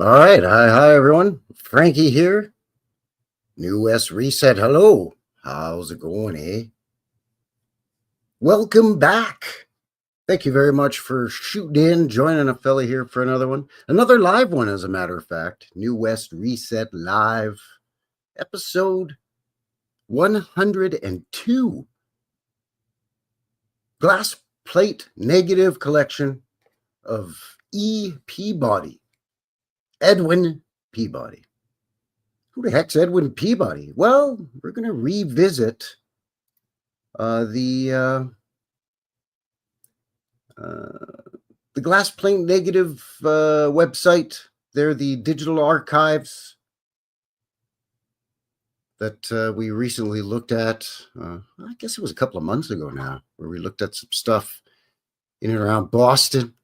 All right. Hi, everyone. Frankie here. New West Reset. Hello. How's it going, eh? Welcome back. Thank you very much for shooting in, joining a fella here for another one. Another live one, as a matter of fact. New West Reset Live, episode 102. Glass plate negative collection of E. Peabody. Edwin Peabody. Who the heck's Edwin Peabody? Well, we're going to revisit the glass plate negative website. They're the digital archives that we recently looked at. I guess it was a couple of months ago now, where we looked at some stuff in and around Boston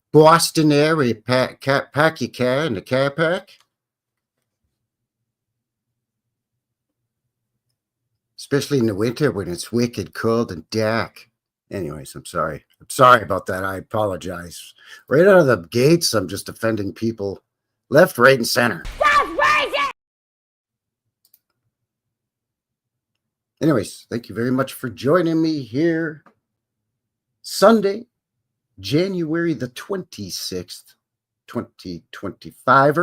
area. Pack your car in the car park. Especially in the winter when it's wicked cold and dark. Anyways, I'm sorry. I'm sorry about that. I apologize. Right out of the gates, I'm just offending people left, right, and center. Anyways, thank you very much for joining me here. Sunday, January the 26th, 2025.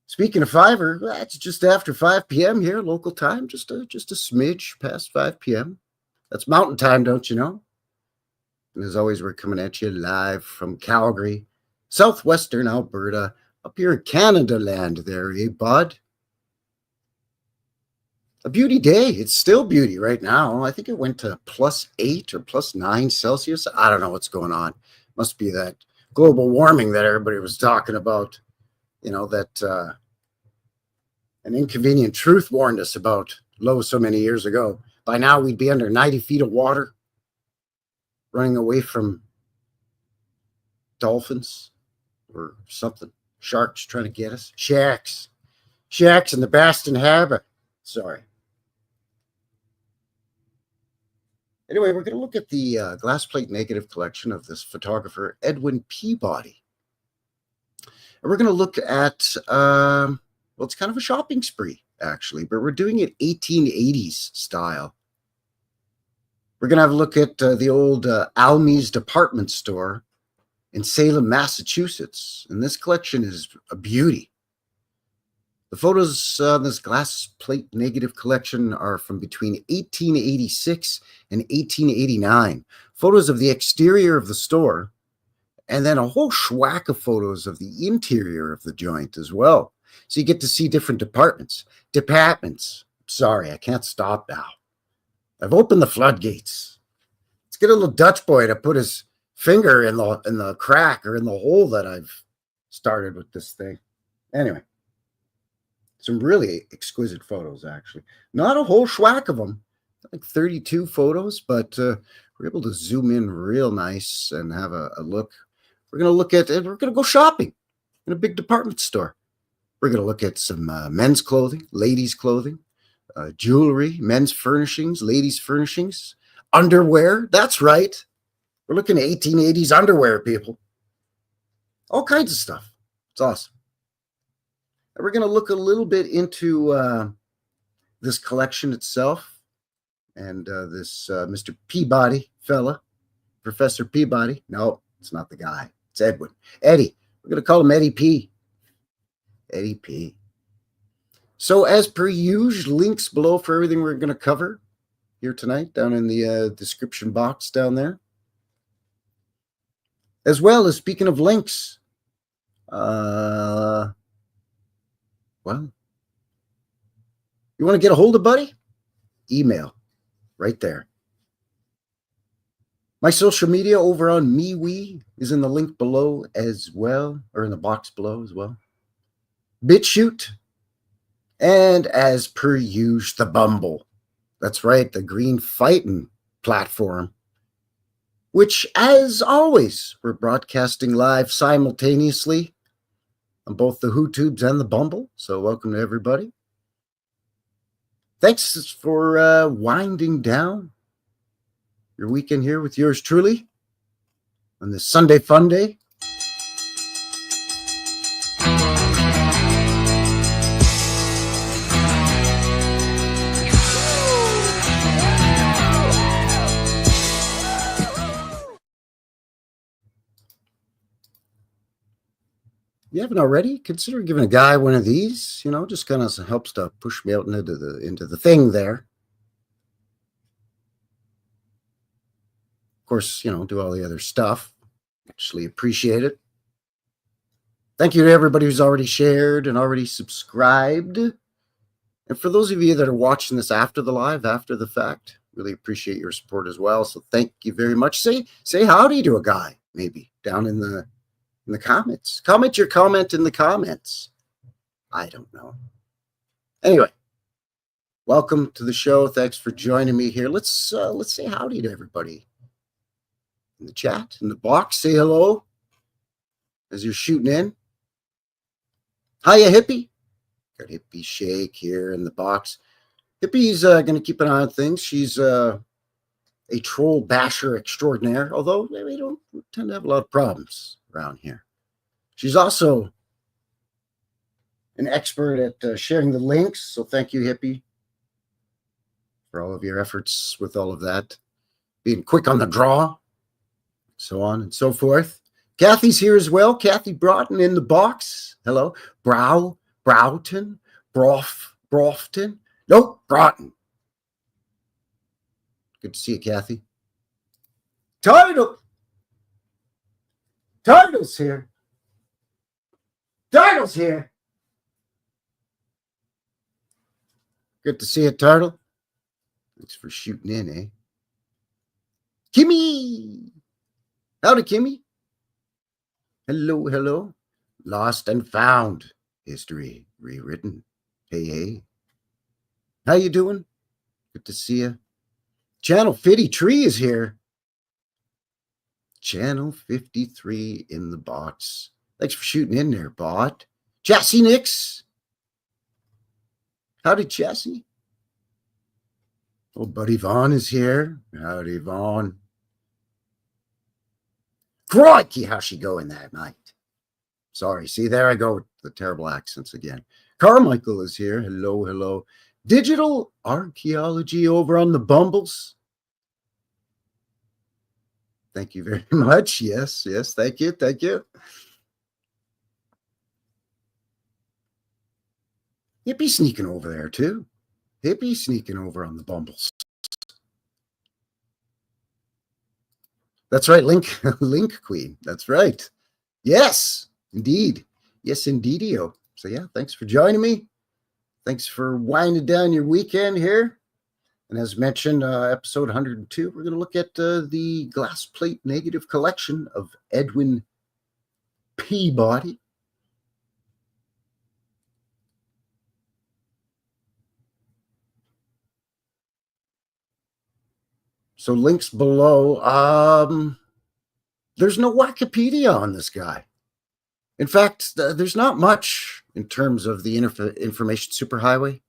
Speaking of Fiverr, that's just after 5 p.m. here, local time, just a smidge past 5 p.m. That's mountain time, don't you know? And as always, we're coming at you live from Calgary, southwestern Alberta, up here in Canada land there, eh, bud? A beauty day. It's still beauty right now. I think it went to +8 or +9 Celsius. I don't know what's going on. Must be that global warming that everybody was talking about. You know, that an inconvenient truth warned us about so many years ago. By now, we'd be under 90 feet of water, running away from dolphins or something. Sharks trying to get us. Shacks in the Boston Harbor. Sorry. Anyway, we're going to look at the glass plate negative collection of this photographer, Edwin Peabody. And we're going to look at, well, it's kind of a shopping spree, actually, but we're doing it 1880s style. We're going to have a look at the old Almy's department store in Salem, Massachusetts. And this collection is a beauty. The photos on this glass plate negative collection are from between 1886 and 1889. Photos of the exterior of the store, and then a whole schwack of photos of the interior of the joint as well. So you get to see different departments. Sorry, I can't stop now. I've opened the floodgates. Let's get a little Dutch boy to put his finger in the crack or in the hole that I've started with this thing. Anyway, some really exquisite photos, actually. Not a whole schwack of them, like 32 photos, but we're able to zoom in real nice and have a look. We're going to look at it. We're going to go shopping in a big department store. We're going to look at some men's clothing, ladies' clothing, jewelry, men's furnishings, ladies' furnishings, underwear. That's right. We're looking at 1880s underwear, people. All kinds of stuff. It's awesome. And we're going to look a little bit into this collection itself and this Mr. Peabody fella, Professor Peabody. No, it's not the guy. It's Edwin. Eddie. We're going to call him Eddie P. Eddie P. So as per usual, links below for everything we're going to cover here tonight down in the description box down there. As well as, speaking of links, well, you want to get a hold of Buddy? Email right there. My social media over on MeWe is in the link below as well, or in the box below as well. BitChute, and as per usual, the Bumble. That's right, the green fighting platform, which, as always, we're broadcasting live simultaneously on both the HooTubes and the Bumble. So welcome to everybody. Thanks for winding down your weekend here with yours truly on this Sunday fun day. you haven't already, consider giving a guy one of these. Just kind of helps to push me out into the thing there. Of course, do all the other stuff. Actually appreciate it. Thank you to everybody who's already shared and already subscribed. And for those of you that are watching this after the live, after the fact, really appreciate your support as well. So thank you very much. Say howdy to a guy, maybe down in the comments. Comment your comment in the comments. I don't know. Anyway, welcome to the show. Thanks for joining me here. Let's say howdy to everybody in the chat, in the box. Say hello as you're shooting in. Hiya, Hippie. Got Hippie Shake here in the box. Hippie's going to keep an eye on things. She's a troll basher extraordinaire, although we don't tend to have a lot of problems around here. She's also an expert at sharing the links, so thank you, Hippie, for all of your efforts with all of that. Being quick on the draw, so on and so forth. Kathy's here as well. Kathy Broughton in the box. Hello. Broughton. Brofton. Nope, Broughton. Good to see you, Kathy. Title's here. Title's here. Good to see you, Turtle. Thanks for shooting in, eh? Kimmy. Howdy, Kimmy. Hello, hello. Lost and found. History rewritten. Hey, hey. How you doing? Good to see you. Channel 53 is here. Channel 53 in the box. Thanks for shooting in there, bot. Chassis Nix. Howdy, Chassis. Old buddy Vaughn is here. Howdy, Vaughn. Crikey, how's she going that night? Sorry, see, there I go with the terrible accents again. Carmichael is here. Hello, hello. Digital archaeology over on the Bumbles. Thank you very much. Yes, thank you, thank you. Hippie sneaking over there too. Hippie sneaking over on the Bumbles. That's right, Link Queen. That's right. Yes, indeed. Yes, indeedio. So yeah, thanks for joining me. Thanks for winding down your weekend here. And as mentioned, episode 102, we're going to look at the glass plate negative collection of Edwin Peabody. So links below. There's no Wikipedia on this guy. In fact, there's not much in terms of the information superhighway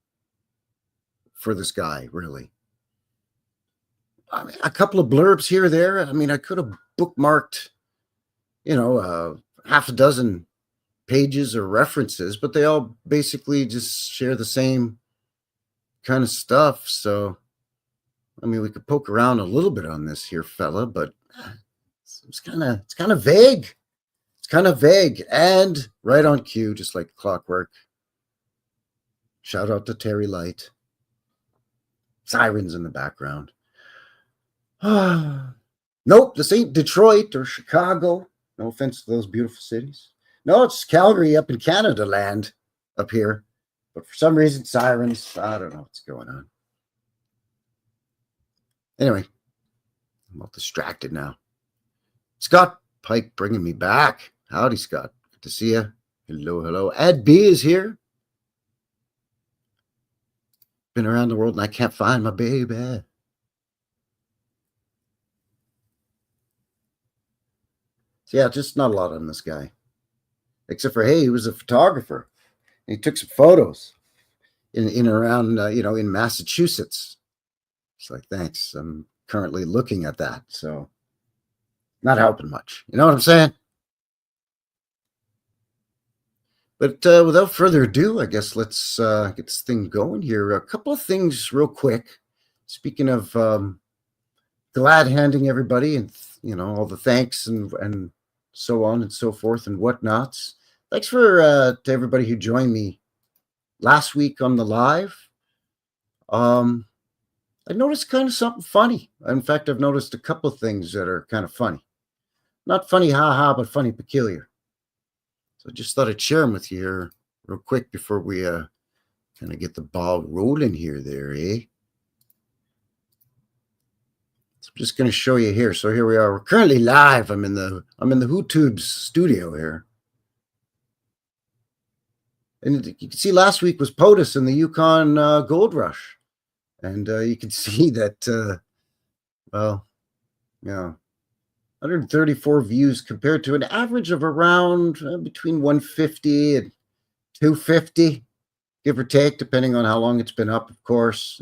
for this guy, really. I mean, a couple of blurbs here or there. I mean, I could have bookmarked, half a dozen pages or references, but they all basically just share the same kind of stuff. So, I mean, we could poke around a little bit on this here, fella, but it's kind of vague. It's kind of vague and right on cue, just like clockwork. Shout out to Terry Light. Sirens in the background. Nope, this ain't Detroit or Chicago. No offense to those beautiful cities. No, it's Calgary up in Canada land up here. But for some reason, sirens. I don't know what's going on. Anyway, I'm all distracted now. Scott Pike bringing me back. Howdy, Scott. Good to see you. Hello, hello. Ed B is here. Been around the world and I can't find my baby. So yeah, just not a lot on this guy. Except for, hey, he was a photographer. He took some photos in around, in Massachusetts. It's like, thanks. I'm currently looking at that. So not helping much. You know what I'm saying? But without further ado, I guess let's get this thing going here. A couple of things real quick. Speaking of glad handing everybody and, all the thanks and so on and so forth and whatnots. thanks for to everybody who joined me last week on the live. I noticed kind of something funny. In fact, I've noticed a couple of things that are kind of funny. Not funny, haha, but funny, peculiar. So I just thought I'd share them with you here real quick before we kind of get the ball rolling here, eh? So I'm just going to show you here. So here we are. We're currently live. I'm in the WhoTube's studio here. And you can see last week was POTUS in the Yukon Gold Rush. And you can see that, well, yeah, 134 views compared to an average of around between 150 and 250, give or take, depending on how long it's been up, of course.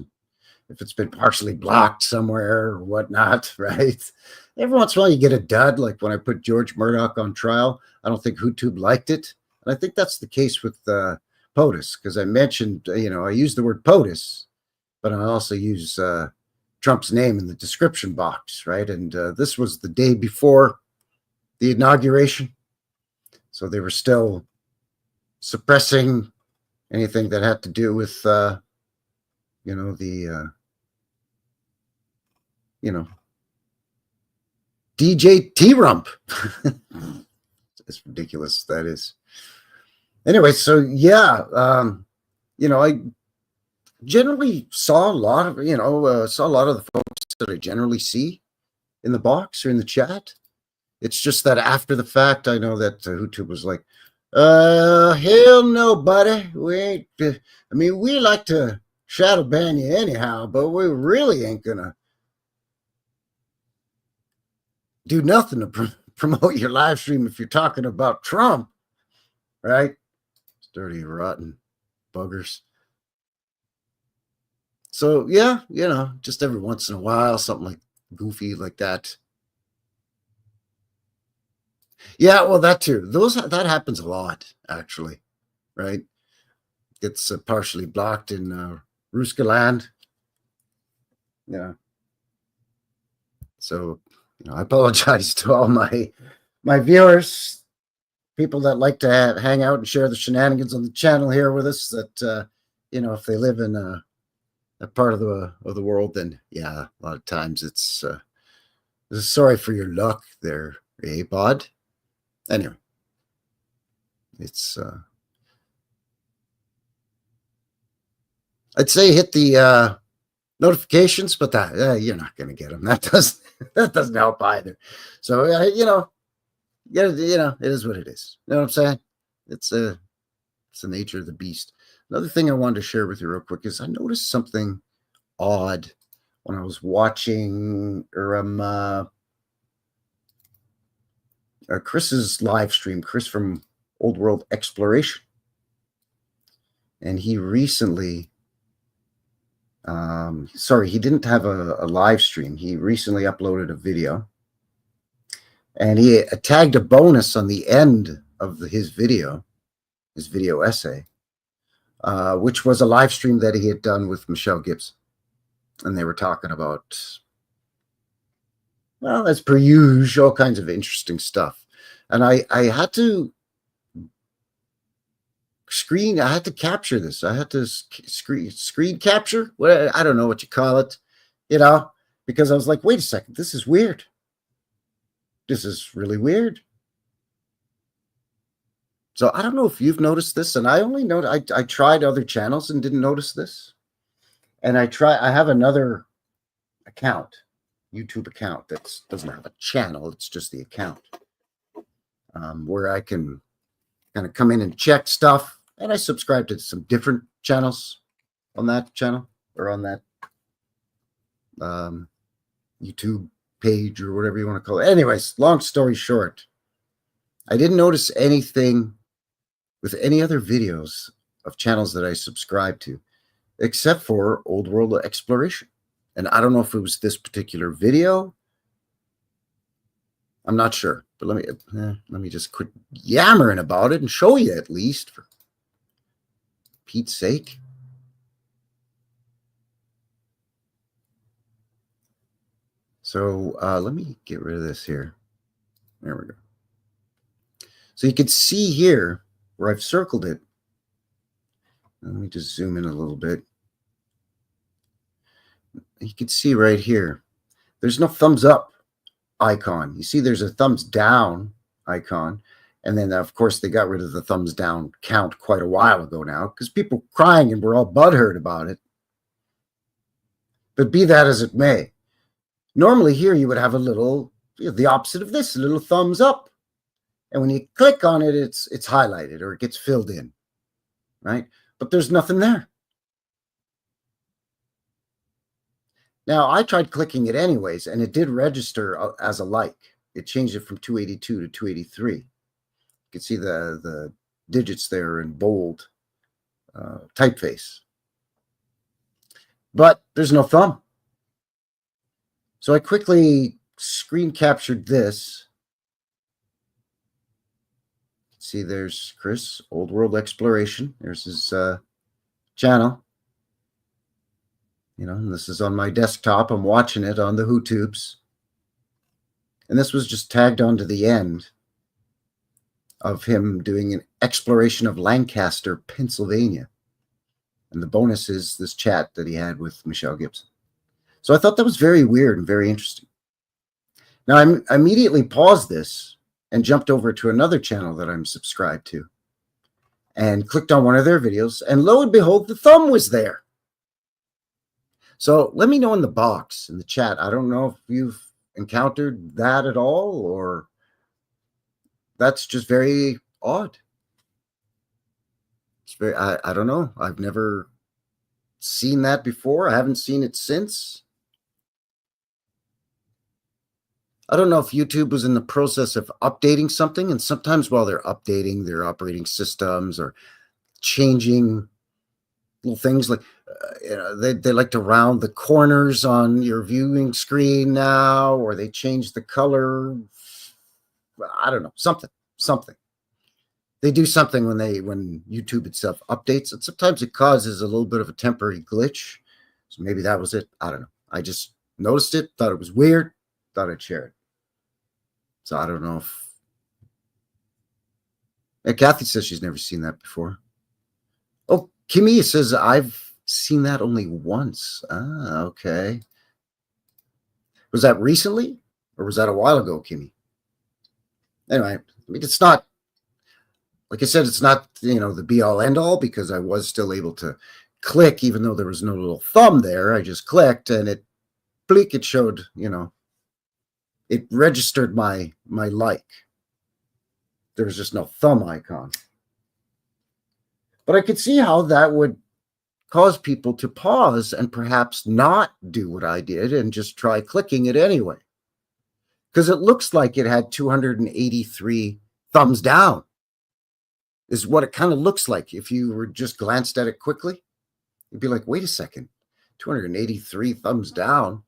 If it's been partially blocked somewhere or whatnot, right? Every once in a while you get a dud, like when I put George Murdoch on trial. I don't think YouTube liked it. And I think that's the case with POTUS, because I mentioned, I use the word POTUS, but I also use Trump's name in the description box, right? And this was the day before the inauguration. So they were still suppressing anything that had to do with, DJ T-Rump. It's ridiculous, that is. Anyway, so yeah, I generally saw a lot of, the folks that I generally see in the box or in the chat. It's just that after the fact, I know that YouTube was like, hell no, buddy. We ain't, we like to shadow ban you anyhow, but we really ain't gonna do nothing to promote your live stream if you're talking about Trump, right? Dirty, rotten buggers. So yeah, just every once in a while, something like goofy like that. Yeah, well, that too. That happens a lot, actually, right? It's partially blocked in Ruska land. Yeah. So, I apologize to all my viewers, people that like to hang out and share the shenanigans on the channel here with us. That if they live in a part of the world, then yeah, a lot of times it's sorry for your luck there, bod. Anyway, it's I'd say hit the notifications, but that you're not going to get them. That doesn't help either. So it is what it is. You know what I'm saying? It's the nature of the beast. Another thing I wanted to share with you real quick is I noticed something odd when I was watching Chris's live stream, Chris from Old World Exploration. And he recently, he didn't have a live stream. He recently uploaded a video. And he tagged a bonus on the end of his video essay, which was a live stream that he had done with Michelle Gibson. And they were talking about, well, as per usual, all kinds of interesting stuff. And I had to capture this. I had to screen capture. I don't know what you call it, because I was like, wait a second, this is weird. This is really weird. So I don't know if you've noticed this, and I only know I tried other channels and didn't notice this. And I have another account, YouTube account that doesn't have a channel. It's just the account where I can kind of come in and check stuff. And I subscribe to some different channels on that channel or on that YouTube page or whatever you want to call it. Anyways, long story short, I didn't notice anything with any other videos of channels that I subscribe to, except for Old World Exploration. And I don't know if it was this particular video. I'm not sure, but let me just quit yammering about it and show you at least, for Pete's sake. So let me get rid of this here. There we go. So you can see here where I've circled it. Let me just zoom in a little bit. You can see right here, there's no thumbs up icon. You see there's a thumbs down icon. And then, of course, they got rid of the thumbs down count quite a while ago now because people were crying and were all butthurt about it. But be that as it may, normally here you would have a little, the opposite of this, a little thumbs up. And when you click on it, it's highlighted or it gets filled in, right? But there's nothing there. Now, I tried clicking it anyways, and it did register as a like. It changed it from 282 to 283. You can see the digits there in bold typeface. But there's no thumb. So I quickly screen captured this. See, there's Chris, Old World Exploration. There's his channel. You know, and this is on my desktop. I'm watching it on the YouTubes. And this was just tagged onto the end of him doing an exploration of Lancaster, Pennsylvania. And the bonus is this chat that he had with Michelle Gibson. So I thought that was very weird and very interesting. Now, I immediately paused this and jumped over to another channel that I'm subscribed to and clicked on one of their videos. And lo and behold, the thumb was there. So let me know in the box, in the chat. I don't know if you've encountered that at all, or that's just very odd. It's very, I don't know. I've never seen that before. I haven't seen it since. I don't know if YouTube was in the process of updating something, and sometimes while they're updating their operating systems or changing little things like they like to round the corners on your viewing screen now, or they change the color. I don't know, something. They do something when YouTube itself updates, and sometimes it causes a little bit of a temporary glitch. So maybe that was it. I don't know. I just noticed it, thought it was weird, thought I'd share it. So I don't know if... And Kathy says she's never seen that before. Oh, Kimmy says, I've seen that only once. Ah, okay. Was that recently? Or was that a while ago, Kimmy? Anyway, I mean, it's not... Like I said, it's not, the be-all, end-all, because I was still able to click, even though there was no little thumb there. I just clicked, and it showed, it registered my like. There was just no thumb icon. But I could see how that would cause people to pause and perhaps not do what I did and just try clicking it anyway. Because it looks like it had 283 thumbs down. Is what it kind of looks like. If you were just glanced at it quickly, you'd be like, wait a second, 283 thumbs down.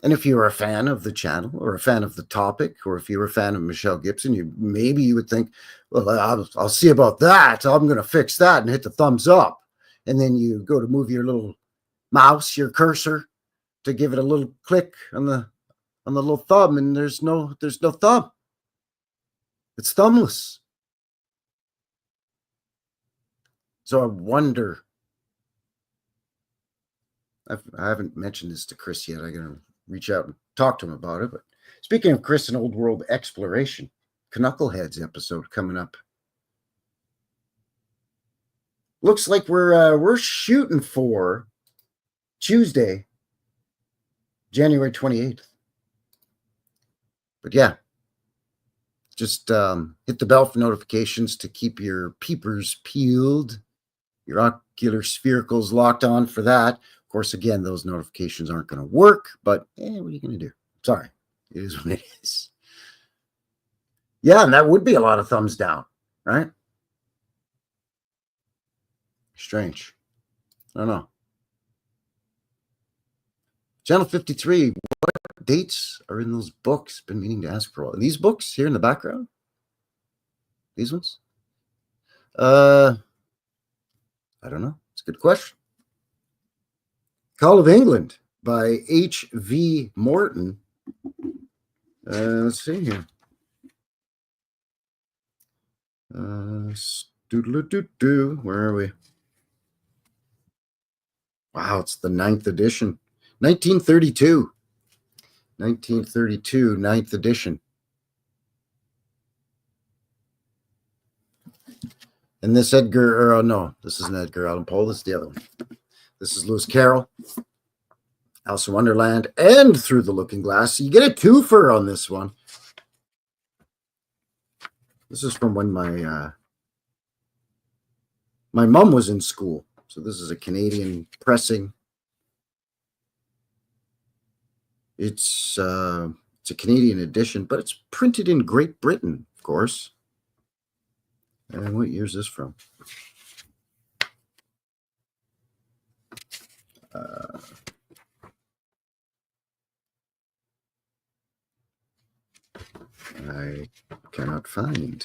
And if you're a fan of the channel or a fan of the topic, or if you're a fan of Michelle Gibson, maybe you would think, well, I'll see about that. I'm going to fix that and hit the thumbs up. And then you go to move your little mouse, your cursor, to give it a little click on the little thumb, and there's no thumb. It's thumbless. So I wonder, I haven't mentioned this to Chris yet. I'm going to reach out and talk to him about it. But speaking of Chris and Old World Exploration, Knuckleheads episode coming up. Looks like we're shooting for Tuesday, January 28th. But yeah, just hit the bell for notifications to keep your peepers peeled. Your ocular sphericals locked on for that. Of course, again, those notifications aren't going to work, but what are you going to do? Sorry, it is what it is. Yeah, and that would be a lot of thumbs down, right? Strange. I don't know. Channel 53, what dates are in those books? Been meaning to ask for all. These books here in the background? These ones? I don't know. It's a good question. Call of England by H.V. Morton. Let's see here. Doodle-doo-doo. Where are we? Wow, it's the 9th edition. 1932. 1932, 9th edition. And this Edgar, no, this isn't Edgar Allan Poe. This is the other one. This is Lewis Carroll, Alice in Wonderland, and Through the Looking Glass. You get a twofer on this one. This is from when my mom was in school. So this is a Canadian pressing. It's a Canadian edition, but it's printed in Great Britain, of course. And what year is this from? I cannot find.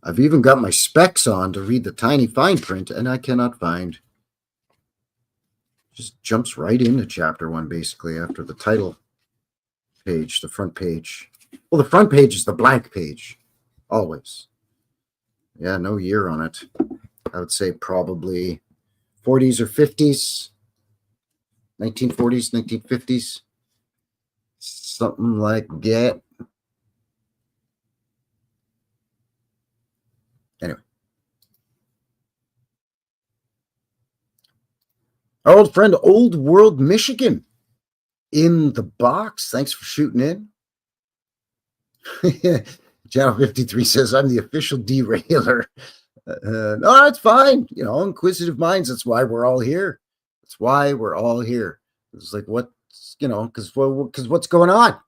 I've even got my specs on to read the tiny fine print, and I cannot find. Just jumps right into chapter 1, basically, after the title page, the front page. Well, the front page is the blank page, always. Yeah, no year on it. I would say probably 40s or 50s, 1940s, 1950s, something like that. Anyway. Our old friend, Old World, Michigan, in the box. Thanks for shooting in. Channel 53 says, I'm the official derailer. No, it's fine. You know, inquisitive minds. That's why we're all here. That's why we're all here. It's like, what's, you know, because what's going on?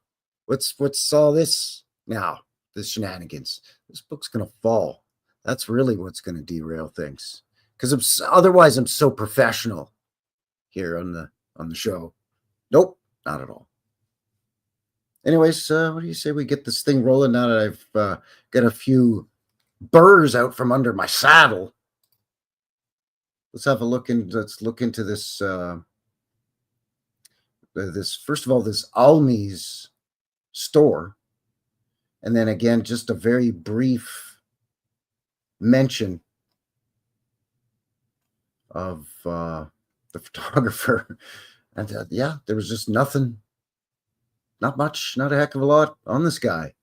What's all this now? This shenanigans. This book's going to fall. That's really what's going to derail things. Because otherwise, I'm so professional here on the show. Nope, not at all. Anyways, what do you say we get this thing rolling now that I've got a few burrs out from under my saddle? Let's have a look let's look into this. This first of all, this Almy's store, and then again, just a very brief mention of the photographer, and yeah, there was just nothing, not much, not a heck of a lot on this guy.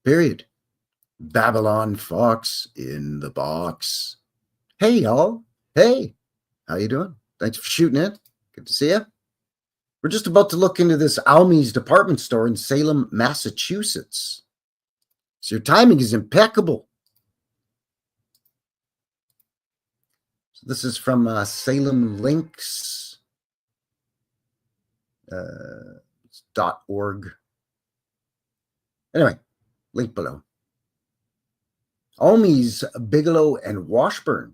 Period. Babylon Fox in the box. Hey, y'all. Hey, how you doing? Thanks for shooting in. Good to see you. We're just about to look into this Almy's department store in Salem, Massachusetts. So your timing is impeccable. So this is from Salem Links. .org. Anyway, link below. Almy's Bigelow and Washburn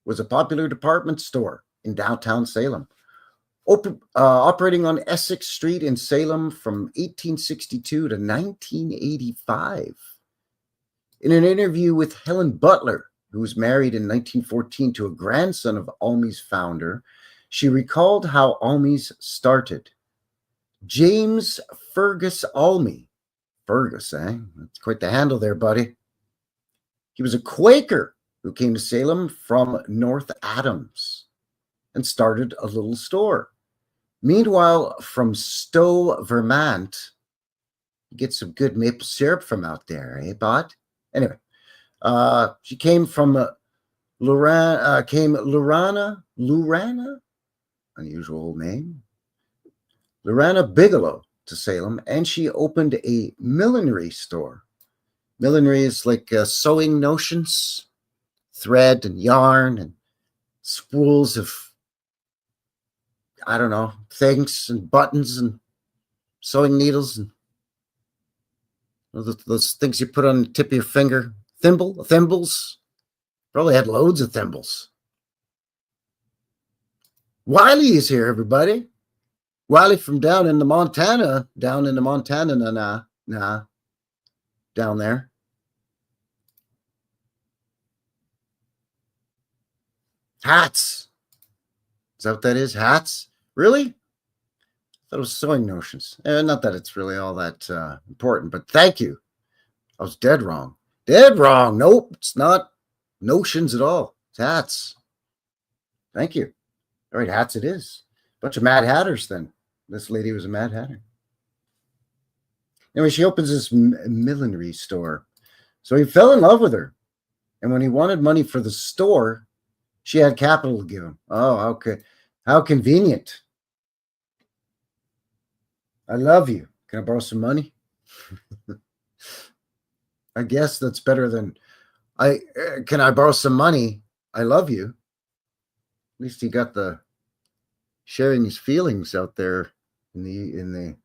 was a popular department store in downtown Salem, operating on Essex Street in Salem from 1862 to 1985. In an interview with Helen Butler, who was married in 1914 to a grandson of Almy's founder, she recalled how Almy's started. James Fergus Almy. Fergus, eh? That's quite the handle there, buddy. He was a Quaker who came to Salem from North Adams and started a little store. Meanwhile, from Stowe, Vermont, you get some good maple syrup from out there, eh, bud? Anyway, she came from Lurana, unusual name, Lurana Bigelow to Salem, and she opened a millinery store. Millinery is like sewing notions, thread and yarn and spools of, I don't know, things and buttons and sewing needles and those things you put on the tip of your finger. Thimbles. Probably had loads of thimbles. Wiley is here, everybody. Wiley from down in the Montana, down there. Hats. Is that what that is? Hats? Really? Thought it was sewing notions. Not that it's really all that important, but thank you. I was dead wrong. Dead wrong. Nope, it's not notions at all. It's hats. Thank you. All right, hats it is. Bunch of Mad Hatters then. This lady was a Mad Hatter. Anyway, she opens this millinery store. So he fell in love with her. And when he wanted money for the store, she had capital to give him. Oh, okay. How convenient. I love you. Can I borrow some money? I guess that's better than can I borrow some money? I love you. At least he got the sharing his feelings out there out in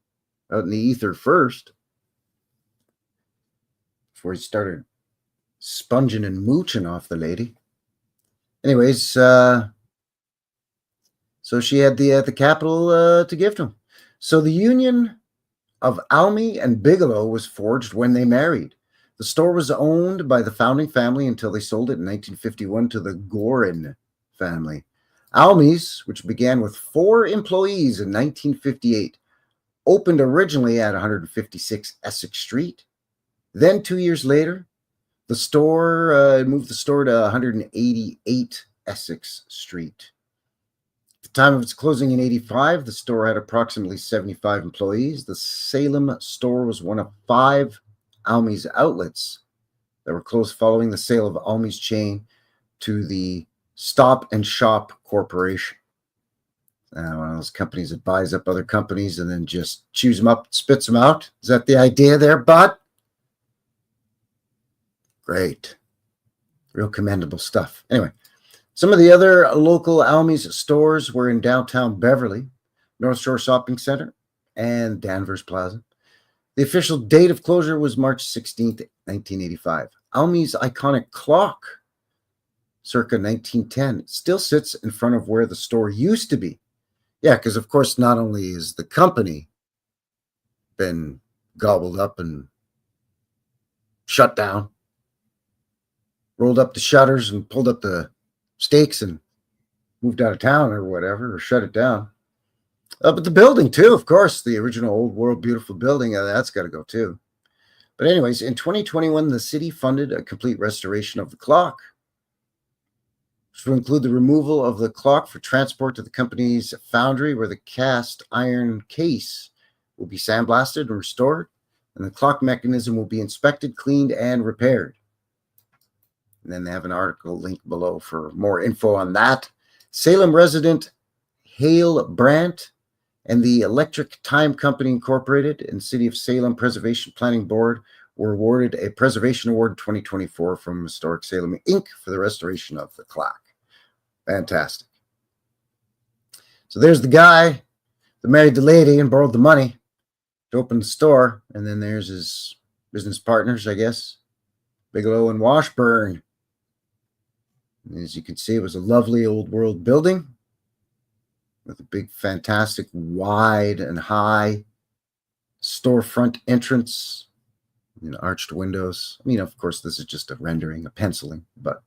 the ether first before he started sponging and mooching off the lady. Anyways, so she had the capital to give to him. So the union of Almy and Bigelow was forged when they married. The store was owned by the founding family until they sold it in 1951 to the Gorin family. Almy's, which began with 4 employees in 1958, opened originally at 156 Essex Street. Then 2 years later, the store moved the store to 188 Essex Street. At the time of its closing in 85, the store had approximately 75 employees. The Salem store was one of 5 Almy's outlets that were closed following the sale of Almy's chain to the Stop and Shop Corporation. One of those companies that buys up other companies and then just chews them up, spits them out. Is that the idea there, bud? Great. Real commendable stuff. Anyway, some of the other local Almy's stores were in downtown Beverly, North Shore Shopping Center, and Danvers Plaza. The official date of closure was March 16th, 1985. Almy's iconic clock, circa 1910, still sits in front of where the store used to be. Yeah, because of course, not only is the company been gobbled up and shut down, rolled up the shutters and pulled up the stakes and moved out of town or whatever, or shut it down. But the building too, of course, the original old world beautiful building, that's got to go too. But anyways, in 2021, the city funded a complete restoration of the clock, which will include the removal of the clock for transport to the company's foundry, where the cast iron case will be sandblasted and restored, and the clock mechanism will be inspected, cleaned, and repaired. And then they have an article linked below for more info on that. Salem resident Hale Brandt and the Electric Time Company Incorporated and City of Salem Preservation Planning Board were awarded a Preservation Award in 2024 from Historic Salem, Inc. for the restoration of the clock. Fantastic. So there's the guy that married the lady and borrowed the money to open the store. And then there's his business partners, I guess, Bigelow and Washburn. And as you can see, it was a lovely old world building with a big, fantastic, wide and high storefront entrance and arched windows. I mean, of course, this is just a rendering, a penciling, but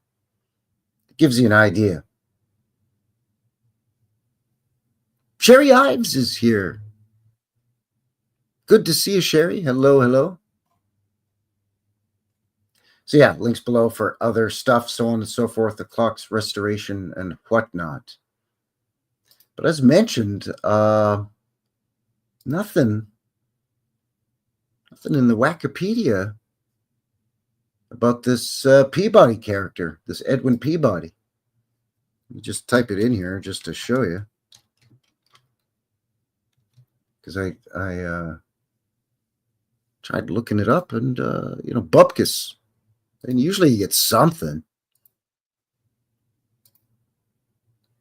it gives you an idea. Sherry Ives is here. Good to see you, Sherry. Hello, hello. So yeah, links below for other stuff, so on and so forth, the clock's restoration and whatnot. But as mentioned, nothing in the Wikipedia about this Peabody character, this Edwin Peabody. Let me just type it in here just to show you, because I tried looking it up, and Bupkis, and usually you get something.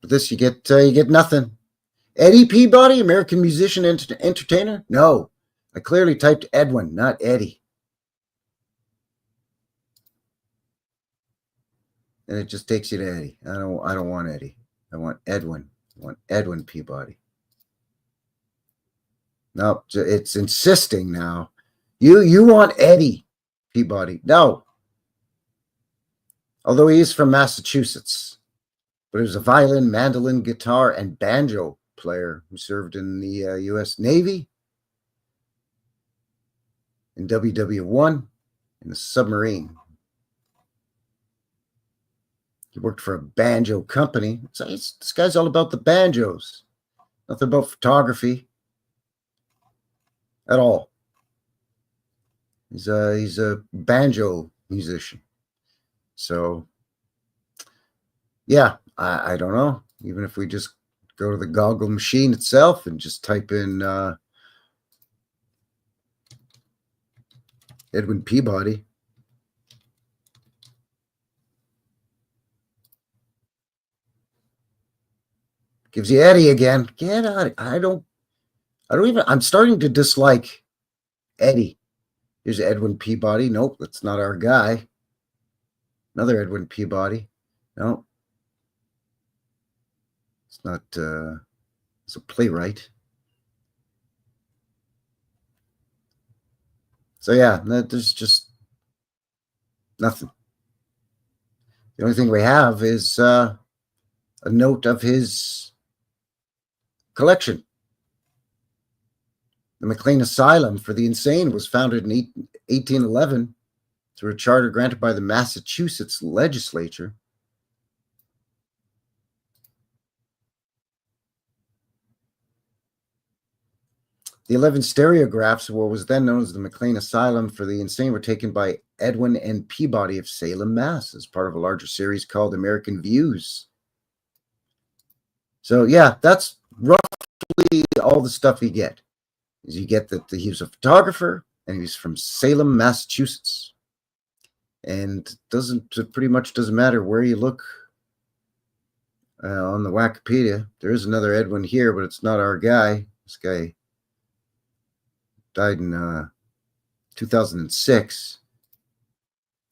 But this you get nothing. Eddie Peabody, American musician and entertainer? No, I clearly typed Edwin, not Eddie. And it just takes you to Eddie. I don't want Eddie. I want Edwin. I want Edwin Peabody. No, it's insisting now. You want Eddie Peabody. No. Although he is from Massachusetts. But it was a violin, mandolin, guitar, and banjo player who served in the U.S. Navy, in WW1, in the submarine. He worked for a banjo company. So this guy's all about the banjos. Nothing about photography at all. He's a banjo musician. So, yeah, I don't know. Even if we just go to the goggle machine itself and just type in Edwin Peabody. Gives you Eddie again. Get out. I don't even, I'm starting to dislike Eddie. Here's Edwin Peabody. Nope, that's not our guy. Another Edwin Peabody. No. It's not, it's a playwright. So yeah, there's just nothing. The only thing we have is a note of his collection. The McLean Asylum for the Insane was founded in 1811 through a charter granted by the Massachusetts legislature. The 11 stereographs of what was then known as the McLean Asylum for the Insane were taken by Edwin and Peabody of Salem, Mass. as part of a larger series called American Views. So yeah, that's roughly all the stuff you get. Is you get that he was a photographer and he's from Salem, Massachusetts. And pretty much doesn't matter where you look on the Wikipedia. There is another Edwin here, but it's not our guy. This guy died in 2006.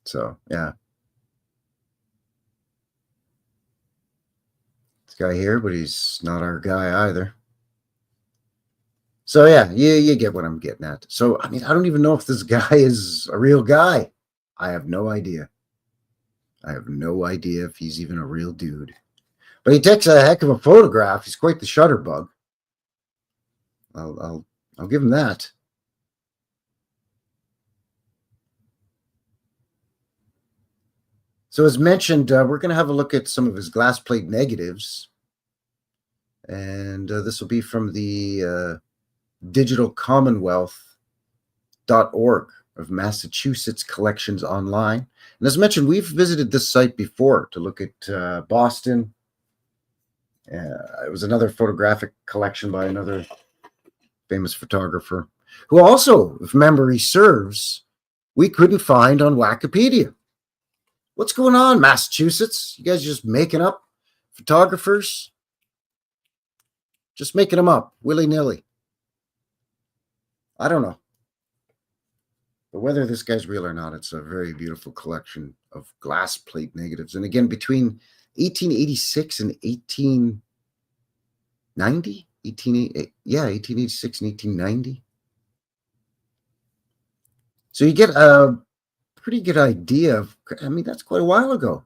So, yeah. This guy here, but he's not our guy either. So, yeah, you get what I'm getting at. So, I mean, I don't even know if this guy is a real guy. I have no idea. I have no idea if he's even a real dude. But he takes a heck of a photograph. He's quite the shutterbug. I'll give him that. So as mentioned, we're going to have a look at some of his glass plate negatives. And this will be from the digitalcommonwealth.org of Massachusetts Collections Online. And as mentioned, we've visited this site before to look at Boston. It was another photographic collection by another famous photographer who also, if memory serves, we couldn't find on Wikipedia. What's going on, Massachusetts? You guys just making up photographers? Just making them up, willy-nilly. I don't know. But whether this guy's real or not, it's a very beautiful collection of glass plate negatives. And again, between 1886 and 1890? 1886 and 1890. So you get a pretty good idea of, I mean, that's quite a while ago.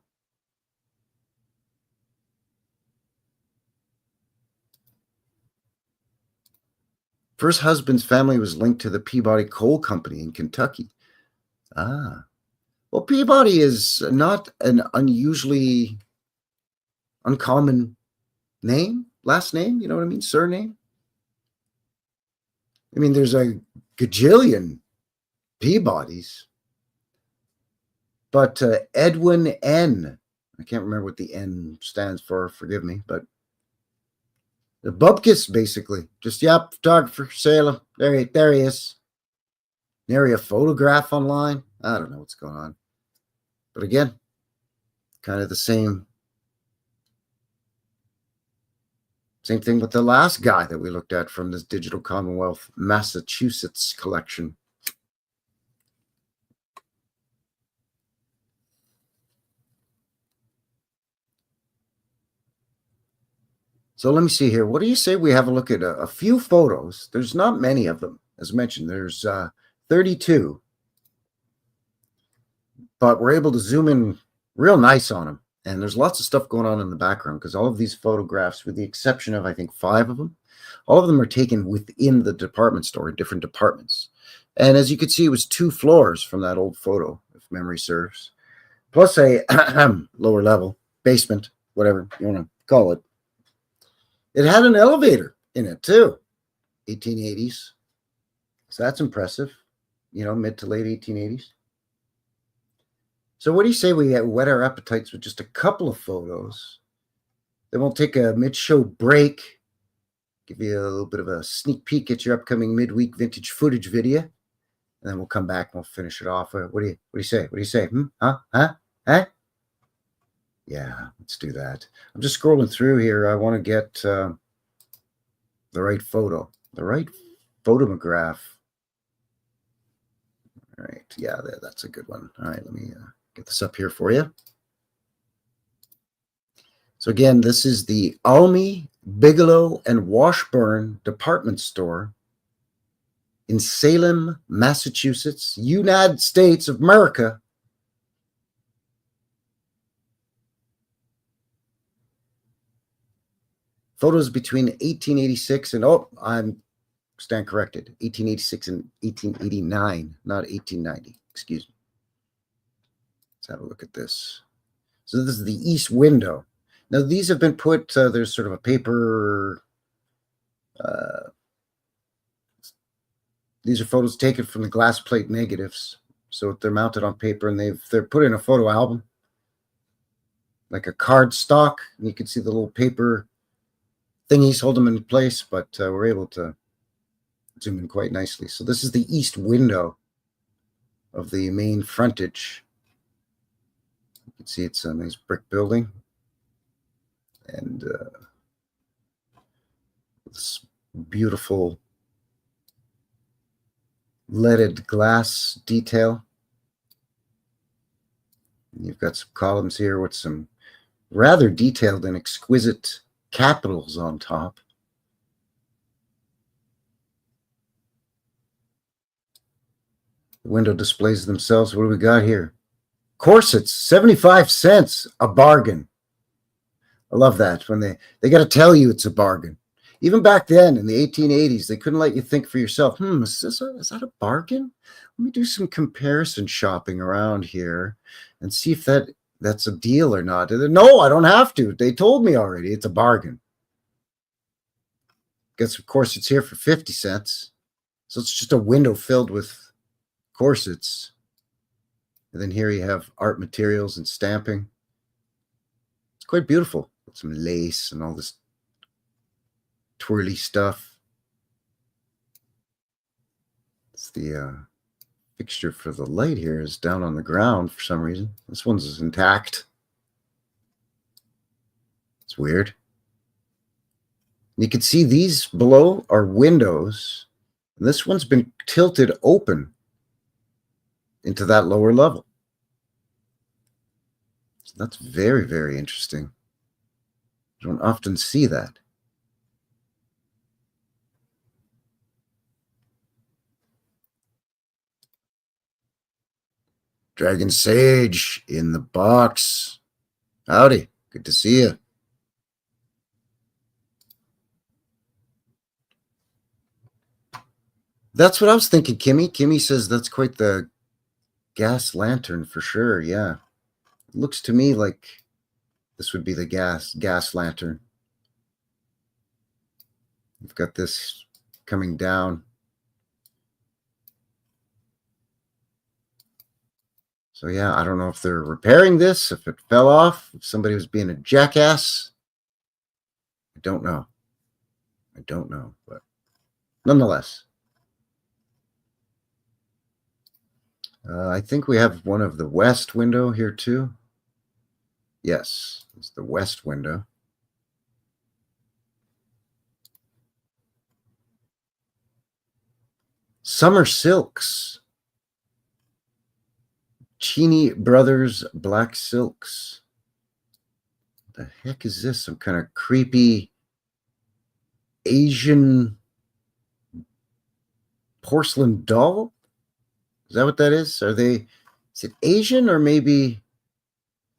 First husband's family was linked to the Peabody Coal Company in Kentucky. Ah. Well, Peabody is not an unusually uncommon name, last name, you know what I mean? Surname. I mean, there's a gajillion Peabodys. But Edwin N. I can't remember what the N stands for, forgive me, but the Bubkis, basically. Just, yep, photographer, Salem. There he is. Nary a photograph online. I don't know what's going on. But again, kind of the same thing with the last guy that we looked at from this Digital Commonwealth Massachusetts collection. So let me see here. What do you say we have a look at a few photos? There's not many of them. As mentioned, there's 32. But we're able to zoom in real nice on them. And there's lots of stuff going on in the background because all of these photographs, with the exception of, I think, 5 of them, all of them are taken within the department store in different departments. And as you can see, it was 2 floors from that old photo, if memory serves, plus a lower level, basement, whatever you want to call it. It had an elevator in it too, 1880s. So that's impressive, mid to late 1880s. So what do you say we whet our appetites with just a couple of photos? Then we'll take a mid-show break, give you a little bit of a sneak peek at your upcoming midweek vintage footage video, and then we'll come back and we'll finish it off. What do you say? What do you say? Huh? Yeah, let's do that. I'm just scrolling through here. I want to get the right photo, the right photograph. All right, yeah, that's a good one. All right, let me get this up here for you. So again, this is the Almy, Bigelow, and Washburn department store in Salem, Massachusetts, United States of America. Photos between 1886 and, I'm stand corrected, 1886 and 1889, not 1890, excuse me. Let's have a look at this. So this is the east window. Now these have been put, there's sort of a paper, these are photos taken from the glass plate negatives. So they're mounted on paper and they're put in a photo album, like a card stock. And you can see the little paper thingies hold them in place, but we're able to zoom in quite nicely. So this is the east window of the main frontage. You can see it's a nice brick building. And this beautiful leaded glass detail. You've got some columns here with some rather detailed and exquisite capitals on top. The window displays themselves. What do we got here? Corsets, 75 cents, a bargain. I love that when they got to tell you it's a bargain. Even back then in the 1880s, they couldn't let you think for yourself, is that a bargain? Let me do some comparison shopping around here and see if that's a deal or not. No, I don't have to. They told me already it's a bargain. Guess, of course, it's here for 50 cents. So it's just a window filled with corsets. And then here you have art materials and stamping. It's quite beautiful. With some lace and all this twirly stuff. It's the fixture for the light here is down on the ground for some reason. This one's intact. It's weird. You can see these below are windows. And this one's been tilted open into that lower level. So that's very, very interesting. You don't often see that. Dragon Sage in the box. Howdy. Good to see you. That's what I was thinking, Kimmy. Kimmy says that's quite the gas lantern for sure. Yeah. It looks to me like this would be the gas lantern. You've got this coming down. So yeah, I don't know if they're repairing this, if it fell off, if somebody was being a jackass. I don't know. But nonetheless. I think we have one of the west window here too. Yes, it's the west window. Summer Silks. Cheney Brothers Black Silks. What the heck is this? Some kind of creepy Asian porcelain doll? Is that what that is? Is it Asian or maybe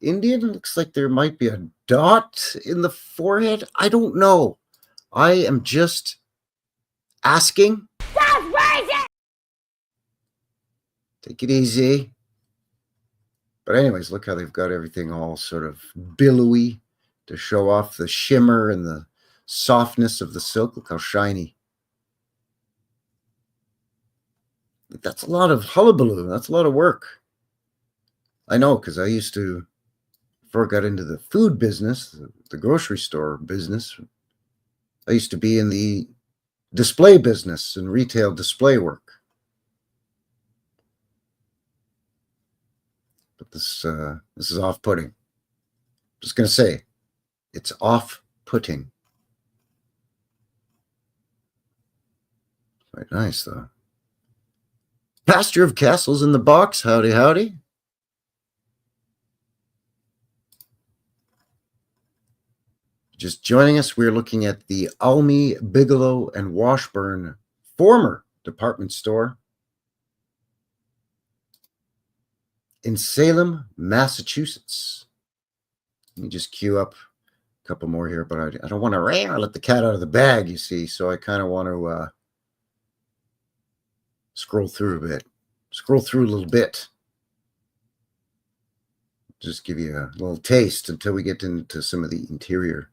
Indian. Looks like there might be a dot in the forehead. I don't know. I am just asking. That's racist! Take it easy. But anyways, look how they've got everything all sort of billowy to show off the shimmer and the softness of the silk. Look how shiny. That's a lot of hullabaloo. That's a lot of work. I know, because I used to, before I got into the food business, the grocery store business, I used to be in the display business and retail display work. But this is off-putting. Just going to say, it's off-putting. Quite nice, though. Pasture of Castles in the box. Howdy, howdy. Just joining us, we're looking at the Almy, Bigelow, and Washburn former department store in Salem, Massachusetts. Let me just queue up a couple more here, but I don't want to let the cat out of the bag, you see, so I kind of want to scroll through a little bit. Just give you a little taste until we get into some of the interior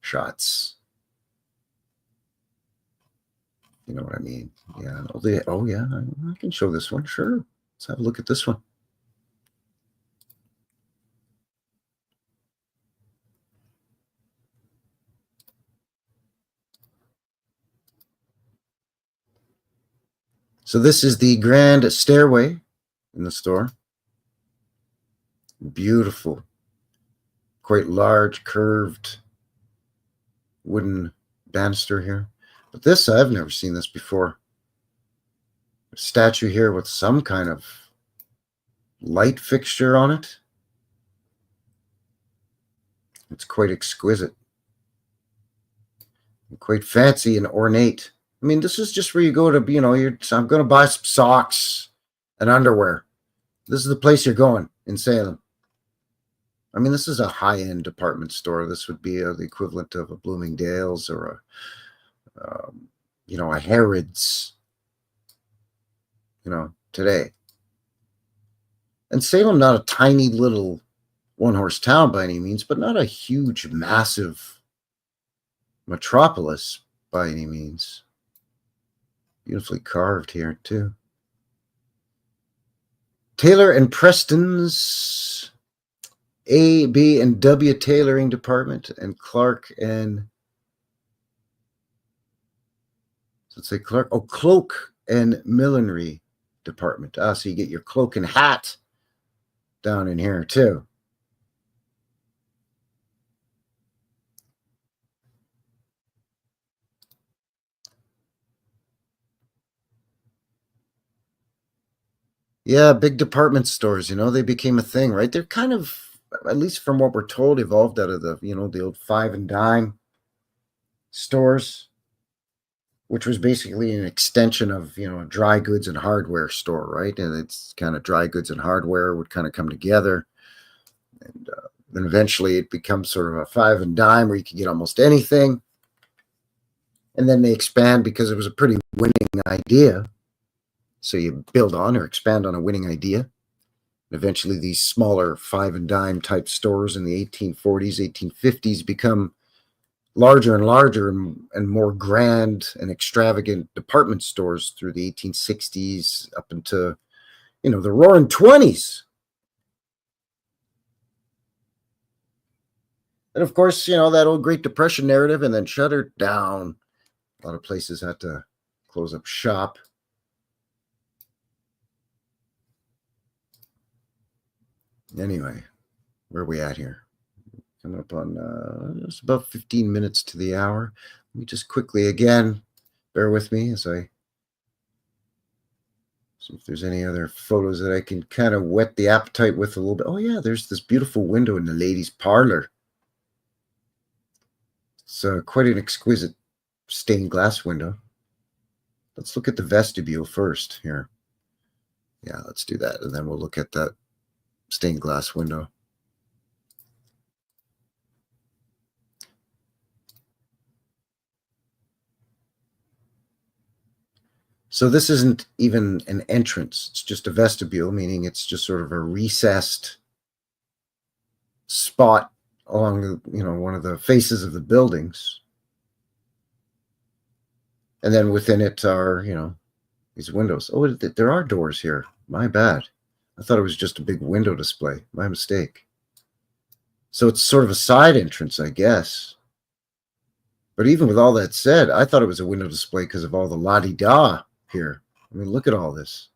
shots. You know what I mean? Yeah. Oh, yeah. I can show this one. Sure. Let's have a look at this one. So this is the grand stairway in the store. Beautiful, quite large, curved wooden banister here. But this, I've never seen this before. A statue here with some kind of light fixture on it. It's quite exquisite. Quite fancy and ornate. I mean, this is just where you go to, I'm going to buy some socks and underwear. This is the place you're going in Salem. I mean, this is a high-end department store. This would be the equivalent of a Bloomingdale's or a Harrods, today. And Salem, not a tiny little one-horse town by any means, but not a huge, massive metropolis by any means. Beautifully carved here, too. Taylor and Preston's A, B, and W tailoring department, and Clark and let's say Clark. Oh, cloak and millinery department. So you get your cloak and hat down in here too. Yeah, big department stores, they became a thing, right? They're kind of, at least from what we're told, evolved out of the, the old five and dime stores, which was basically an extension of, a dry goods and hardware store, right? And it's kind of dry goods and hardware would kind of come together. And then eventually it becomes sort of a five and dime where you can get almost anything. And then they expand because it was a pretty winning idea. So you build on or expand on a winning idea. And eventually these smaller five and dime type stores in the 1840s, 1850s become larger and larger and more grand and extravagant department stores through the 1860s up into, the roaring 20s. And of course, that old Great Depression narrative and then shuttered down. A lot of places had to close up shop. Anyway, where are we at here? Coming up on just about 15 minutes to the hour. Let me just quickly, again, bear with me as I see if there's any other photos that I can kind of whet the appetite with a little bit. Oh, yeah, there's this beautiful window in the ladies' parlor. It's quite an exquisite stained glass window. Let's look at the vestibule first here. Yeah, let's do that. And then we'll look at that stained glass window. So this isn't even an entrance. It's just a vestibule, meaning it's just sort of a recessed spot along the, one of the faces of the buildings. And then within it are, these windows. Oh, there are doors here. My bad. I thought it was just a big window display. My mistake. So it's sort of a side entrance, I guess. But even with all that said, I thought it was a window display because of all the la-di-da here. I mean, look at all this.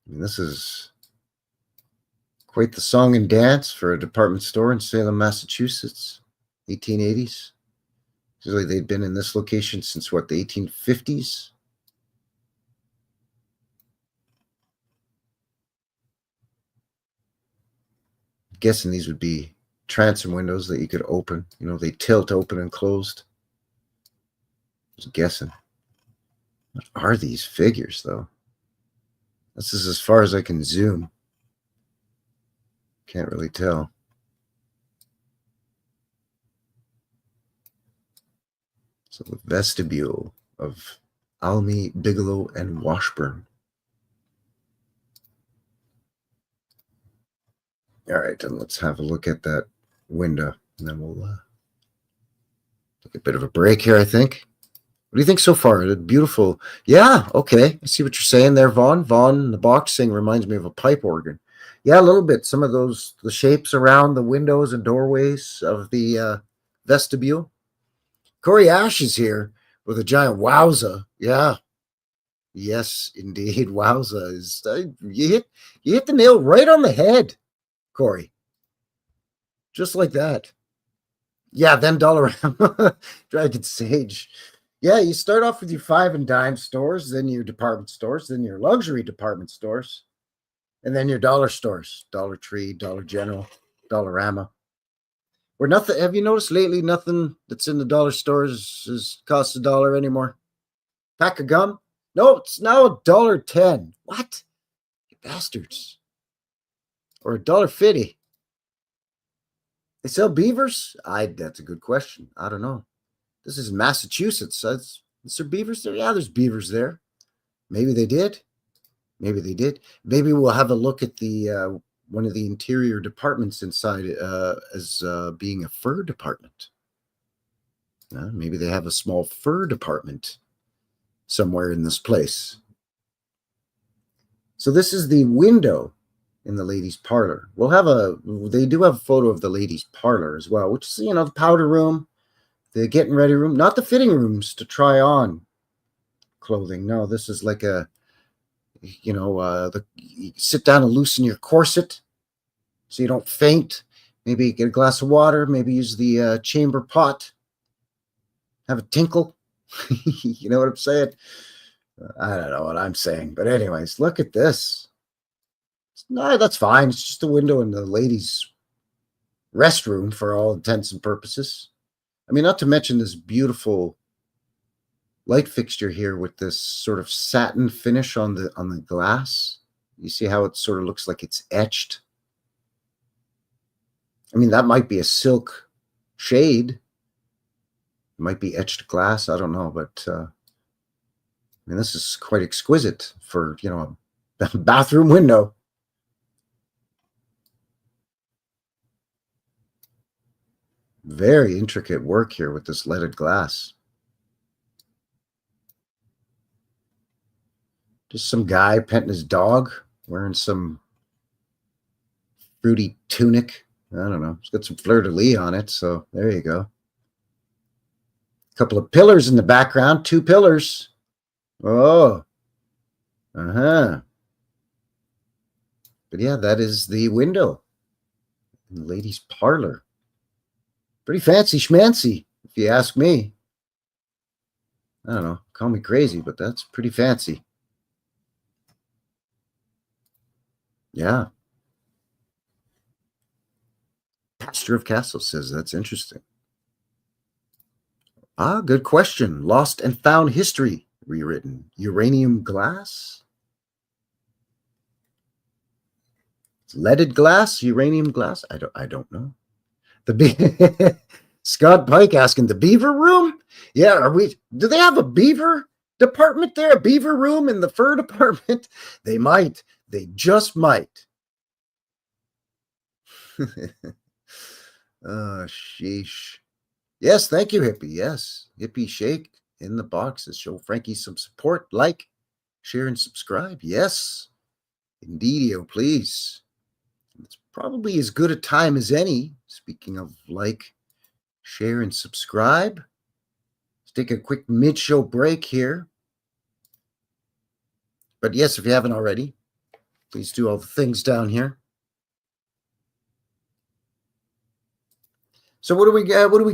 I mean, this is quite the song and dance for a department store in Salem, Massachusetts, 1880s. Usually they'd been in this location since, what, the 1850s? I'm guessing these would be transom windows that you could open. They tilt open and closed. I was guessing. What are these figures, though? This is as far as I can zoom. Can't really tell. So the vestibule of Almy, Bigelow, and Washburn. All right, then let's have a look at that window, and then we'll take a bit of a break here, I think. What do you think so far? Beautiful. Yeah, okay. I see what you're saying there, Vaughn. Vaughn, the boxing reminds me of a pipe organ. Yeah, a little bit. Some of the shapes around the windows and doorways of the vestibule. Corey Ash is here with a giant wowza. Yeah. Yes, indeed. Wowza is you hit the nail right on the head, Corey. Just like that. Yeah, then Dollarama, Dragon Sage. Yeah, you start off with your 5 and dime stores, then your department stores, then your luxury department stores, and then your dollar stores. Dollar Tree, Dollar General, Dollarama. Where nothing, have you noticed lately nothing that's in the dollar stores is costs $1 anymore? Pack of gum? No, it's now $1.10. What? You bastards. Or $1.50. They sell beavers? That's a good question. I don't know. This is Massachusetts. Is there beavers there? Yeah, there's beavers there. Maybe they did. Maybe they did. Maybe we'll have a look at the one of the interior departments inside as being a fur department. Maybe they have a small fur department somewhere in this place. So this is the window in the ladies' parlor. They do have a photo of the ladies' parlor as well, which is, the powder room, the getting ready room, not the fitting rooms to try on clothing. No, this is like you sit down and loosen your corset so you don't faint. Maybe get a glass of water, maybe use the chamber pot, have a tinkle. You know what I'm saying? I don't know what I'm saying, but anyways, look at this. No, that's fine. It's just a window in the ladies' restroom for all intents and purposes. I mean, not to mention this beautiful light fixture here with this sort of satin finish on the glass. You see how it sort of looks like it's etched? I mean, that might be a silk shade. It might be etched glass. I don't know, but I mean, this is quite exquisite for, a bathroom window. Very intricate work here with this leaded glass. Just some guy petting his dog, wearing some fruity tunic. I don't know. It's got some fleur-de-lis on it, so there you go. A couple of pillars in the background, 2 pillars. Oh. Uh-huh. But yeah, that is the window in the ladies' parlor. Pretty fancy schmancy, if you ask me. I don't know. Call me crazy, but that's pretty fancy. Yeah. Pastor of Castle says that's interesting. Good question. Lost and Found History, rewritten. Uranium glass? Leaded glass, uranium glass. I don't know. Scott Pike asking, the beaver room? Yeah, do they have a beaver department there? A beaver room in the fur department? They might. They just might. Oh, sheesh. Yes, thank you, Hippie. Yes, Hippie Shake in the boxes. Show Frankie some support. Like, share, and subscribe. Yes, indeedio, please. It's probably as good a time as any. Speaking of like, share, and subscribe. Let's take a quick mid-show break here. But yes, if you haven't already, please do all the things down here. So what do we got? What do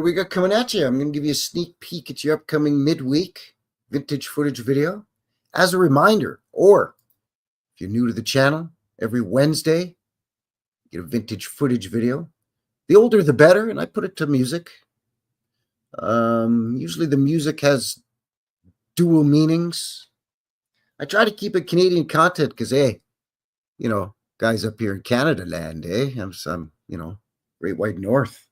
we got coming at you? I'm going to give you a sneak peek at your upcoming midweek vintage footage video. As a reminder, or if you're new to the channel, every Wednesday, you get a vintage footage video. The older, the better, and I put it to music. Usually the music has dual meanings. I try to keep it Canadian content because, hey, you know, guys up here in Canada land, I'm you know, Great White North.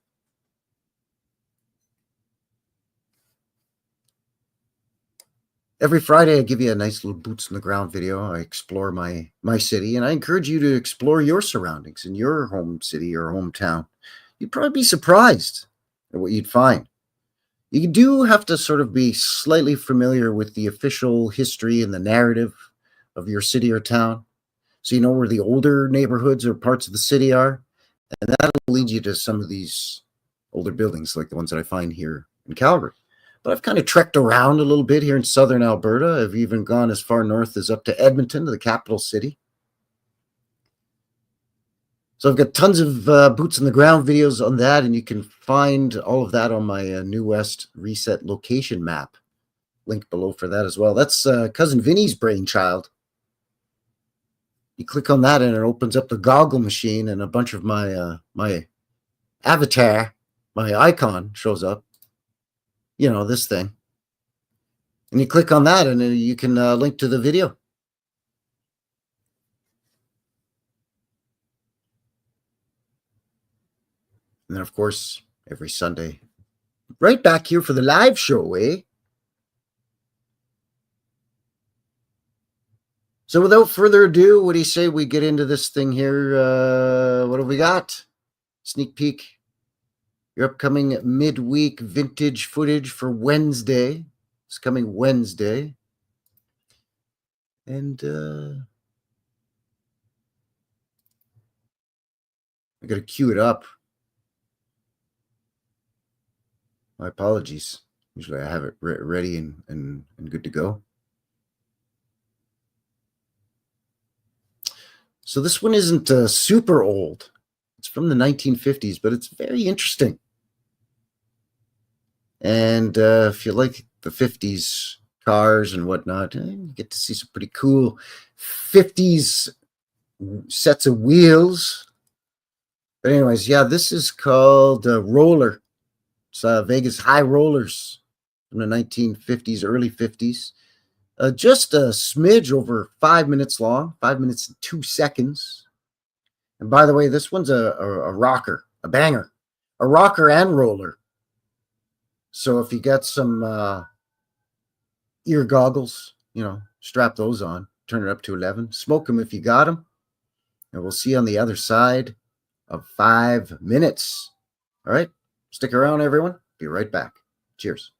Every Friday, I give you a nice little boots on the ground video. I explore my city, and I encourage you to explore your surroundings in your home city or hometown. You'd probably be surprised at what you'd find. You do have to sort of be slightly familiar with the official history and the narrative of your city or town, so you know where the older neighborhoods or parts of the city are, and that'll lead you to some of these older buildings like the ones that I find here in Calgary. But I've kind of trekked around a little bit here in southern Alberta. I've even gone as far north as up to Edmonton, to the capital city. So I've got tons of boots on the ground videos on that, and you can find all of that on my New West Reset location map. Link below for that as well. That's Cousin Vinny's brainchild. You click on that and it opens up the goggle machine, and a bunch of my my avatar, my icon shows up. You know, this thing. And you click on that and you can link to the video. And then, of course, every Sunday, right back here for the live show, eh? So without further ado, what do you say we get into this thing here? What have we got? Sneak peek. Your upcoming midweek vintage footage for Wednesday. It's coming Wednesday. And I got to queue it up. My apologies. Usually I have it ready and good to go. So this one isn't super old. It's from the 1950s, but it's very interesting. And if you like the 50s cars and whatnot, you get to see some pretty cool 50s sets of wheels. But anyways, yeah, this is called Roller. It's Vegas High Rollers from the 1950s, early 50s. Just a smidge over 5 minutes long, 5 minutes and 2 seconds. And by the way, this one's a rocker, a banger, a rocker and roller. So if you got some ear goggles, you know, strap those on, turn it up to 11, smoke them if you got them. And we'll see you on the other side of 5 minutes. All right, stick around, everyone. Be right back. Cheers.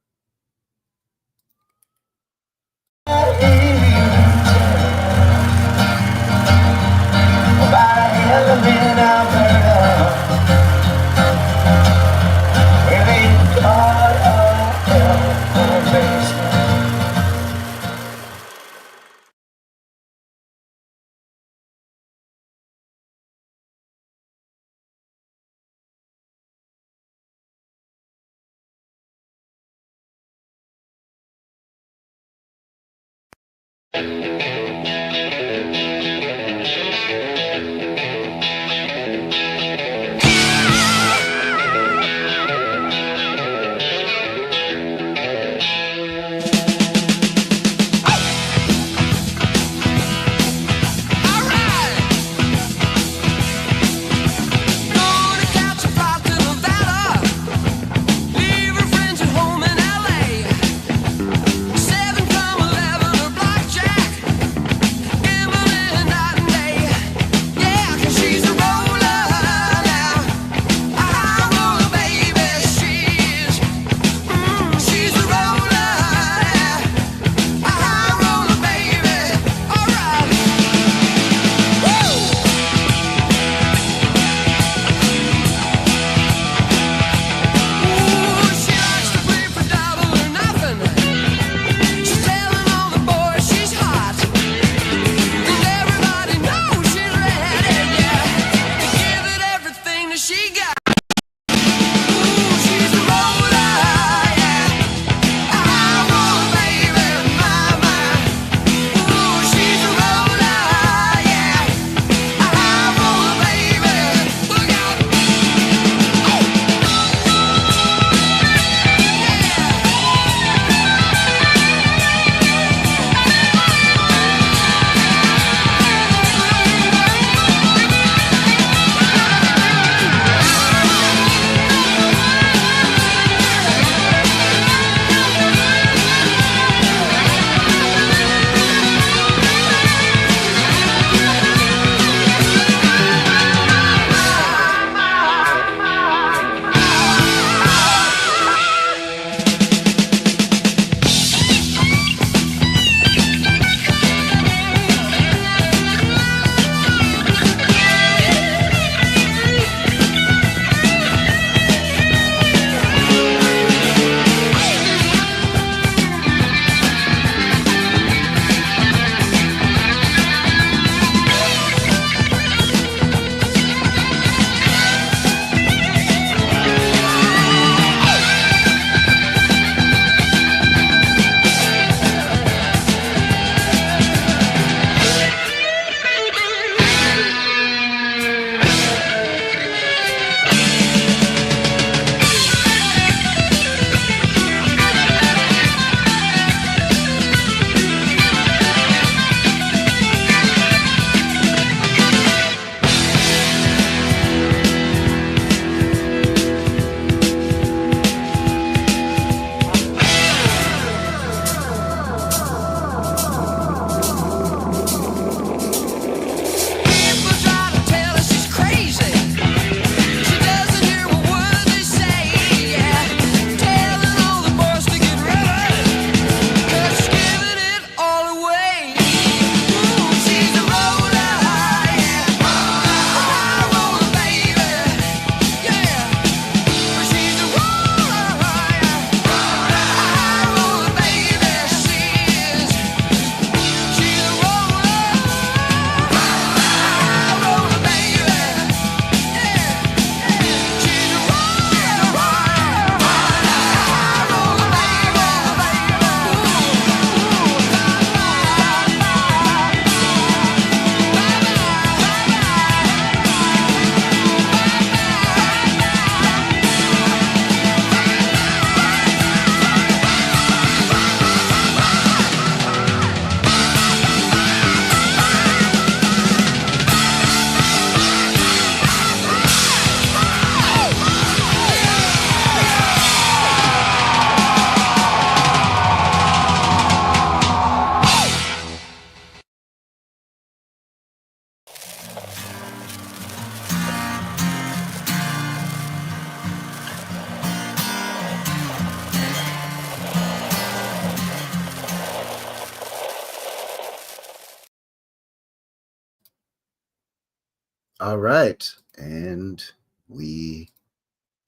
All right, and we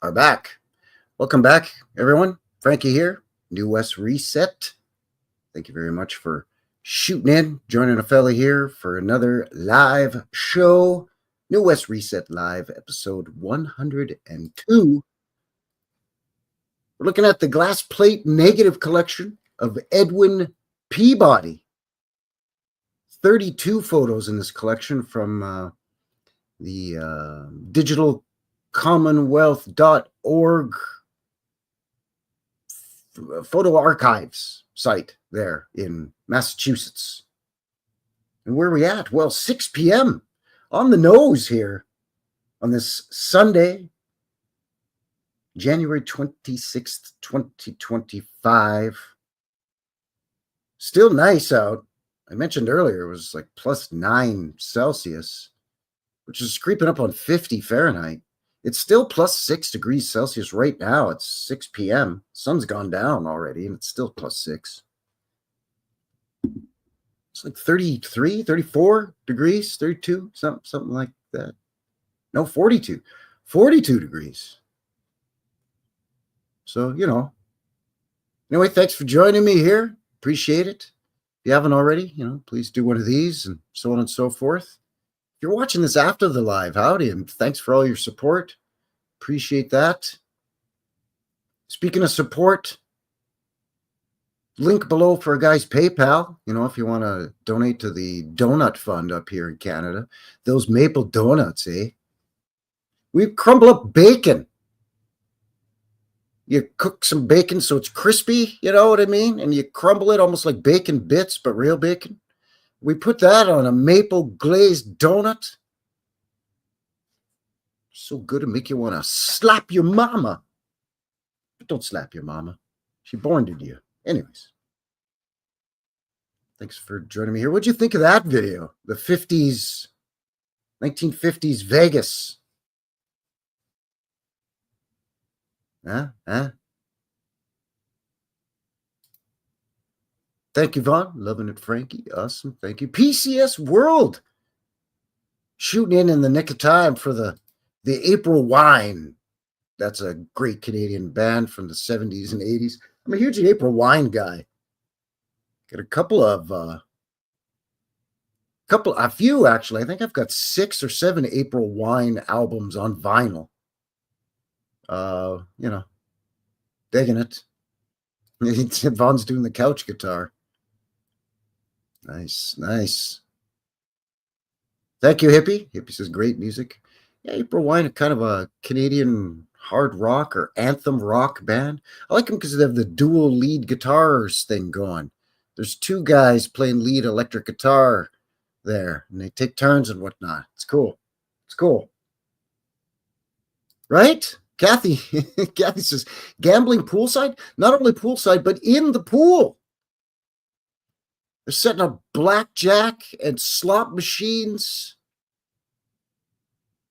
are back. Welcome back, everyone. Frankie here, New West Reset. Thank you very much for shooting in, joining a fella here for another live show. New West Reset Live, episode 102. We're looking at the glass plate negative collection of Edwin Peabody. 32 photos in this collection from the digitalcommonwealth.org photo archives site there in Massachusetts. And where are we at? Well, 6 p.m. on the nose here on this Sunday, January 26th, 2025. Still nice out. I mentioned earlier it was like plus 9 Celsius, which is creeping up on 50 Fahrenheit. It's still plus 6 degrees Celsius right now. It's 6 p.m. Sun's gone down already, and it's still plus 6. It's like 33, 34 degrees, 32, something like that. No, 42 degrees. So, Anyway, thanks for joining me here. Appreciate it. If you haven't already, please do one of these and so on and so forth. If you're watching this after the live, howdy, and thanks for all your support. Appreciate that. Speaking of support, link below for a guy's PayPal. If you want to donate to the donut fund up here in Canada. Those maple donuts, eh? We crumble up bacon. You cook some bacon so it's crispy, you know what I mean? And you crumble it almost like bacon bits, but real bacon. We put that on a maple glazed donut. So good to make you want to slap your mama. But don't slap your mama. She born you. Anyways. Thanks for joining me here. What'd you think of that video? The 50s, 1950s Vegas. Huh? Thank you, Vaughn. Loving it, Frankie. Awesome. Thank you. PCS World. Shooting in the nick of time for the April Wine. That's a great Canadian band from the 70s and 80s. I'm a huge April Wine guy. Got a few actually. I think I've got 6 or 7 April Wine albums on vinyl. Digging it. Vaughn's doing the couch guitar. Nice. Thank you, Hippie. Hippie says great music. Yeah, April Wine, kind of a Canadian hard rock or anthem rock band. I like them because they have the dual lead guitars thing going. There's 2 guys playing lead electric guitar there, and they take turns and whatnot. It's cool. Right? Kathy says, gambling poolside? Not only poolside, but in the pool. They're setting up blackjack and slot machines.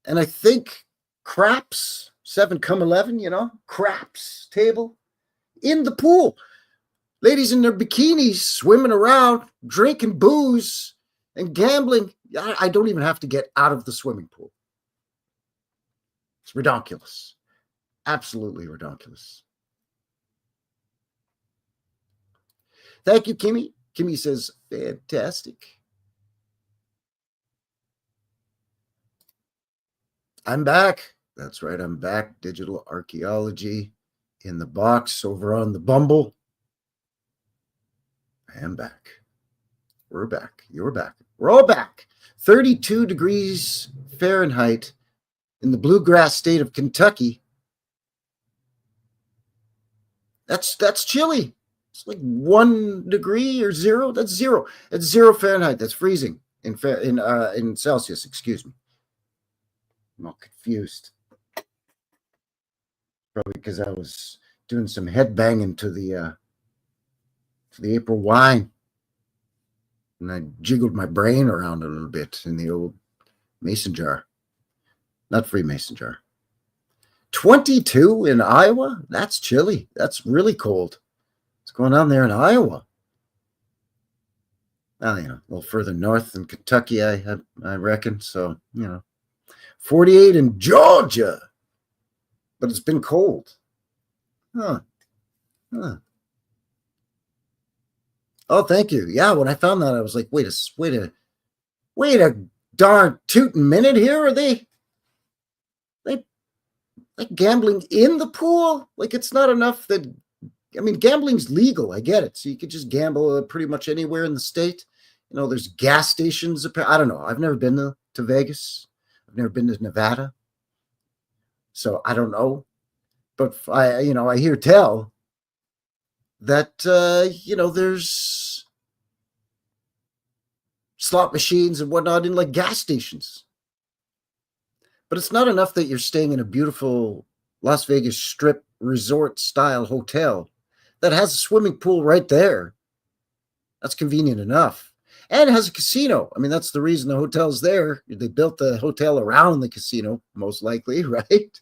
And I think craps, 7 come 11, craps table in the pool. Ladies in their bikinis swimming around, drinking booze and gambling. I don't even have to get out of the swimming pool. It's redonkulous. Absolutely redonkulous. Thank you, Kimmy. Kimmy says, fantastic. I'm back. That's right, I'm back. Digital archaeology in the box over on the Bumble. I am back. We're back. You're back. We're all back. 32 degrees Fahrenheit in the bluegrass state of Kentucky. That's chilly. It's like 1 degree or 0. That's 0. That's 0 Fahrenheit. That's freezing in Celsius. Excuse me. I'm all confused. Probably because I was doing some head banging to the April Wine, and I jiggled my brain around a little bit in the old mason jar. Not Freemason jar. 22 in Iowa? That's chilly. That's really cold. What's going on there in Iowa? Well, a little further north than Kentucky, I reckon. So, 48 in Georgia. But it's been cold. Huh. Oh, thank you. Yeah, when I found that, I was like, wait a darn tootin' minute here. Are they like gambling in the pool? Like, it's not enough that, I mean, gambling's legal. I get it. So you could just gamble pretty much anywhere in the state. You know, there's gas stations. I don't know. I've never been to Vegas. I've never been to Nevada. So I don't know. But I hear tell that, there's slot machines and whatnot in like gas stations. But it's not enough that you're staying in a beautiful Las Vegas Strip resort style hotel that has a swimming pool right there. That's convenient enough. And it has a casino. I mean, that's the reason the hotel's there. They built the hotel around the casino, most likely, right?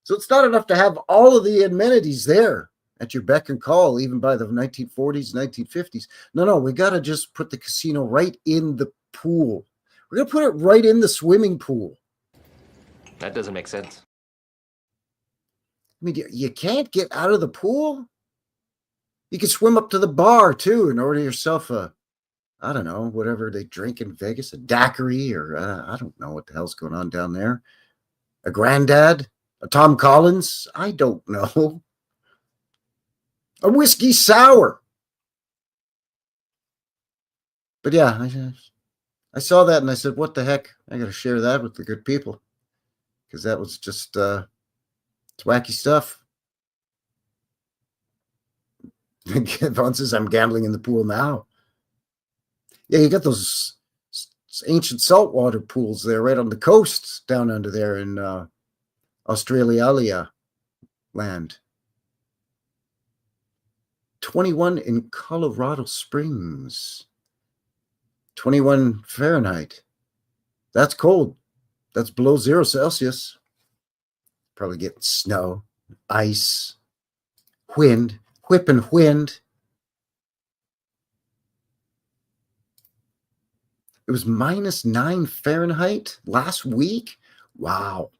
So it's not enough to have all of the amenities there at your beck and call, even by the 1940s, 1950s. No, we got to just put the casino right in the pool. We're going to put it right in the swimming pool. That doesn't make sense. I mean, you can't get out of the pool. You can swim up to the bar, too, and order yourself a, I don't know, whatever they drink in Vegas, a daiquiri, or I don't know what the hell's going on down there. A Grandad, a Tom Collins, I don't know. A whiskey sour. But yeah, I saw that and I said, what the heck? I got to share that with the good people. Because that was just it's wacky stuff. Vaughn says, I'm gambling in the pool now. Yeah, you got those ancient saltwater pools there right on the coast down under there in Australia land. 21 in Colorado Springs. 21 Fahrenheit. That's cold. That's below 0 Celsius. Probably getting snow, ice, wind, whipping wind. It was -9 Fahrenheit last week. Wow.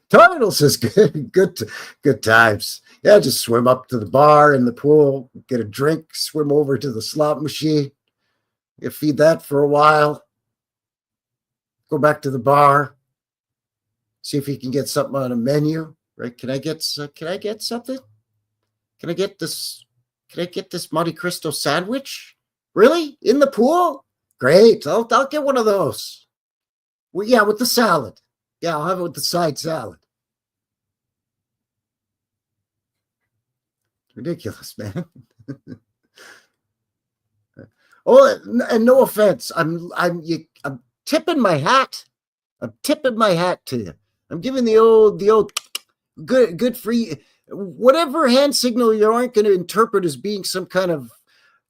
Tidal says good times. Yeah, just swim up to the bar in the pool, get a drink, swim over to the slot machine. You feed that for a while. Go back to the bar. See if you can get something on a menu. Right? Can I get something? Can I get this Monte Cristo sandwich? Really? In the pool? Great. I'll get one of those. Well, yeah, with the salad. Yeah, I'll have it with the side salad. Ridiculous, man. Oh, and no offense. I'm tipping my hat. I'm tipping my hat to you. I'm giving the old good free, whatever hand signal you aren't going to interpret as being some kind of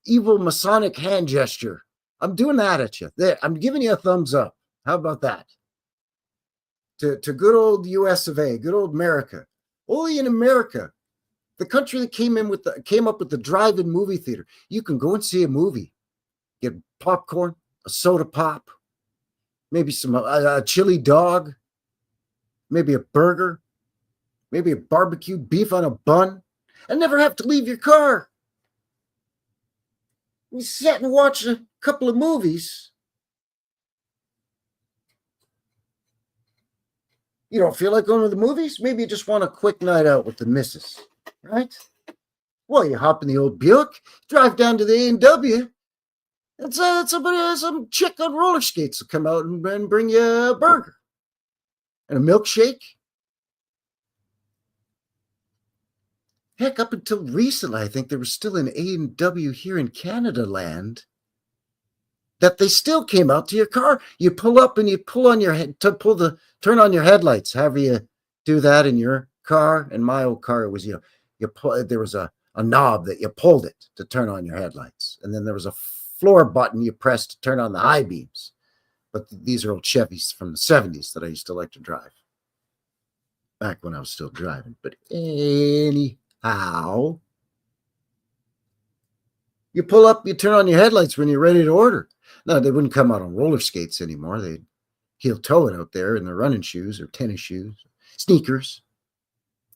evil Masonic hand gesture. I'm doing that at you. There, I'm giving you a thumbs up. How about that? To good old US of A, good old America. Only in America, the country that came up with the drive-in movie theater. You can go and see a movie, get popcorn, a soda pop, maybe some a chili dog, maybe a burger, maybe a barbecued beef on a bun, and never have to leave your car. You sit and watch a couple of movies. You don't feel like going to the movies? Maybe you just want a quick night out with the missus, right? Well, you hop in the old Buick, drive down to the A&W, and some chick on roller skates will come out and bring you a burger and a milkshake. Heck, up until recently, I think there was still an A&W here in Canada land that they still came out to your car. You pull up and you pull on your head to turn on your headlights. However you do that in your car. In my old car, it was there was a knob that you pulled it to turn on your headlights, and then there was a floor button you pressed to turn on the high beams. But these are old Chevys from the 70s that I used to like to drive back when I was still driving. But anyhow, You pull up, you turn on your headlights when you're ready to order. No, they wouldn't come out on roller skates anymore. They'd heel toe it out there in their running shoes or tennis shoes, sneakers,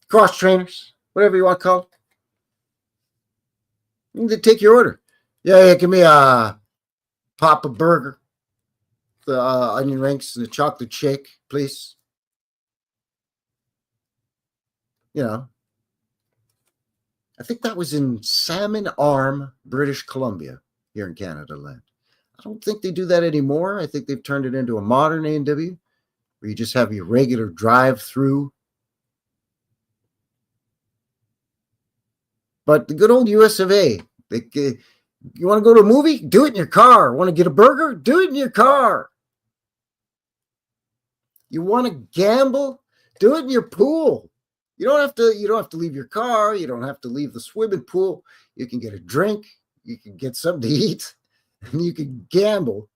cross trainers, whatever you want to call it. And they take your order. Yeah, give me a Papa Burger, the onion rings, and a chocolate shake, please. You know, I think that was in Salmon Arm, British Columbia, here in Canada land. I don't think they do that anymore. I think they've turned it into a modern A&W where you just have your regular drive-through. But the good old US of A, you want to go to a movie? Do it in your car. Want to get a burger? Do it in your car. You want to gamble? Do it in your pool. You don't have to leave your car. You don't have to leave the swimming pool. You can get a drink. You can get something to eat. And you can gamble.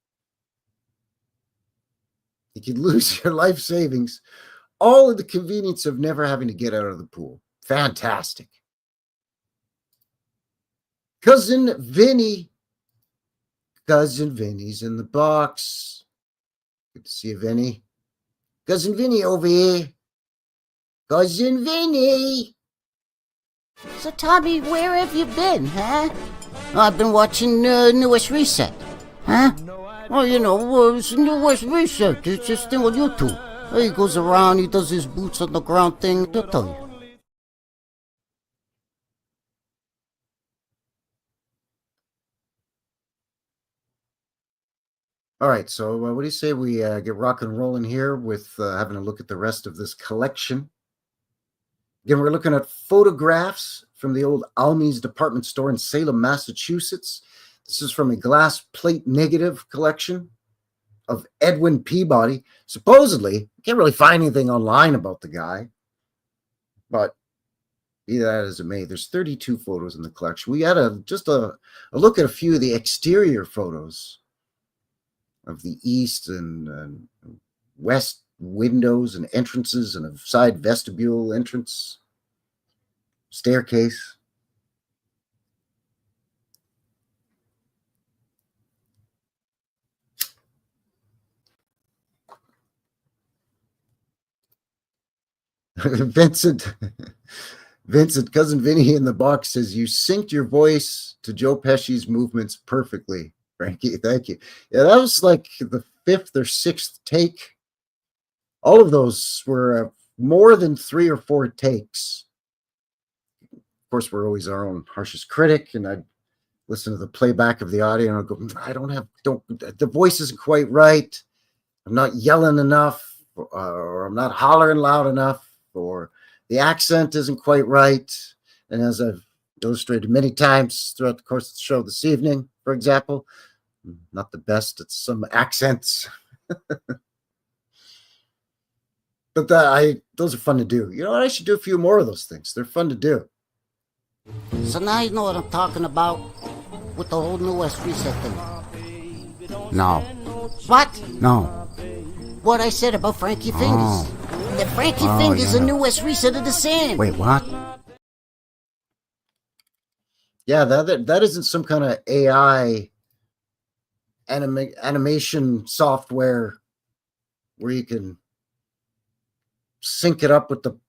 You can lose your life savings. All of the convenience of never having to get out of the pool. Fantastic. Cousin Vinny's in the box. Good to see you, Vinny. Cousin Vinny over here. Cousin Vinny. So, Tommy, where have you been, huh? I've been watching Newest Reset. Huh? Oh, you know, it's Newest Reset. It's just thing on YouTube. He goes around, he does his boots on the ground thing. They'll tell you. All right, so what do you say we get rock and rolling here with having a look at the rest of this collection? Again, we're looking at photographs from the old Almy's department store in Salem, Massachusetts. This is from a glass plate negative collection of Edwin Peabody. Supposedly, I can't really find anything online about the guy, but be that as it may, there's 32 photos in the collection. We had a look at a few of the exterior photos of the east and west windows and entrances and a side vestibule entrance, staircase. Vincent, Cousin Vinny in the box says, you synced your voice to Joe Pesci's movements perfectly. Frankie, thank you. Yeah, that was like the 5th or 6th take. All of those were more than 3 or 4 takes. Of course, we're always our own harshest critic, and I'd listen to the playback of the audio and I'll go, the voice isn't quite right. I'm not yelling enough, or I'm not hollering loud enough, or the accent isn't quite right. And as I've illustrated many times throughout the course of the show this evening, for example, not the best at some accents. But those are fun to do. You know what? I should do a few more of those things. They're fun to do. So now you know what I'm talking about with the whole Newest Reset thing. No. What? No. What I said about Frankie Fingers. The Frankie Fingers and Newest Reset are the same. Wait, what? Yeah, that isn't some kind of AI animation software where you can sync it up with the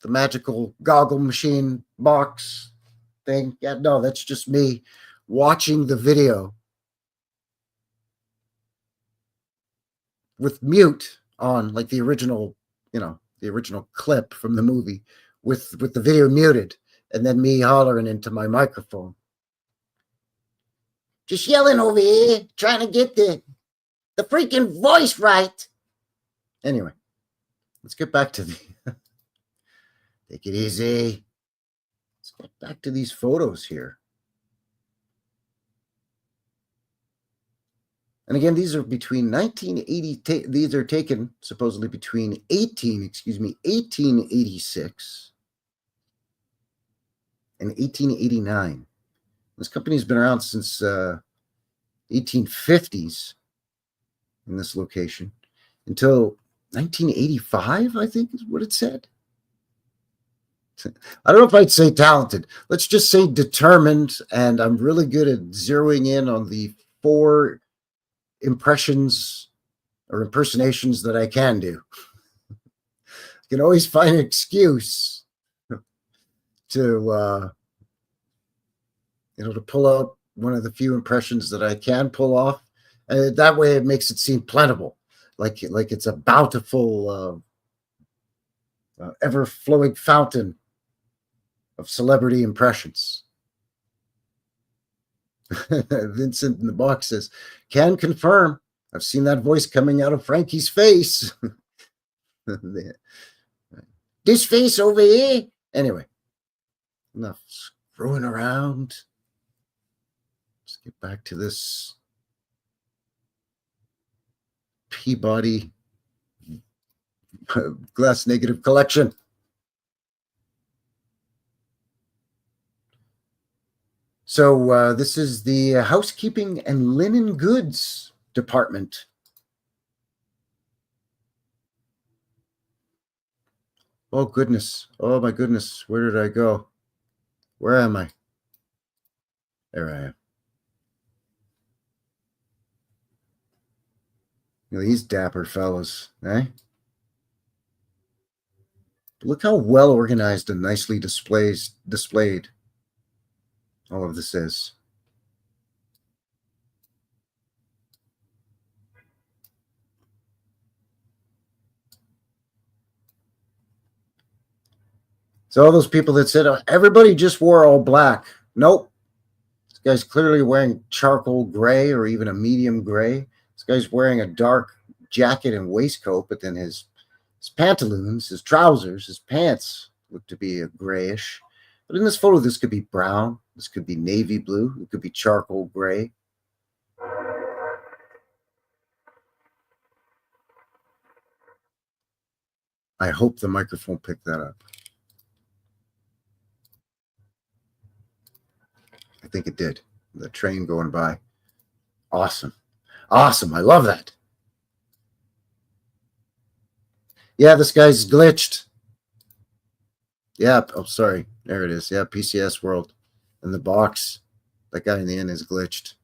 magical goggle machine box thing. Yeah, no, that's just me watching the video with mute on, like the original clip from the movie with the video muted, and then me hollering into my microphone. Just yelling over here, trying to get the freaking voice right. Anyway, let's get back to take it easy. Let's get back to these photos here. And again, these are between 1980. These are taken supposedly between 1886 and 1889. This company's been around since 1850s in this location until 1985, I think is what it said. I don't know if I'd say talented. Let's just say determined, and I'm really good at zeroing in on the 4 impressions or impersonations that I can do. I can always find an excuse to to pull out one of the few impressions that I can pull off, and that way it makes it seem plentiful, like it's a bountiful, ever-flowing fountain of celebrity impressions. Vincent in the box says, "Can confirm. I've seen that voice coming out of Frankie's face." This face over here. Anyway, enough screwing around. Let's get back to this Peabody glass negative collection. So this is the housekeeping and linen goods department. Oh, goodness. Oh, my goodness. Where did I go? Where am I? There I am. These dapper fellows, eh? Look how well organized and nicely displayed all of this is. So all those people that said, oh, everybody just wore all black. Nope. This guy's clearly wearing charcoal gray or even a medium gray. This guy's wearing a dark jacket and waistcoat, but then his pantaloons, his trousers, his pants look to be a grayish. But in this photo, this could be brown. This could be navy blue. It could be charcoal gray. I hope the microphone picked that up. I think it did. The train going by. Awesome. Awesome. I love that. Yeah, this guy's glitched. Yeah. Oh, sorry. There it is. Yeah, PCS World. And the box. That guy in the end is glitched.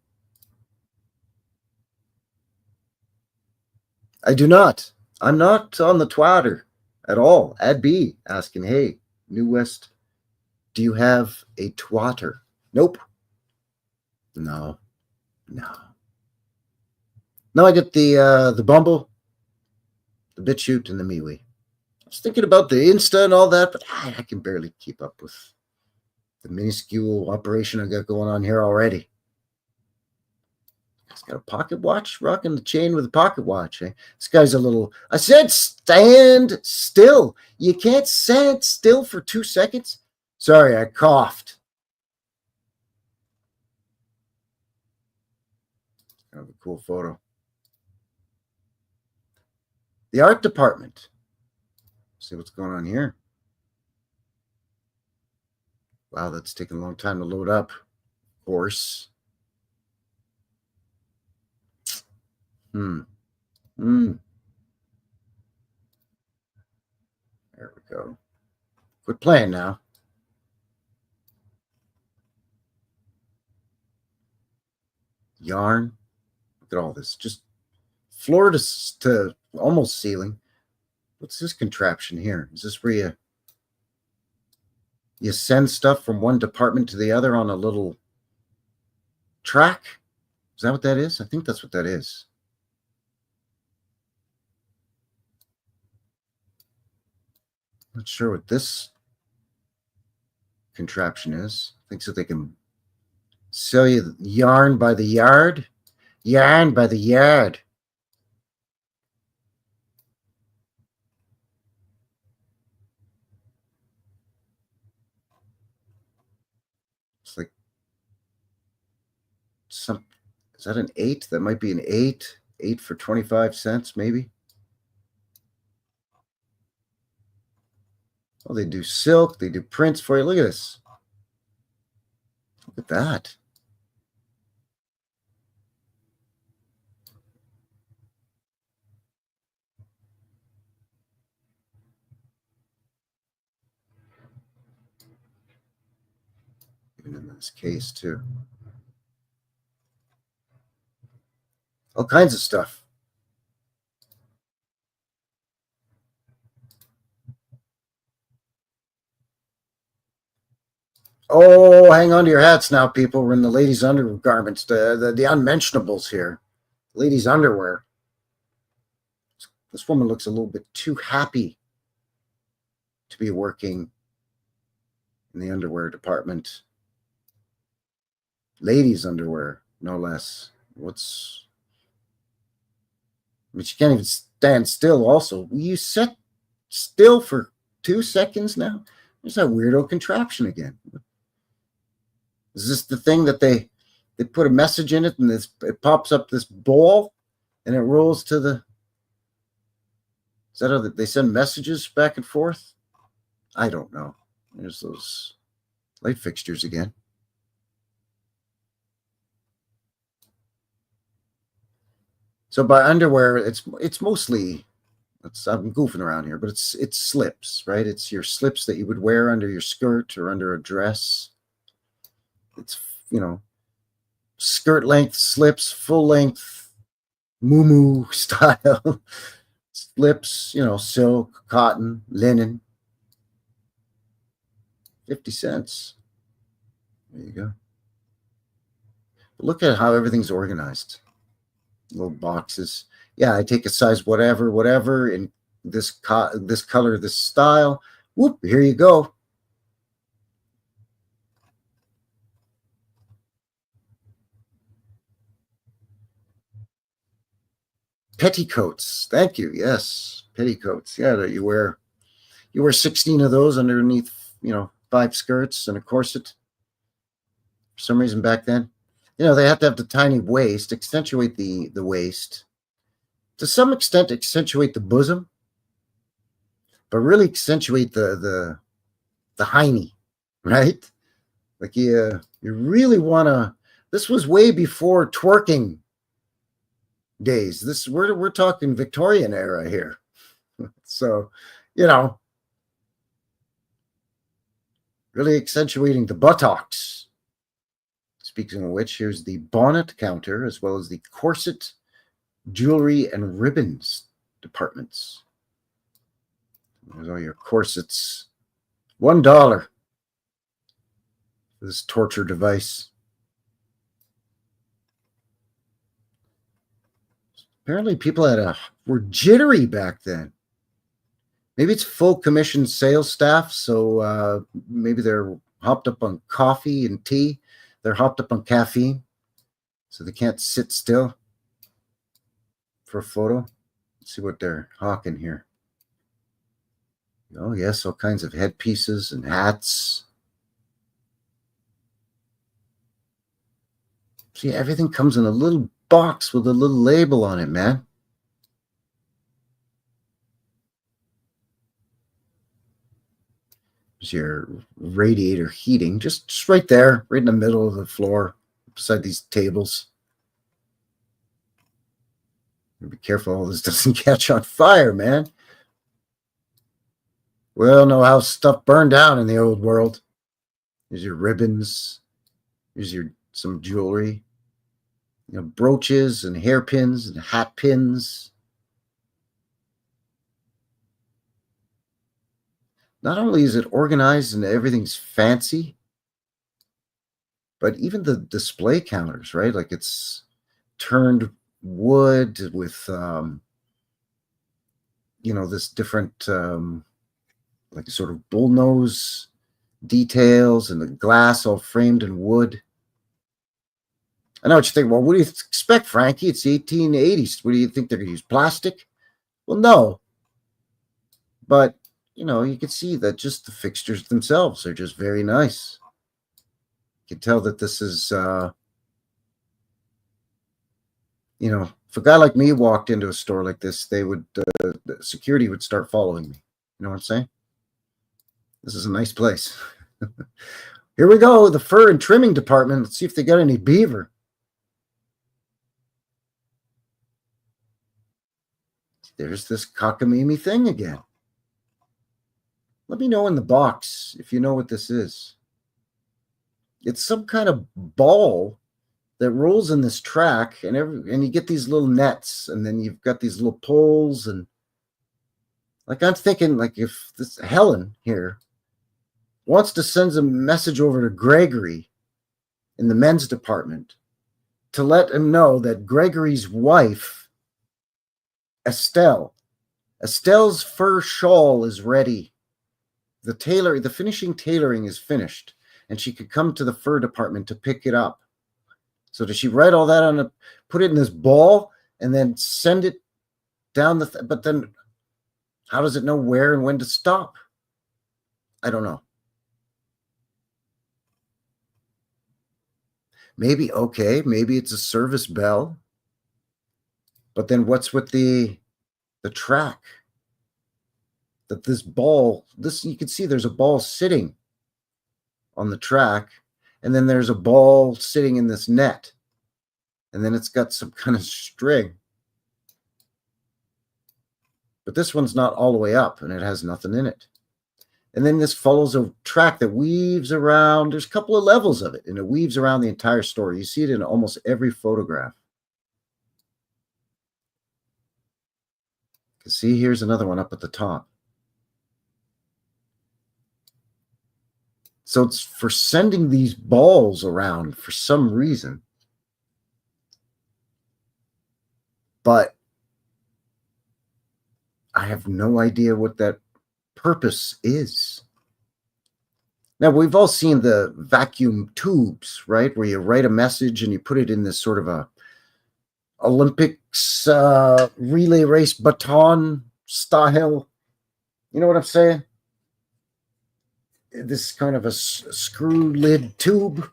I do not. I'm not on the Twitter at all. Ad B asking, hey, New West, do you have a twatter? Nope. No. No, I get the Bumble, the BitChute, and the MeWe. I was thinking about the Insta and all that, but I can barely keep up with the minuscule operation I got going on here already. He's got a pocket watch, rocking the chain with a pocket watch. Eh? This guy's a little... I said stand still. You can't stand still for 2 seconds. Sorry, I coughed. Kind of a cool photo. The art department. See what's going on here. Wow, that's taking a long time to load up. Of course. There we go. Quit playing now. Yarn. Look at all this. Just floor to almost ceiling. What's this contraption here? Is this where you send stuff from one department to the other on a little track? Is that what that is? I think that's what that is. Not sure what this contraption is. Thinks that they can sell you yarn by the yard. Yarn by the yard. It's like some... Is that an 8? That might be an 8. 8 for 25 cents, maybe. Oh, they do silk. They do prints for you. Look at this. Look at that. Even in this case, too. All kinds of stuff. Oh, hang on to your hats now, people. We're in the ladies' undergarments, the unmentionables here. Ladies' underwear. This woman looks a little bit too happy to be working in the underwear department. Ladies' underwear, no less. I mean, she can't even stand still also. Will you sit still for 2 seconds now? There's that weirdo contraption again. Is this the thing that they put a message in it and it pops up this ball and it rolls to the... Is that how they send messages back and forth? I don't know. There's those light fixtures again. So by underwear, it's mostly... I'm goofing around here, but it's slips, right? It's your slips that you would wear under your skirt or under a dress. It's, skirt length slips, full length, moo style slips, silk, cotton, linen. 50 cents. There you go. But look at how everything's organized. Little boxes. Yeah, I take a size whatever in this color, this style. Whoop, here you go. Petticoats. Thank you. Yes, petticoats. Yeah, that you wear 16 of those underneath, 5 skirts and a corset. For some reason back then, they have to have the tiny waist, accentuate the waist. To some extent, accentuate the bosom, but really accentuate the hiney, right? Like you really want to. This was way before twerking days. We're talking Victorian era here. So, really accentuating the buttocks. Speaking of which, here's the bonnet counter as well as the corset, jewelry, and ribbons departments. There's all your corsets. $1 for this torture device. Apparently people were jittery back then. Maybe it's full commission sales staff, so maybe they're hopped up on coffee and tea. They're hopped up on caffeine, so they can't sit still for a photo. Let's see what they're hawking here. Oh, yes, all kinds of headpieces and hats. See, everything comes in a little box with a little label on it, man. There's your radiator heating, just right there, right in the middle of the floor, beside these tables. Be careful all this doesn't catch on fire, man. We all know how stuff burned down in the old world. Here's your ribbons. Here's some jewelry. Brooches and hairpins and hat pins. Not only is it organized and everything's fancy, but even the display counters, right? Like it's turned wood with, this different, like sort of bullnose details and the glass all framed in wood. I know what you think. Well, what do you expect, Frankie? It's the 1880s. What do you think? They're going to use plastic? Well, no. But, you can see that just the fixtures themselves are just very nice. You can tell that this is, if a guy like me walked into a store like this, the security would start following me. You know what I'm saying? This is a nice place. Here we go, the fur and trimming department. Let's see if they got any beaver. There's this cockamamie thing again. Let me know in the box if you know what this is. It's some kind of ball that rolls in this track, and you get these little nets, and then you've got these little poles, and like I'm thinking, like if this Helen here wants to send a message over to Gregory in the men's department to let him know that Gregory's wife, Estelle's fur shawl is ready. The finishing tailoring is finished, and she could come to the fur department to pick it up. So does she write all that put it in this ball and then send it down but then how does it know where and when to stop? I don't know. Maybe it's a service bell. But then what's with the track? That you can see there's a ball sitting on the track, and then there's a ball sitting in this net, and then it's got some kind of string. But this one's not all the way up, and it has nothing in it. And then this follows a track that weaves around. There's a couple of levels of it, and it weaves around the entire story. You see it in almost every photograph. You can see here's another one up at the top. So it's for sending these balls around for some reason. But I have no idea what that purpose is. Now, we've all seen the vacuum tubes, right? Where you write a message and you put it in this sort of a Olympics relay race baton style. You know what I'm saying? This kind of a screw lid tube,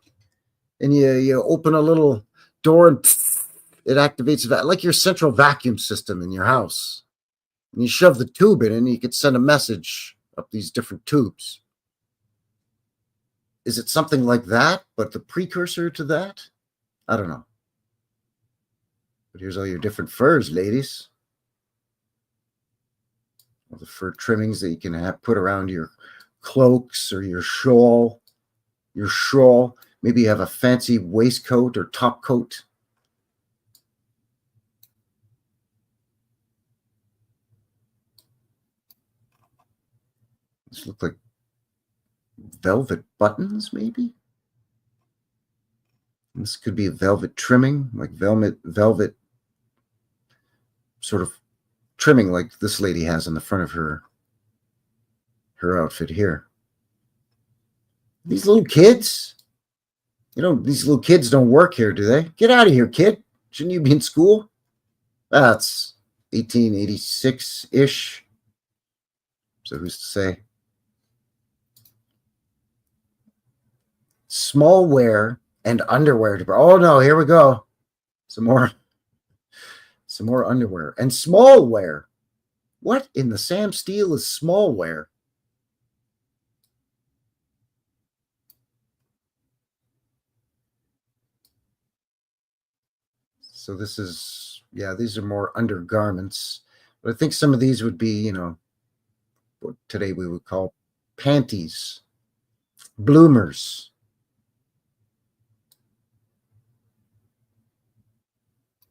and you open a little door and it activates that, like your central vacuum system in your house. And you shove the tube in and you could send a message up these different tubes. Is it something like that, but the precursor to that? I don't know. But here's all your different furs, ladies. All the fur trimmings that you can put around your cloaks or your shawl. Maybe you have a fancy waistcoat or top coat. These look like velvet buttons, maybe. This could be a velvet trimming, like velvet sort of trimming like this lady has on the front of her outfit here. These little kids, these little kids don't work here, do they? Get out of here, kid. Shouldn't you be in school? That's 1886-ish. So who's to say? Smallwear and underwear. Oh no, here we go. Some more underwear and smallwear. What in the Sam Steele is smallwear? So this is, these are more undergarments. But I think some of these would be, what today we would call panties, bloomers.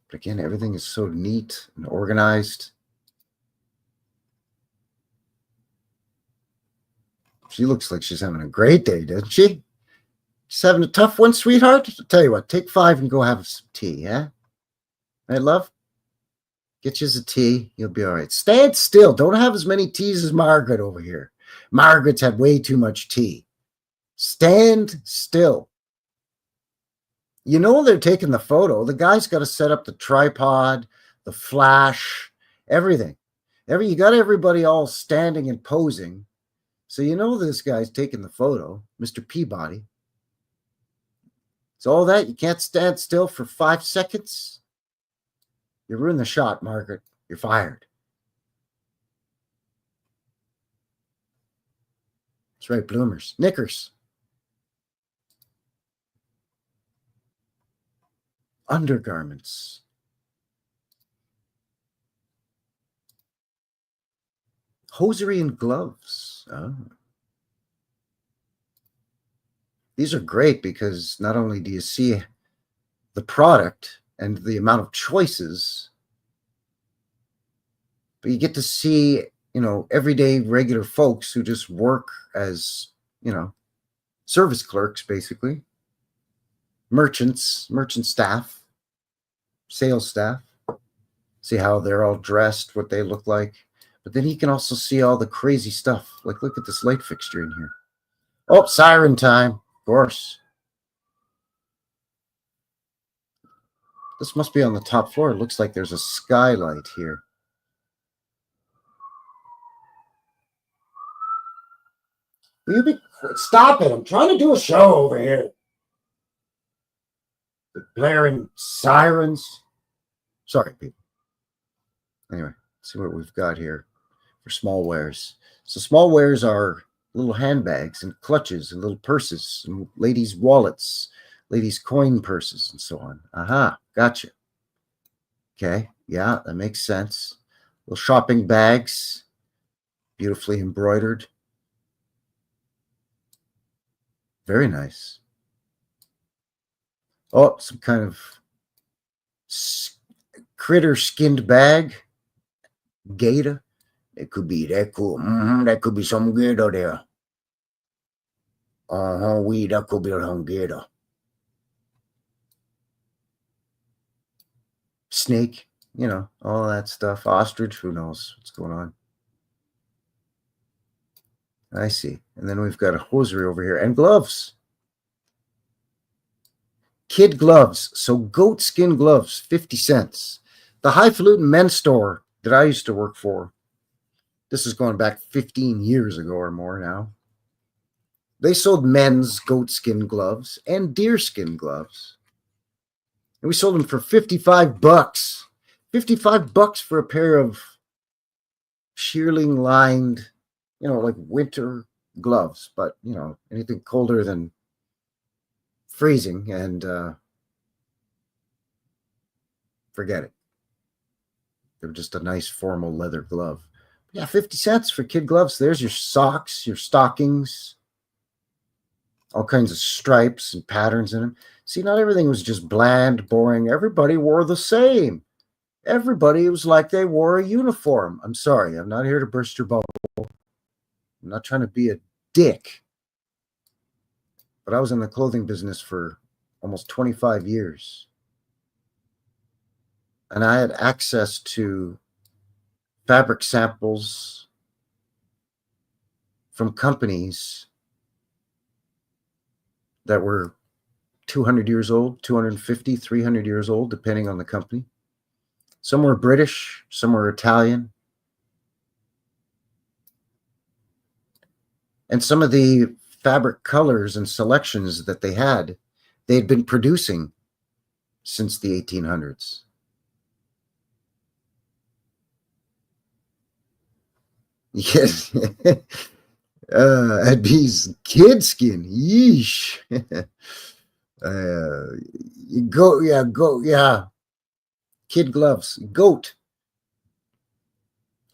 But again, everything is so neat and organized. She looks like she's having a great day, doesn't she? She's having a tough one, sweetheart. I'll tell you what, take 5 and go have some tea, yeah? Hey, love? Get you a tea. You'll be all right. Stand still. Don't have as many teas as Margaret over here. Margaret's had way too much tea. Stand still. They're taking the photo. The guy's got to set up the tripod, the flash, everything. You got everybody all standing and posing. So this guy's taking the photo, Mr. Peabody. It's all that. You can't stand still for 5 seconds. You ruined the shot, Margaret. You're fired. That's right, bloomers. Knickers. Undergarments. Hosiery and gloves. Oh. these are great because not only do you see the product and the amount of choices, but you get to see, everyday regular folks who just work as, service clerks, basically, merchant staff, sales staff, see how they're all dressed, what they look like. But then he can also see all the crazy stuff. Like, look at this light fixture in here. Oh, siren time, of course. This must be on the top floor. It looks like there's a skylight here. Will you be... Stop it. I'm trying to do a show over here. The blaring sirens. Sorry, people. Anyway, let's see what we've got here for small wares. So small wares are little handbags and clutches and little purses and ladies' wallets, ladies' coin purses, and so on. Aha, gotcha. Okay, yeah, that makes sense. Little shopping bags, beautifully embroidered. Very nice. Oh, some kind of critter skinned bag. Gator. It could be that cool. That could be some gator there. That could be some gator. Snake, all that stuff. Ostrich, who knows what's going on. I see. And then we've got a hosiery over here and gloves. Kid gloves. So goat skin gloves, 50 cents. The highfalutin men's store that I used to work for, this is going back 15 years ago or more now. They sold men's goat skin gloves and deer skin gloves. And we sold them for $55. $55 for a pair of shearling lined, like winter gloves, but anything colder than freezing, and forget it. They were just a nice formal leather glove. Yeah, 50 cents for kid gloves. There's your socks, your stockings, all kinds of stripes and patterns in them. See, not everything was just bland, boring. Everybody wore the same. Everybody was like they wore a uniform. I'm sorry, I'm not here to burst your bubble. I'm not trying to be a dick. But I was in the clothing business for almost 25 years. And I had access to fabric samples from companies that were 200 years old, 250, 300 years old, depending on the company. Some were British, some were Italian. And some of the fabric colors and selections that they had been producing since the 1800s. Yes. That'd be kid skin. Yeesh. Yeah. Kid gloves. Goat.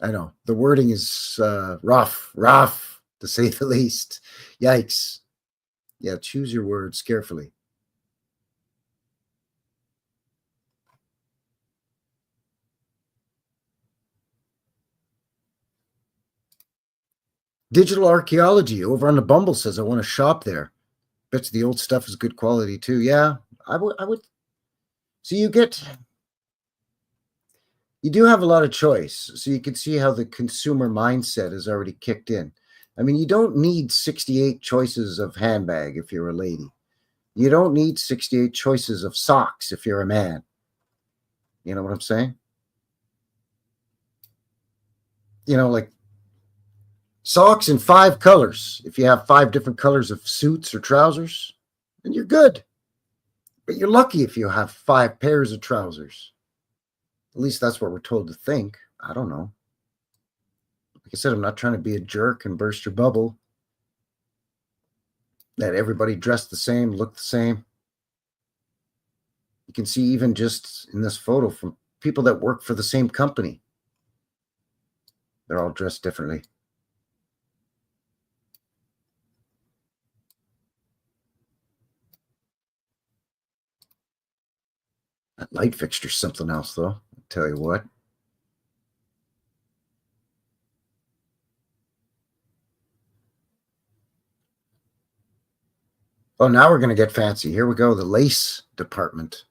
I know. The wording is rough, to say the least. Yikes. Yeah, choose your words carefully. Digital archaeology over on the Bumble says, I want to shop there. Bet the old stuff is good quality too. Yeah, I would. So you do have a lot of choice. So you can see how the consumer mindset is already kicked in. I mean, you don't need 68 choices of handbag if you're a lady. You don't need 68 choices of socks if you're a man. You know what I'm saying? Like socks in 5 colors. If you have 5 different colors of suits or trousers, then you're good. But you're lucky if you have 5 pairs of trousers. At least that's what we're told to think. I don't know. Like I said, I'm not trying to be a jerk and burst your bubble. That everybody dressed the same, looked the same. You can see even just in this photo from people that work for the same company. They're all dressed differently. That light fixture's something else, though. I'll tell you what. Oh, now we're going to get fancy. Here we go, the lace department.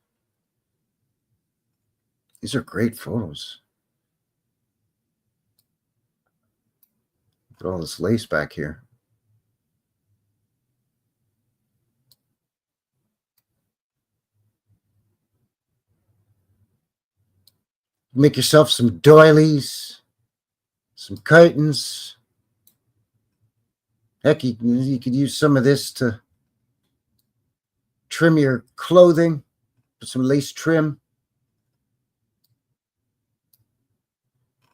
These are great photos. Look at all this lace back here. Make yourself some doilies, some curtains. Heck, you could use some of this to trim your clothing, put some lace trim.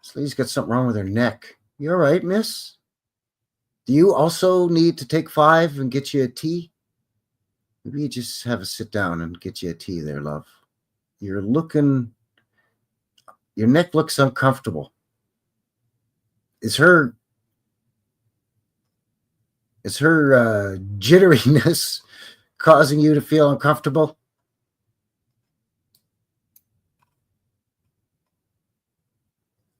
This lady's got something wrong with her neck. You all right, miss? Do you also need to take 5 and get you a tea? Maybe you just have a sit down and get you a tea there, love. Your neck looks uncomfortable. Is her jitteriness causing you to feel uncomfortable?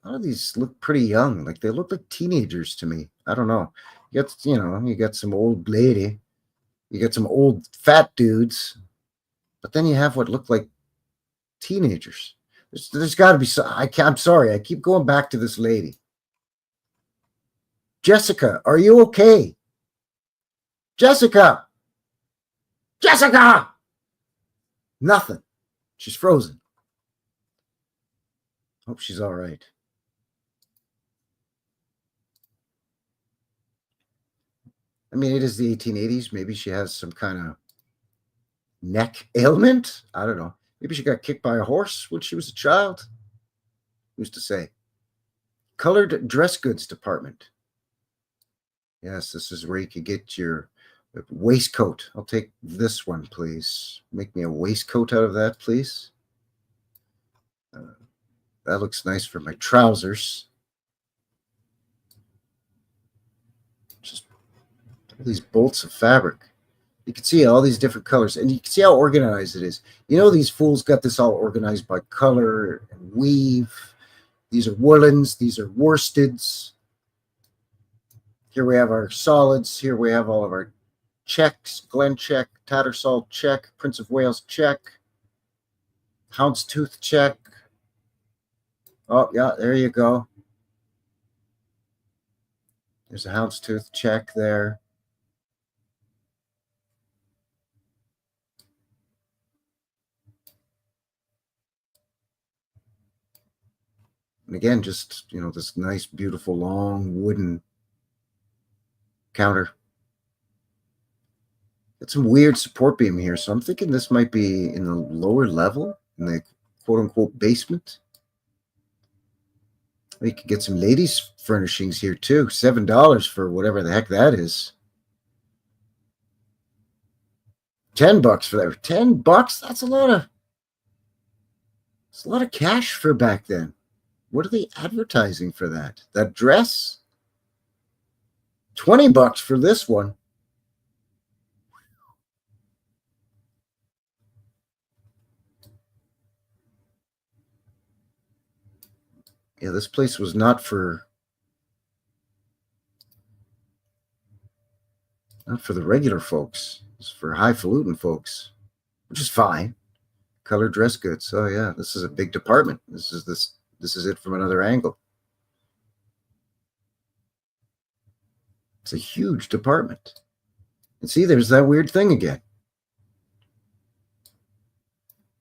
A lot of these look pretty young. Like, they look like teenagers to me. I don't know. You got some old lady. You got some old fat dudes. But then you have what look like teenagers. There's got to be some. I'm sorry. I keep going back to this lady. Jessica, are you okay? Jessica! Jessica! Nothing. She's frozen. Hope she's all right. I mean, it is the 1880s. Maybe she has some kind of neck ailment. I don't know. Maybe she got kicked by a horse when she was a child. Who's to say? Colored dress goods department. Yes, this is where you could get your waistcoat. I'll take this one, please. Make me a waistcoat out of that, please. That looks nice for my trousers. Just all these bolts of fabric. You can see all these different colors, and you can see how organized it is. You know, these fools got this all organized by color and weave. These are woolens. These are worsteds. Here we have our solids. Here we have all of our checks. Glen check, Tattersall check, Prince of Wales check, Houndstooth check. Oh, yeah, there you go. There's a Houndstooth check there. And again, just, this nice, beautiful, long wooden counter. Got some weird support beam here, so I'm thinking this might be in the lower level, in the quote-unquote basement. You could get some ladies' furnishings here, too. $7 for whatever the heck that is. $10 for that. $10? That's a lot of cash for back then. What are they advertising for that? That dress? $20 for this one. Yeah, this place was not for the regular folks. It's for highfalutin folks, which is fine. Color dress goods. Oh yeah, this is a big department. This is it from another angle. It's a huge department. And see, there's that weird thing again.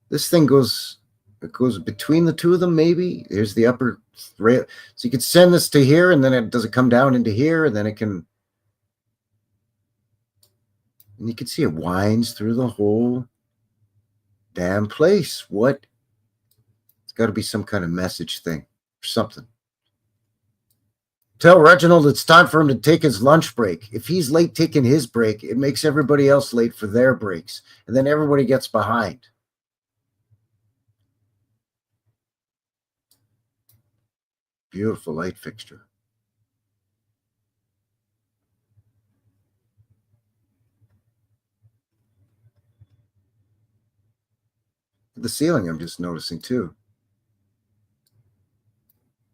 This thing goes between the two of them, maybe. Here's the upper rail. So you could send this to here, and then does it come down into here, and then it can. And you can see it winds through the whole damn place. What? It's got to be some kind of message thing or something. Tell Reginald it's time for him to take his lunch break. If he's late taking his break, it makes everybody else late for their breaks. And then everybody gets behind. Beautiful light fixture. the ceiling, I'm just noticing too.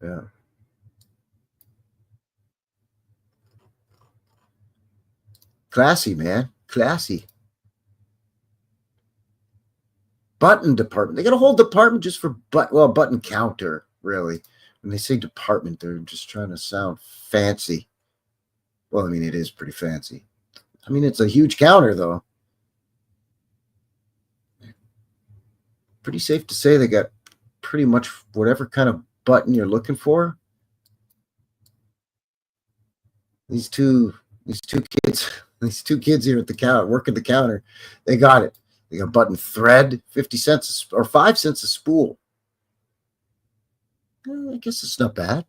Yeah. Classy, man. Classy. Button department. They got a whole department just for button counter, really. When they say department, they're just trying to sound fancy. Well, I mean, it is pretty fancy. I mean, it's a huge counter, though. Pretty safe to say they got pretty much whatever kind of button you're looking for. These two kids here at the counter, working the counter, they got it. They got button thread, 50 cents or 5 cents a spool. I guess it's not bad.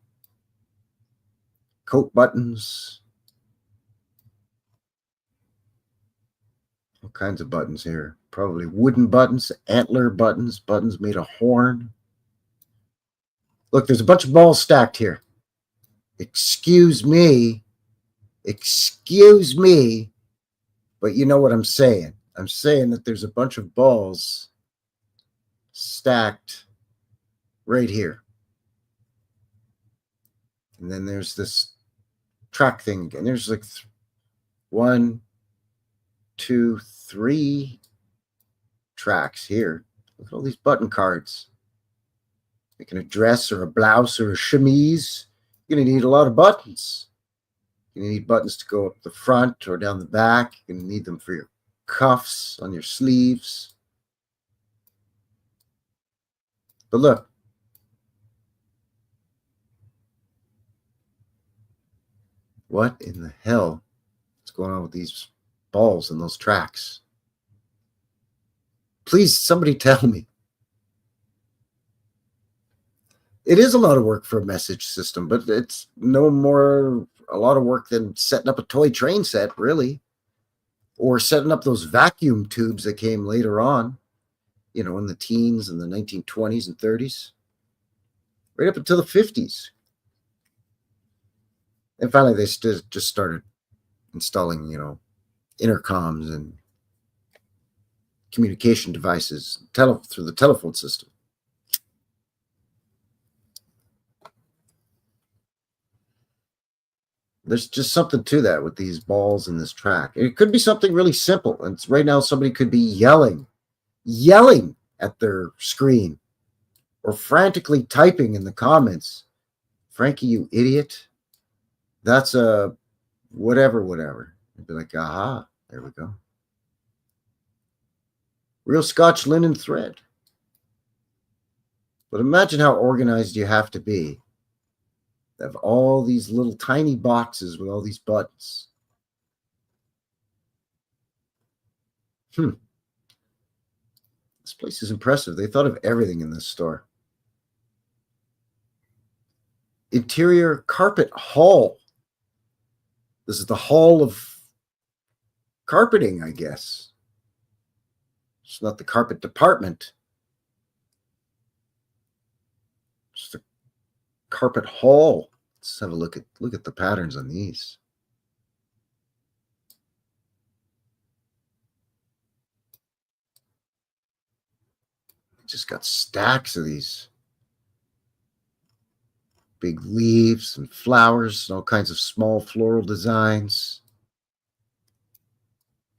Coat buttons. All kinds of buttons here. Probably wooden buttons, antler buttons, buttons made of horn. Look, there's a bunch of balls stacked here. Excuse me. Excuse me. But you know what I'm saying. I'm saying that there's a bunch of balls stacked right here. And then there's this track thing. And there's like 1, 2, 3 tracks here. Look at all these button cards. Making a dress or a blouse or a chemise. You're going to need a lot of buttons. You're going to need buttons to go up the front or down the back. You're going to need them for your cuffs, on your sleeves. But look. What in the hell is going on with these balls and those tracks? Please, somebody tell me. It is a lot of work for a message system, but it's no more a lot of work than setting up a toy train set, really. Or setting up those vacuum tubes that came later on, you know, in the teens and the 1920s and 30s. Right up until the 50s. And finally, they just started installing, you know, intercoms and communication devices through the telephone system. There's just something to that with these balls and this track. It could be something really simple. And right now, somebody could be yelling at their screen or frantically typing in the comments. Frankie, you idiot. That's a whatever. I'd be like, aha, there we go. Real Scotch linen thread. But imagine how organized you have to be. They have all these little tiny boxes with all these buttons. This place is impressive. They thought of everything in this store. Interior carpet hall. This is the hall of carpeting, I guess. It's not the carpet department. It's the carpet hall. Let's have a look at the patterns on these. Just got stacks of these big leaves and flowers and all kinds of small floral designs.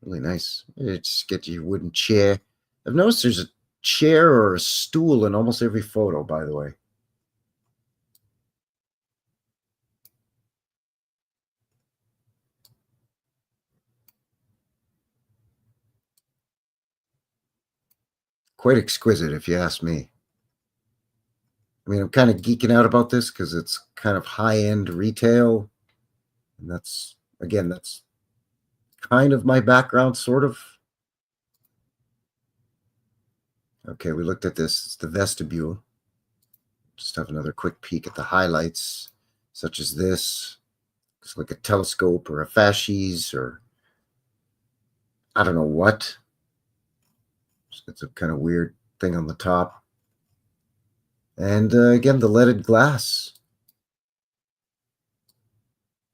Really nice. Just get your wooden chair. I've noticed there's a chair or a stool in almost every photo, by the way. Quite exquisite, if you ask me. I mean, I'm kind of geeking out about this because it's kind of high-end retail. And that's kind of my background, sort of. Okay, we looked at this. It's the vestibule. Just have another quick peek at the highlights, such as this. It's like a telescope or a fasces or I don't know what. It's a kind of weird thing on the top. And again, the leaded glass.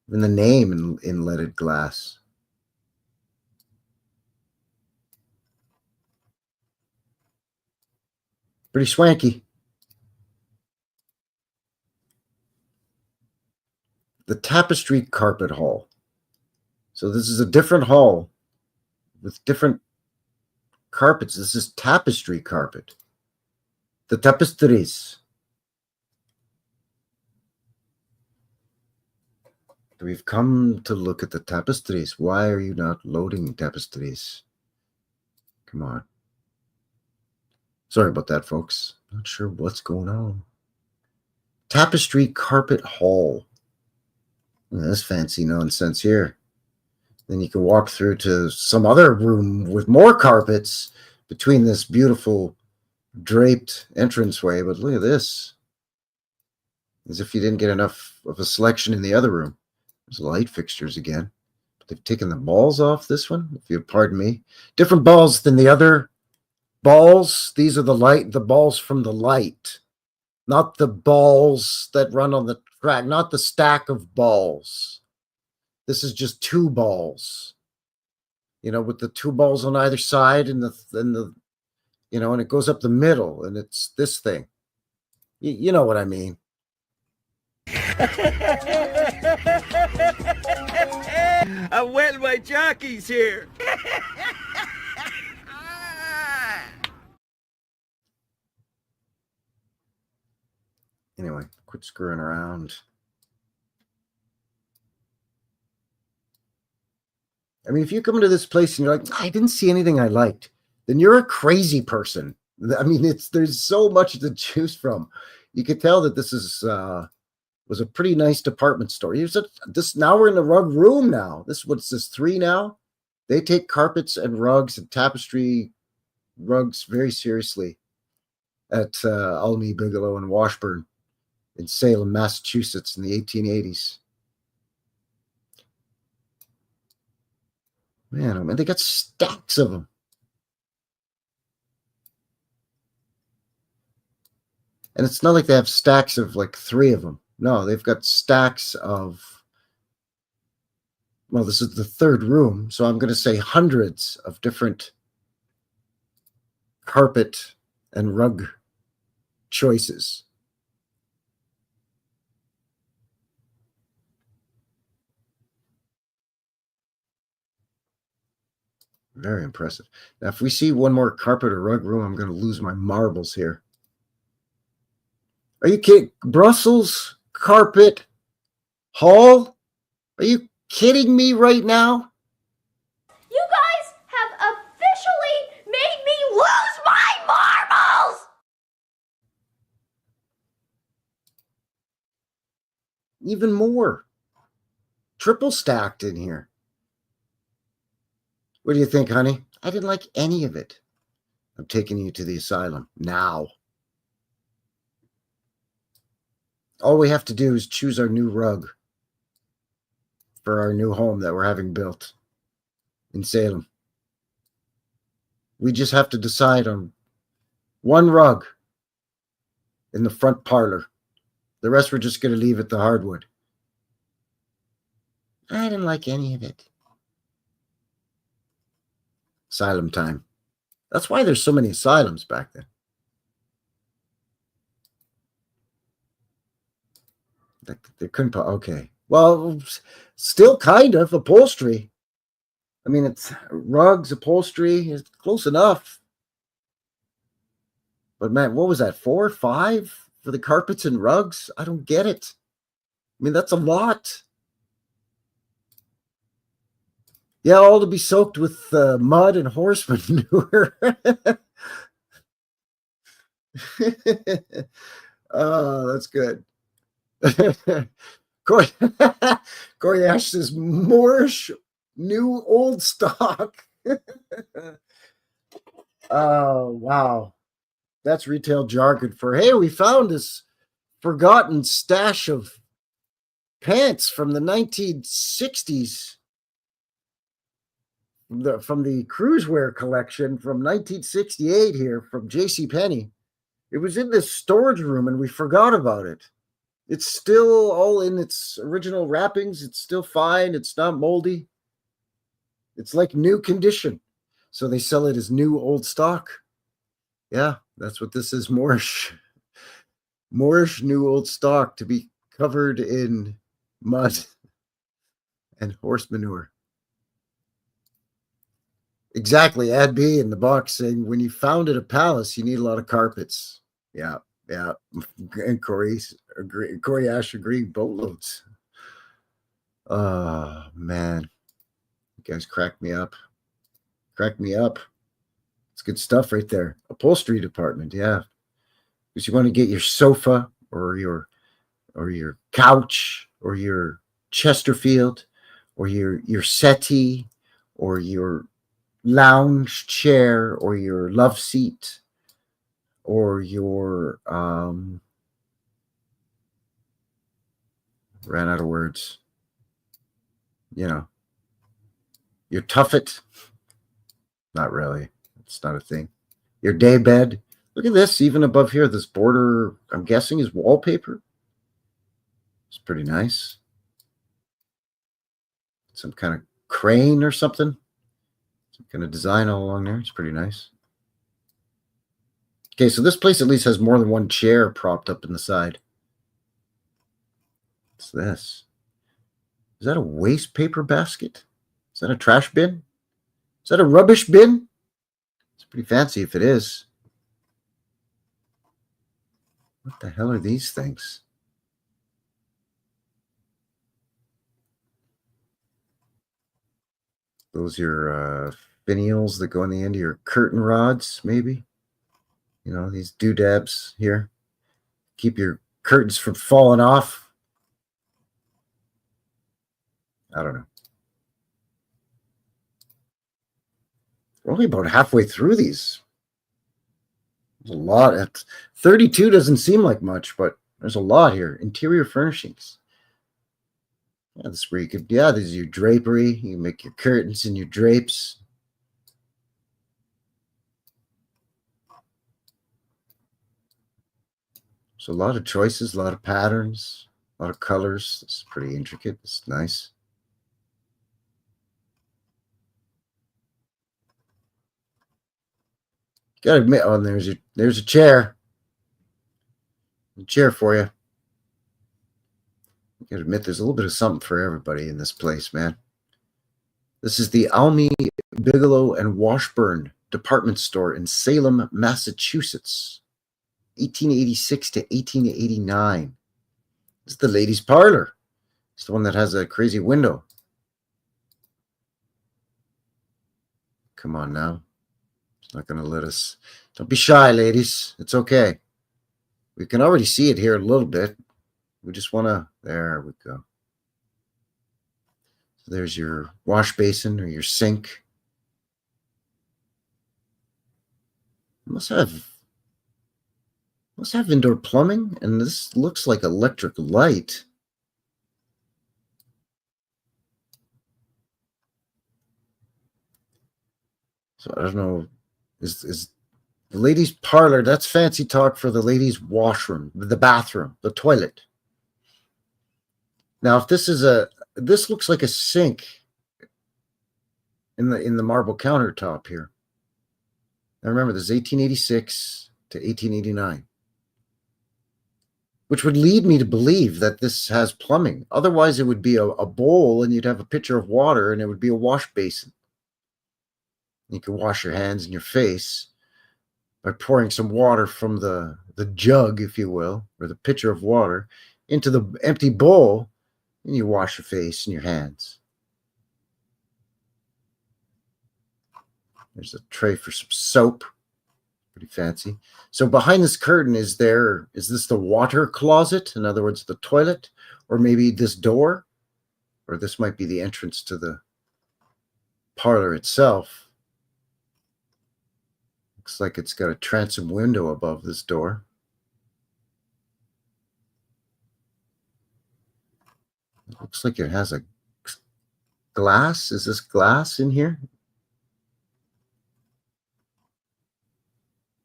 Even the name in leaded glass. Pretty swanky. The tapestry carpet hall. So this is a different hall with different carpets. This is tapestry carpet. The tapestries. We've come to look at the tapestries. Why are you not loading tapestries? Come on. Sorry about that, folks. Not sure what's going on. Tapestry carpet hall. That's fancy nonsense here. Then you can walk through to some other room with more carpets between this beautiful draped entranceway. But look at this. As if you didn't get enough of a selection in the other room. There's light fixtures again. But they've taken the balls off this one, if you'll pardon me. Different balls than the other balls. These are the balls from the light. Not the balls that run on the track. Not the stack of balls. This is just 2 balls. You know, with the 2 balls on either side and the you know, and it goes up the middle, and it's this thing. You know what I mean. I wet my jockeys here. Anyway, quit screwing around. I mean, if you come into this place and you're like, I didn't see anything I liked, then you're a crazy person. I mean, there's so much to choose from. You could tell that this was a pretty nice department store. Now we're in the rug room now. What's this, 3 now? They take carpets and rugs and tapestry rugs very seriously at Almy, Bigelow, and Washburn in Salem, Massachusetts in the 1880s. Man, oh man, they got stacks of them. And it's not like they have stacks of like 3 of them. No, they've got stacks of, well, this is the 3rd room, so I'm going to say hundreds of different carpet and rug choices. Very impressive. Now, if we see one more carpet or rug room, I'm going to lose my marbles here. Are you kidding? Brussels carpet hall? Are you kidding me right now? You guys have officially made me lose my marbles! Even more. Triple stacked in here. What do you think, honey? I didn't like any of it. I'm taking you to the asylum now. All we have to do is choose our new rug for our new home that we're having built in Salem. We just have to decide on one rug in the front parlor. The rest we're just going to leave at the hardwood. I didn't like any of it. Asylum time. That's why there's so many asylums back then. They couldn't. Okay. Well, still kind of upholstery. I mean, it's rugs, upholstery is close enough. But man, what was that? 4 or 5 for the carpets and rugs? I don't get it. I mean, that's a lot. Yeah, all to be soaked with mud and horse manure. Oh, that's good. Corey Ash says Moorish new old stock. Oh, wow. That's retail jargon for, hey, we found this forgotten stash of pants from the 1960s. From the cruisewear collection from 1968 here from JCPenney. It was in this storage room and we forgot about it. It's still all in its original wrappings. It's still fine. It's not moldy. It's like new condition. So they sell it as new old stock. Yeah, That's what this is, Moorish. Moorish new old stock to be covered in mud and horse manure. Exactly. Ad B in the box saying, when you founded a palace, you need a lot of carpets. Yeah, yeah. And Corey Ash agreed, boatloads. Oh, man. You guys crack me up. Crack me up. It's good stuff right there. Upholstery department, yeah. Because you want to get your sofa or your couch or your Chesterfield or your settee or your lounge chair or your love seat or your ran out of words. You know, your tuffet. Not really. It's not a thing. Your day bed. Look at this. Even above here, this border, I'm guessing, is wallpaper. It's pretty nice. Some kind of crane or something. Some kind of design all along there. It's pretty nice. Okay, so this place at least has more than one chair propped up in the side. What's this? Is that a waste paper basket? Is that a trash bin? Is that a rubbish bin? It's pretty fancy if it is. What the hell are these things? Those are finials that go on the end of your curtain rods, maybe. You know, these doodads here. Keep your curtains from falling off. I don't know. We're only about halfway through these. There's a lot. 32 doesn't seem like much, but there's a lot here. Interior furnishings. Yeah, this is where you could, yeah, this is your drapery. You make your curtains and your drapes. So a lot of choices, a lot of patterns, a lot of colors. It's pretty intricate. It's nice. Gotta admit, oh, there's a chair. A chair for you. Gotta admit, there's a little bit of something for everybody in this place, man. This is the Almy, Bigelow, and Washburn department store in Salem, Massachusetts, 1886 to 1889. This is the ladies' parlor. It's the one that has a crazy window. Come on now. It's not going to let us. Don't be shy, ladies. It's okay. We can already see it here a little bit. We just want to. There we go. So there's your wash basin or your sink. Must have indoor plumbing, and this looks like electric light. So I don't know. Is the ladies' parlor? That's fancy talk for the ladies' washroom, the bathroom, the toilet. Now, if this is this looks like a sink in the marble countertop here. Now remember, this is 1886 to 1889, which would lead me to believe that this has plumbing. Otherwise, it would be a bowl, and you'd have a pitcher of water, and it would be a wash basin. You can wash your hands and your face by pouring some water from the jug, if you will, or the pitcher of water into the empty bowl, and you wash your face and your hands. There's a tray for some soap. Pretty fancy. So behind this curtain, is this the water closet? In other words, the toilet, or maybe this door, or this might be the entrance to the parlor itself. Looks like it's got a transom window above this door. It looks like it has a glass. Is this glass in here?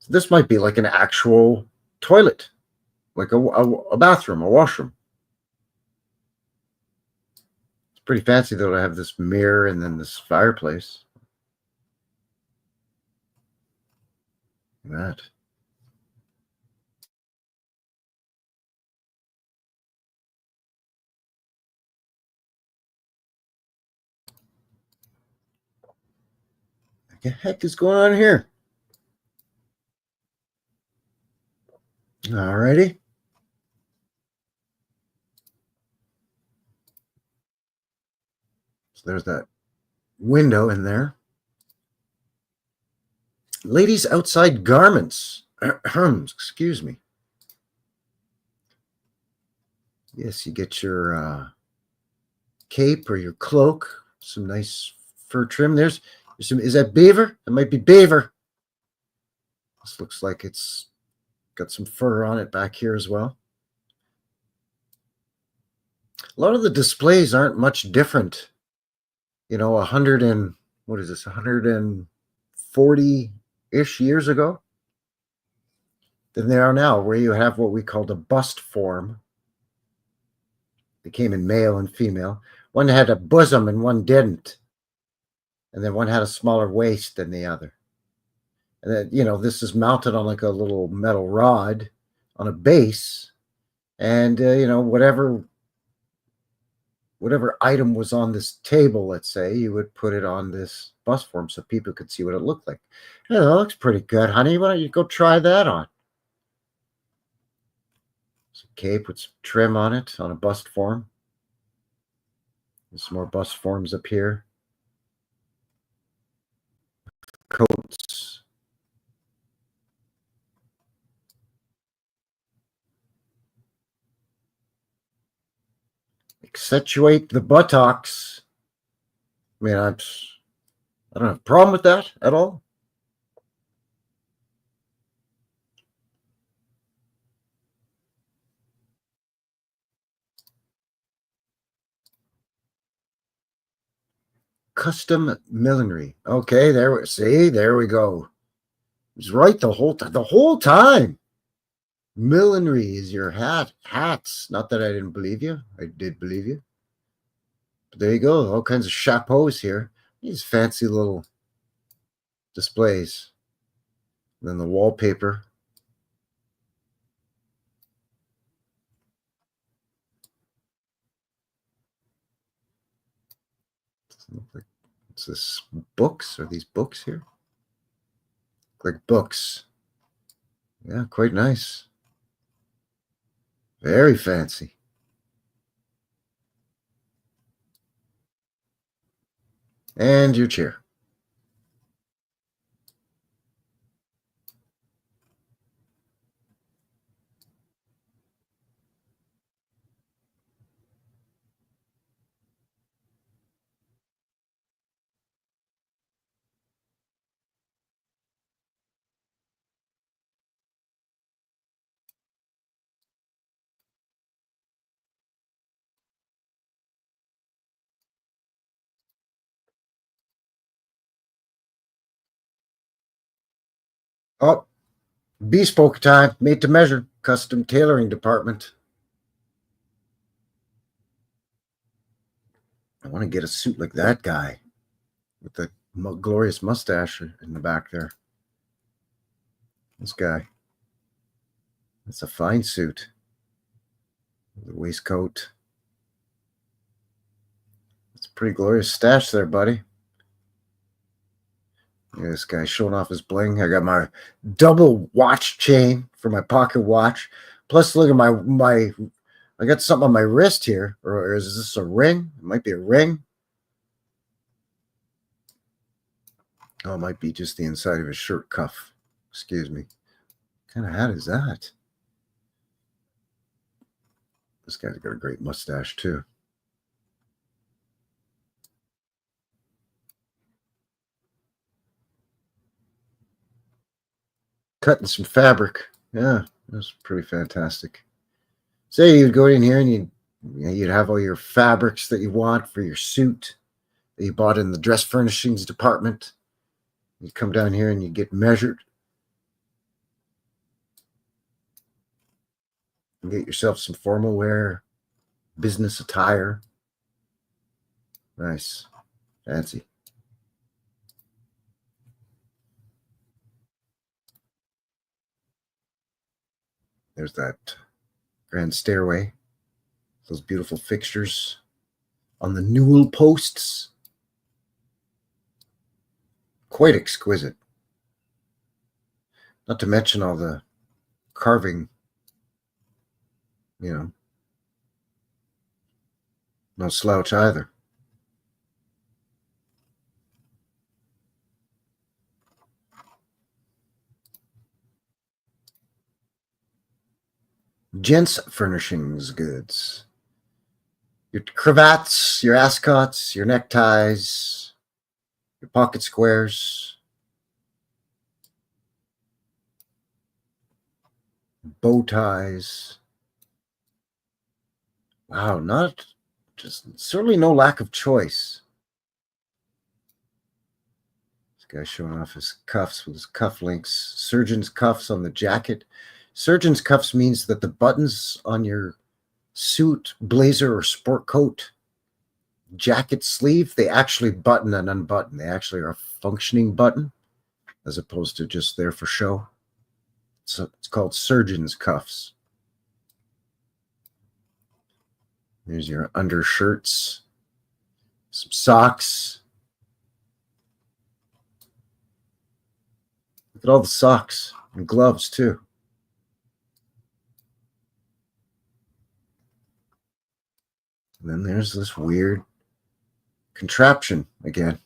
So this might be like an actual toilet, like a bathroom, a washroom. It's pretty fancy, though, to have this mirror and then this fireplace. Look at that. the heck is going on here? Alrighty. So there's that window in there. Ladies outside garments. Excuse me. Yes, you get your cape or your cloak. Some nice fur trim. There's some. Is that beaver? It might be beaver. This looks like it's got some fur on it back here as well. A lot of the displays aren't much different. You know, 140-ish years ago than they are now, where you have what we call the bust form. They came in male and female. One had a bosom and one didn't. And then one had a smaller waist than the other. And then, you know, this is mounted on like a little metal rod on a base. And, you know, whatever item was on this table, let's say, you would put it on this bust form so people could see what it looked like. Yeah, that looks pretty good, honey. Why don't you go try that on? Some cape with some trim on it on a bust form. There's some more bust forms up here. Coats. Accentuate the buttocks. I mean, I don't have a problem with that at all. Custom millinery. Okay, there we go. It was right the whole time. Millinery is your hats. Not that I didn't believe you. I did believe you. But there you go. All kinds of chapeaux here. These fancy little displays. And then the wallpaper. Doesn't look like, what's this? Books? Are these books here? Like books. Yeah, quite nice. Very fancy. And your chair. Oh, bespoke time. Made to measure. Custom tailoring department. I want to get a suit like that guy with the glorious mustache in the back there. This guy. That's a fine suit. The waistcoat. It's a pretty glorious stash there, buddy. Yeah, this guy showing off his bling. I got my double watch chain for my pocket watch. Plus, look at my I got something on my wrist here. Or is this a ring? It might be a ring. Oh, it might be just the inside of his shirt cuff. Excuse me. What kind of hat is that? This guy's got a great mustache, too. Cutting some fabric. Yeah, that's pretty fantastic. Say you'd go in here and you'd have all your fabrics that you want for your suit that you bought in the dress furnishings department. You come down here and you get measured. You get yourself some formal wear, business attire. Nice. Fancy. There's that grand stairway. Those beautiful fixtures on the newel posts. quite exquisite. Not to mention all the carving, you know, no slouch either. Gents furnishings goods. Your cravats, your ascots, your neckties, your pocket squares, bow ties. Wow, not just certainly no lack of choice. This guy showing off his cuffs with his cufflinks. Surgeon's cuffs on the jacket. Surgeon's cuffs means that the buttons on your suit, blazer, or sport coat, jacket sleeve, they actually button and unbutton. They actually are a functioning button as opposed to just there for show. So it's called surgeon's cuffs. There's your undershirts, some socks. Look at all the socks and gloves too. And then there's this weird contraption again.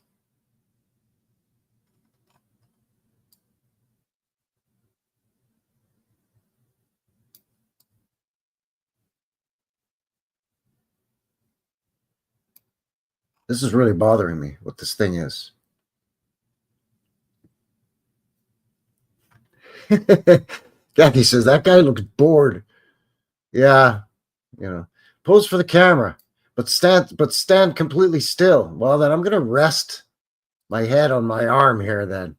This is really bothering me, what this thing is. Jackie says, that guy looks bored. Yeah, you know, pose for the camera, but stand completely still. Well, then I'm going to rest my head on my arm here then.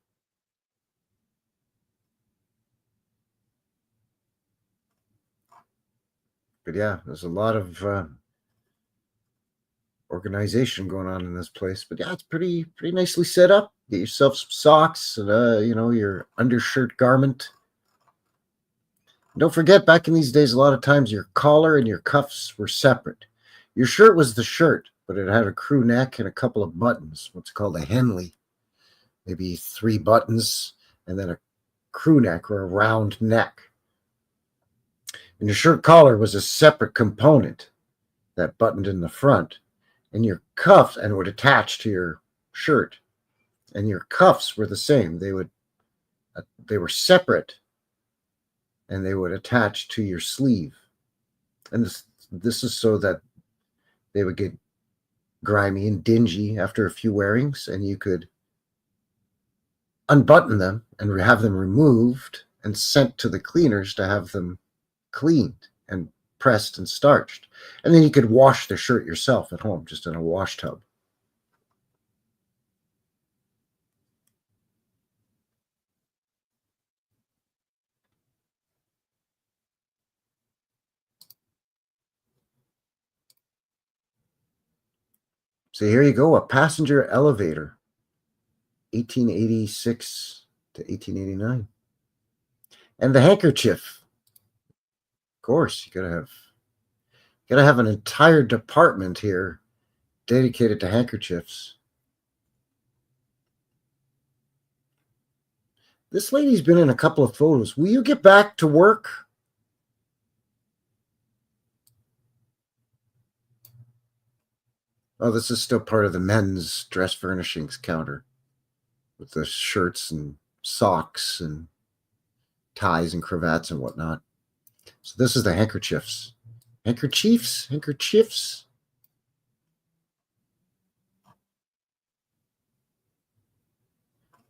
But yeah, there's a lot of organization going on in this place. But yeah, it's pretty nicely set up. Get yourself some socks and you know, your undershirt garment. And don't forget, back in these days, a lot of times your collar and your cuffs were separate. Your shirt was the shirt, but it had a crew neck and a couple of buttons, what's called a Henley. Maybe 3 buttons and then a crew neck or a round neck. And your shirt collar was a separate component that buttoned in the front. And your cuffs, and would attach to your shirt. And your cuffs were the same. They were separate, and they would attach to your sleeve. And this is so that they would get grimy and dingy after a few wearings, and you could unbutton them and have them removed and sent to the cleaners to have them cleaned and pressed and starched. And then you could wash the shirt yourself at home, just in a wash tub. So here you go, a passenger elevator, 1886 to 1889. And the handkerchief. Of course, you gotta have an entire department here dedicated to handkerchiefs. This lady's been in a couple of photos. Will you get back to work? Oh, this is still part of the men's dress furnishings counter with the shirts and socks and ties and cravats and whatnot. So this is the handkerchiefs. Handkerchiefs.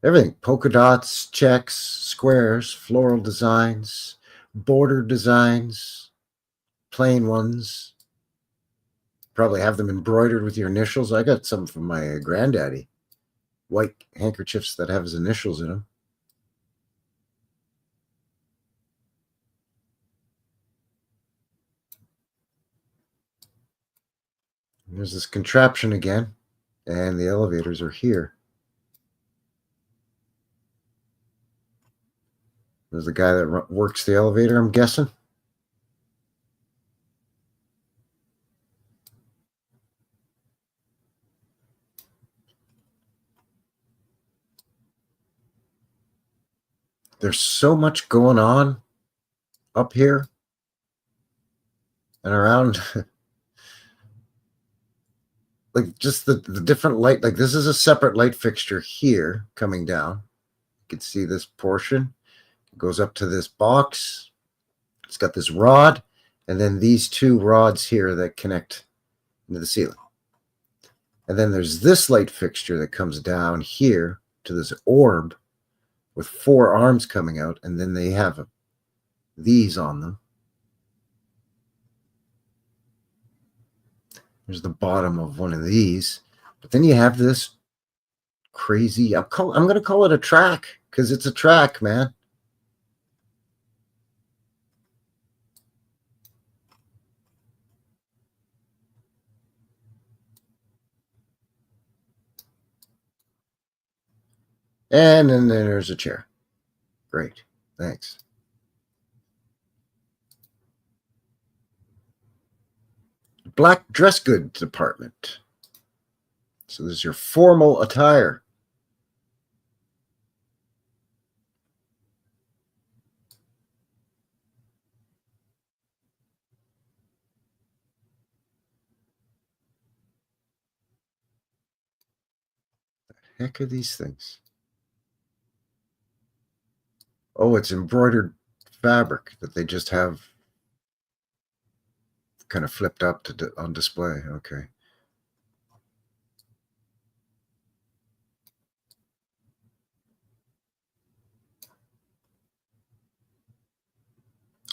Everything. Polka dots, checks, squares, floral designs, border designs, plain ones. Probably have them embroidered with your initials. I got some from my granddaddy. White handkerchiefs that have his initials in them. And there's this contraption again. And the elevators are here. There's the guy that works the elevator, I'm guessing. there's so much going on up here and around. Like just the different light, like this is a separate light fixture here coming down. You can see this portion. It goes up to this box. It's got this rod, and then these two rods here that connect into the ceiling. And then there's this light fixture that comes down here to this orb with 4 arms coming out, and then they have these on them. There's the bottom of one of these. But then you have this crazy, I'm going to call it a track, because it's a track, man. And then there's a chair. Great. Thanks. Black dress goods department. So this is your formal attire. The heck are these things? Oh, it's embroidered fabric that they just have kind of flipped up on display. Okay.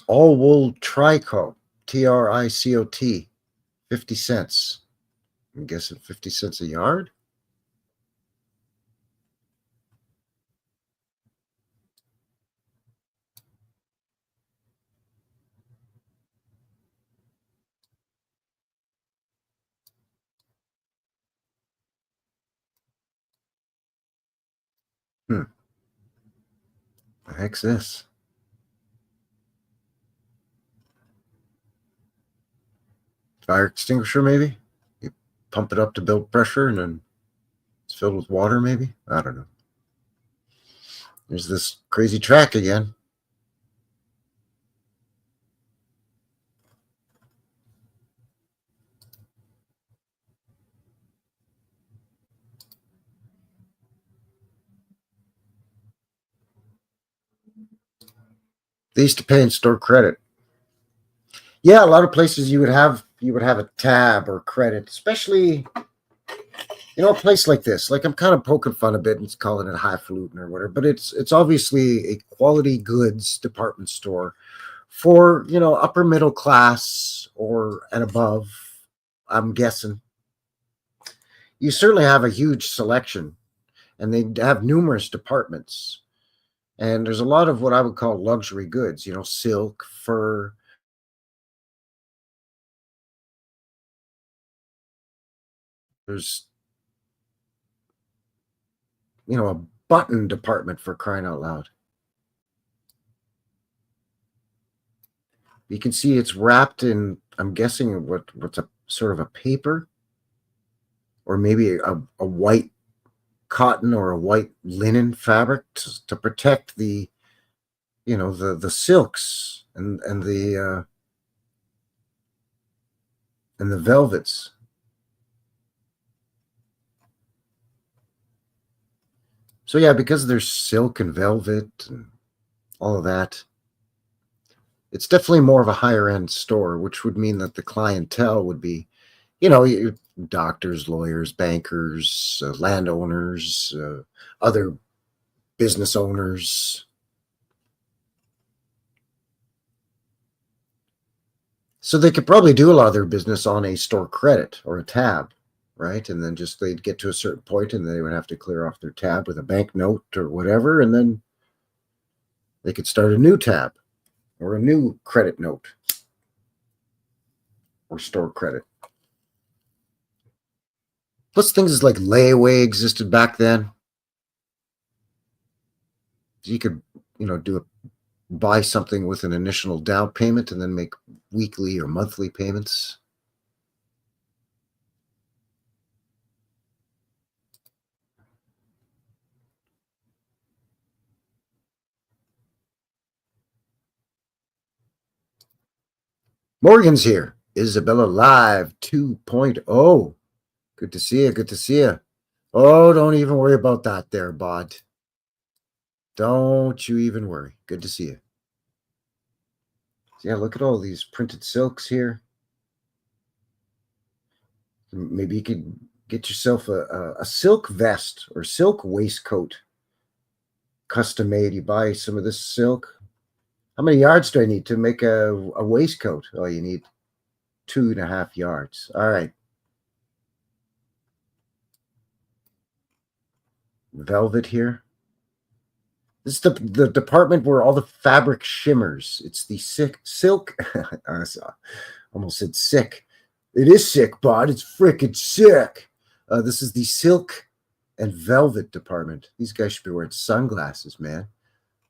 All wool tricot, TRICOT, 50 cents. I'm guessing 50 cents a yard. The heck's this? Fire extinguisher, maybe? You pump it up to build pressure and then it's filled with water, maybe? I don't know. There's this crazy track again. They used to pay in store credit. Yeah, a lot of places you would have a tab or credit, especially a place like this. Like I'm kind of poking fun a bit and calling it highfalutin or whatever, but it's obviously a quality goods department store for upper middle class or and above. I'm guessing. You certainly have a huge selection, and they have numerous departments. And there's a lot of what I would call luxury goods, silk, fur. There's, a button department for crying out loud. You can see it's wrapped in, I'm guessing what's a sort of a paper, or maybe a white cotton or a white linen fabric to protect the silks and the velvets. So yeah, because there's silk and velvet and all of that, it's definitely more of a higher end store, which would mean that the clientele would be, doctors, lawyers, bankers, landowners, other business owners. So they could probably do a lot of their business on a store credit or a tab, right? And then just they'd get to a certain point and they would have to clear off their tab with a bank note or whatever, and then they could start a new tab or a new credit note or store credit. Plus things like layaway existed back then. You could, buy something with an initial down payment and then make weekly or monthly payments. Morgan's here. Isabella Live 2.0. Good to see you. Good to see you. Oh, don't even worry about that there, bud. Don't you even worry. Good to see you. So yeah, look at all these printed silks here. Maybe you could get yourself a silk vest or silk waistcoat. Custom made. You buy some of this silk. How many yards do I need to make a waistcoat? Oh, you need 2.5 yards. All right. Velvet here. This is the department where all the fabric shimmers. It's the silk. I almost said sick. It is sick, bud. It's freaking sick. This is the silk and velvet department. These guys should be wearing sunglasses, man.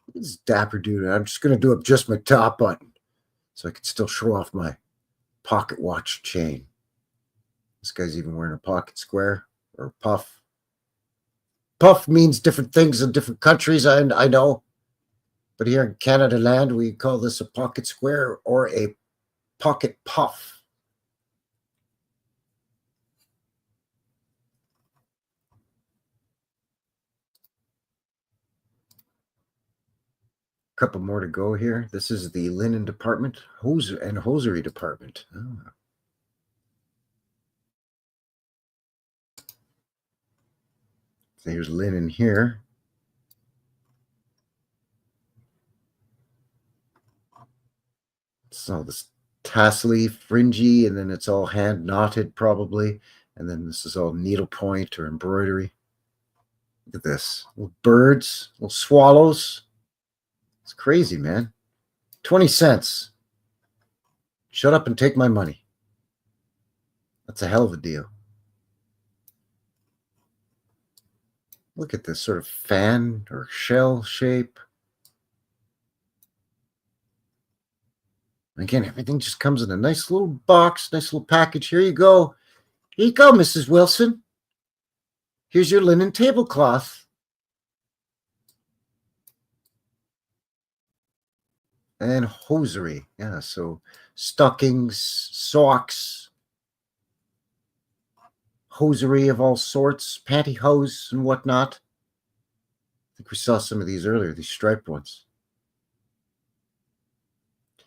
Look at this dapper dude. I'm just going to do up just my top button so I can still show off my pocket watch chain. This guy's even wearing a pocket square or a puff. Puff means different things in different countries, I know. But here in Canada land, we call this a pocket square or a pocket puff. Couple more to go here. This is the linen department, hosiery department. Oh. So here's linen here. So this tassely, fringy, and then it's all hand knotted probably. And then this is all needlepoint or embroidery. Look at this. Little birds, little swallows. It's crazy, man. 20 cents. Shut up and take my money. That's a hell of a deal. Look at this sort of fan or shell shape. Again, everything just comes in a nice little box, nice little package. Here you go. Here you go, Mrs. Wilson. Here's your linen tablecloth. And hosiery. Yeah, so stockings, socks, hosiery of all sorts, pantyhose and whatnot. I think we saw some of these earlier, these striped ones.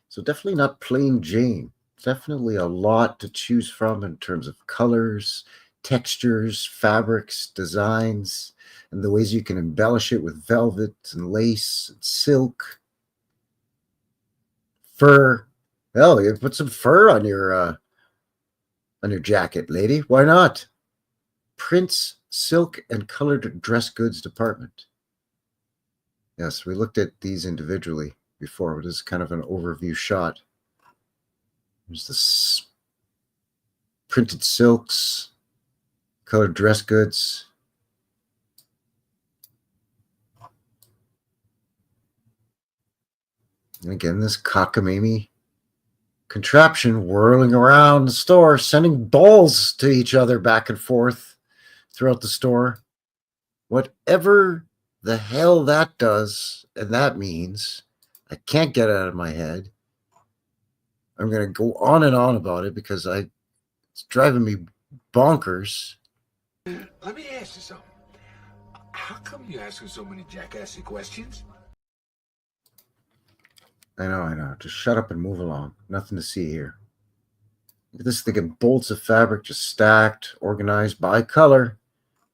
So definitely not plain Jane. Definitely a lot to choose from in terms of colors, textures, fabrics, designs, and the ways you can embellish it with velvet and lace and silk, fur. Hell, you put some fur on your jacket, lady. Why not? Prints, silk, and colored dress goods department. Yes, we looked at these individually before, but this is kind of an overview shot. There's this printed silks, colored dress goods. And again, this cockamamie contraption whirling around the store, sending balls to each other back and forth throughout the store. Whatever the hell that does, and that means, I can't get it out of my head. I'm going to go on and on about it because it's driving me bonkers. Let me ask you something. How come you asking so many jackassy questions? I know. Just shut up and move along. Nothing to see here. Look at this thing of bolts of fabric just stacked, organized by color.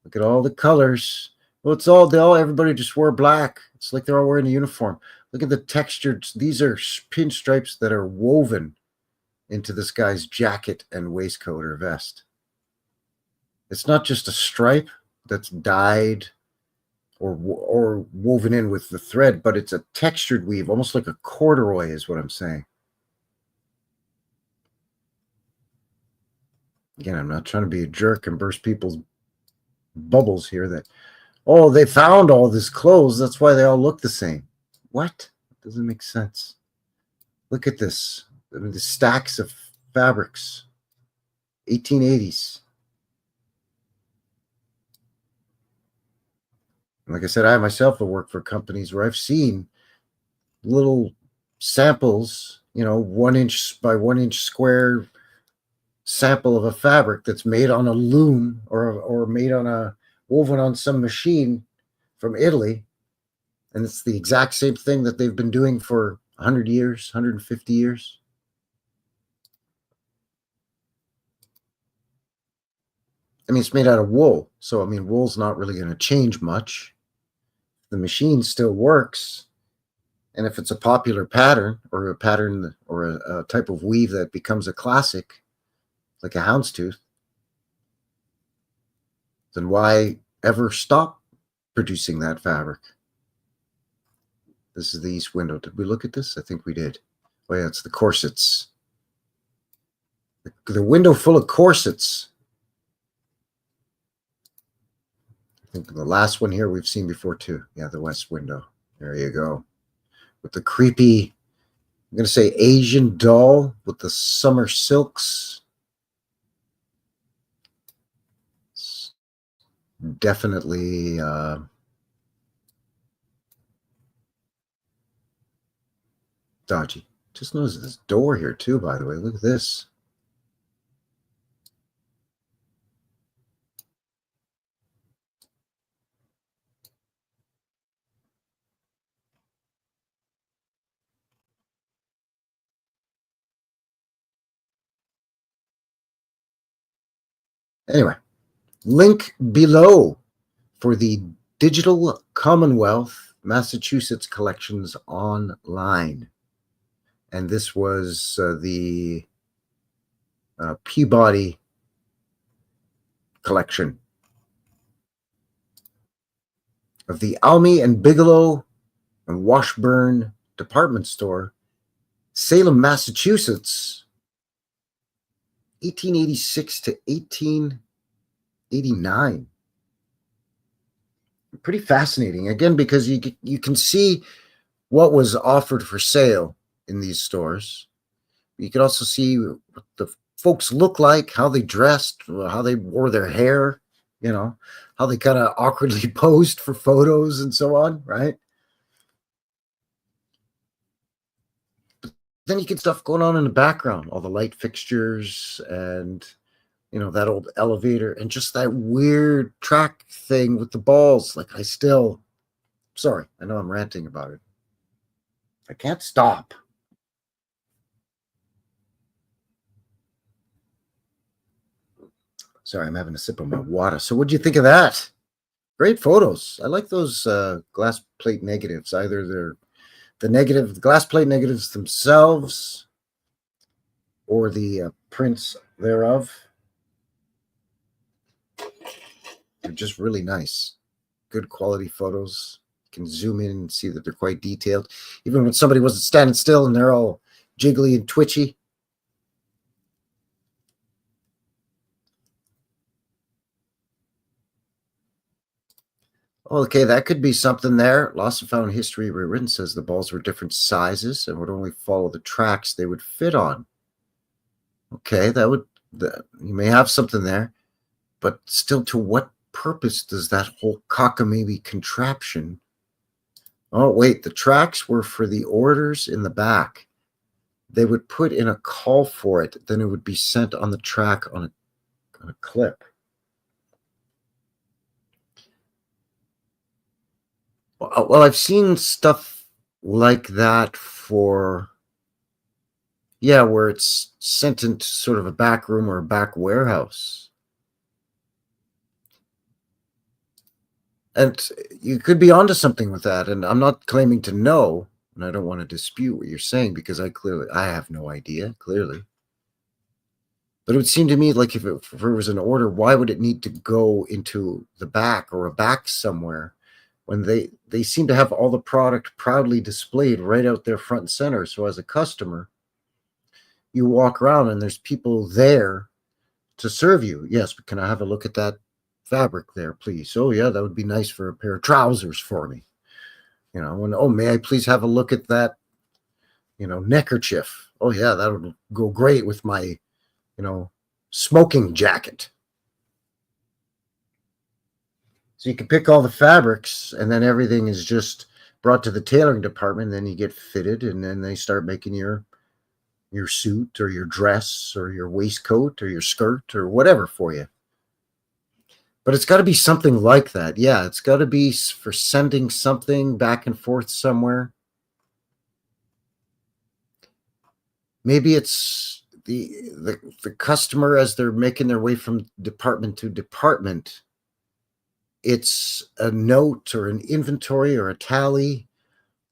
Look at all the colors. Well, everybody just wore black. It's like they're all wearing a uniform. Look at the textures. These are pinstripes that are woven into this guy's jacket and waistcoat or vest. It's not just a stripe that's dyed or woven in with the thread, but it's a textured weave, almost like a corduroy is what I'm saying. Again, I'm not trying to be a jerk and burst people's bubbles here that, oh, they found all this clothes, that's why they all look the same. What? It doesn't make sense. Look at this. I mean, the stacks of fabrics. 1880s. Like I said, I myself have worked for companies where I've seen little samples, 1 inch by 1 inch square sample of a fabric that's made on a loom or made on a woven on some machine from Italy. And it's the exact same thing that they've been doing for 100 years, 150 years. I mean, it's made out of wool. So, I mean, wool's not really going to change much. The machine still works. And if it's a popular pattern or a pattern or a type of weave that becomes a classic, like a houndstooth, then why ever stop producing that fabric? This is the east window. Did we look at this? I think we did. Oh, yeah, it's the corsets. The window full of corsets. I think the last one here we've seen before too. Yeah, the west window. There you go. With the creepy, I'm going to say Asian doll with the summer silks. It's definitely dodgy. Just notice this door here too, by the way. Look at this. Anyway, link below for the Digital Commonwealth Massachusetts collections online. And this was the Peabody collection of the Almy and Bigelow and Washburn department store, Salem, Massachusetts, 1886 to 1889. Pretty fascinating, again, because you can see what was offered for sale in these stores. You can also see what the folks look like, how they dressed, how they wore their hair, how they kind of awkwardly posed for photos and so on, right? Then you get stuff going on in the background, all the light fixtures and, that old elevator and just that weird track thing with the balls. Like sorry, I know I'm ranting about it. I can't stop. Sorry, I'm having a sip of my water. So what'd you think of that? Great photos. I like those glass plate negatives. Either they're the glass plate negatives themselves or the prints thereof. They're just really nice. Good quality photos. You can zoom in and see that they're quite detailed. Even when somebody wasn't standing still and they're all jiggly and twitchy. Okay, that could be something there. Lost and Found History Rewritten says the balls were different sizes and would only follow the tracks they would fit on. Okay, you may have something there, but still, to what purpose does that whole cockamamie contraption? Oh, wait, the tracks were for the orders in the back. They would put in a call for it, then it would be sent on the track on a clip. Well, I've seen stuff like that where it's sent into sort of a back room or a back warehouse. And you could be onto something with that. And I'm not claiming to know, and I don't want to dispute what you're saying because I have no idea, clearly. But it would seem to me like if it was an order, why would it need to go into the back or a back somewhere when they seem to have all the product proudly displayed right out there front and center? So as a customer, you walk around and there's people there to serve you. Yes, but can I have a look at that fabric there, please? Oh, yeah, that would be nice for a pair of trousers for me. May I please have a look at that, neckerchief? Oh, yeah, that would go great with my, smoking jacket. So you can pick all the fabrics and then everything is just brought to the tailoring department, then you get fitted, and then they start making your suit or your dress or your waistcoat or your skirt or whatever for you. But it's got to be something like that. Yeah, it's got to be for sending something back and forth somewhere. Maybe it's the customer as they're making their way from department to department. It's a note or an inventory or a tally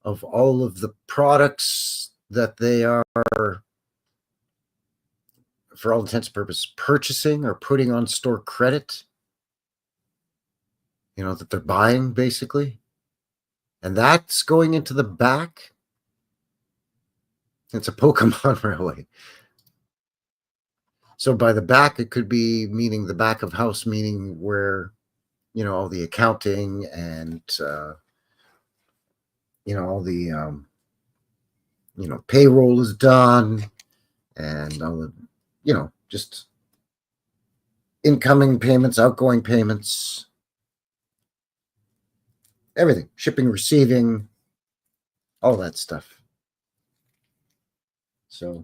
of all of the products that they are, for all intents and purposes, purchasing or putting on store credit. That they're buying, basically. And that's going into the back. It's a Pokemon railway. So by the back, it could be meaning the back of house, meaning where, all the accounting and, all the, payroll is done and all the, just incoming payments, outgoing payments, everything, shipping, receiving, all that stuff. So,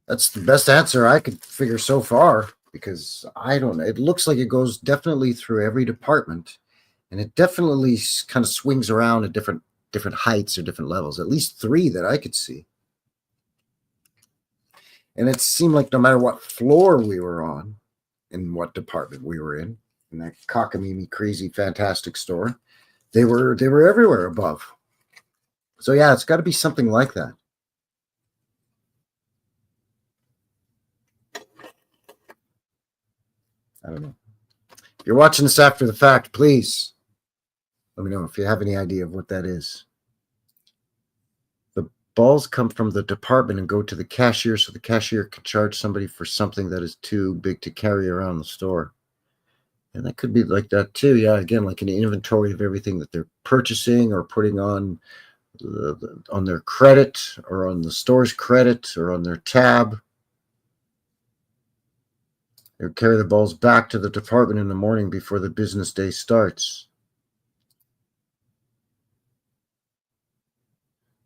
that's the best answer I could figure so far, because I don't know. It looks like it goes definitely through every department, and it definitely kind of swings around at different heights or different levels, at least 3 that I could see. And it seemed like no matter what floor we were on, in what department we were in that cockamamie, crazy, fantastic store, they were everywhere above. So yeah, it's got to be something like that. I don't know. If you're watching this after the fact, please let me know if you have any idea of what that is. The balls come from the department and go to the cashier, so the cashier can charge somebody for something that is too big to carry around the store. And that could be like that too. Yeah, again, like an inventory of everything that they're purchasing or putting on their credit or on the store's credit or on their tab. They would carry the balls back to the department in the morning before the business day starts.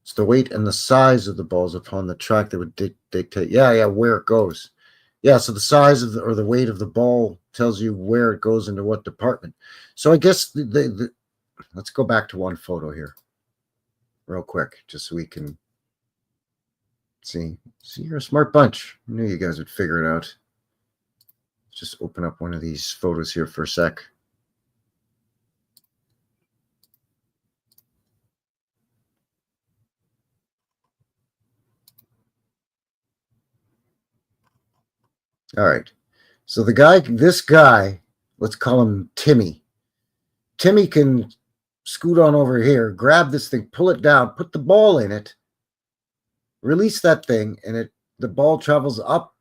It's the weight and the size of the balls upon the track that would dictate, where it goes. Yeah, so the size of or the weight of the ball tells you where it goes into what department. So I guess let's go back to one photo here real quick, just so we can see. See, you're a smart bunch. I knew you guys would figure it out. Let's just open up one of these photos here for a sec. All right. So this guy, let's call him Timmy. Timmy can scoot on over here, grab this thing, pull it down, put the ball in it, release that thing, and the ball travels up,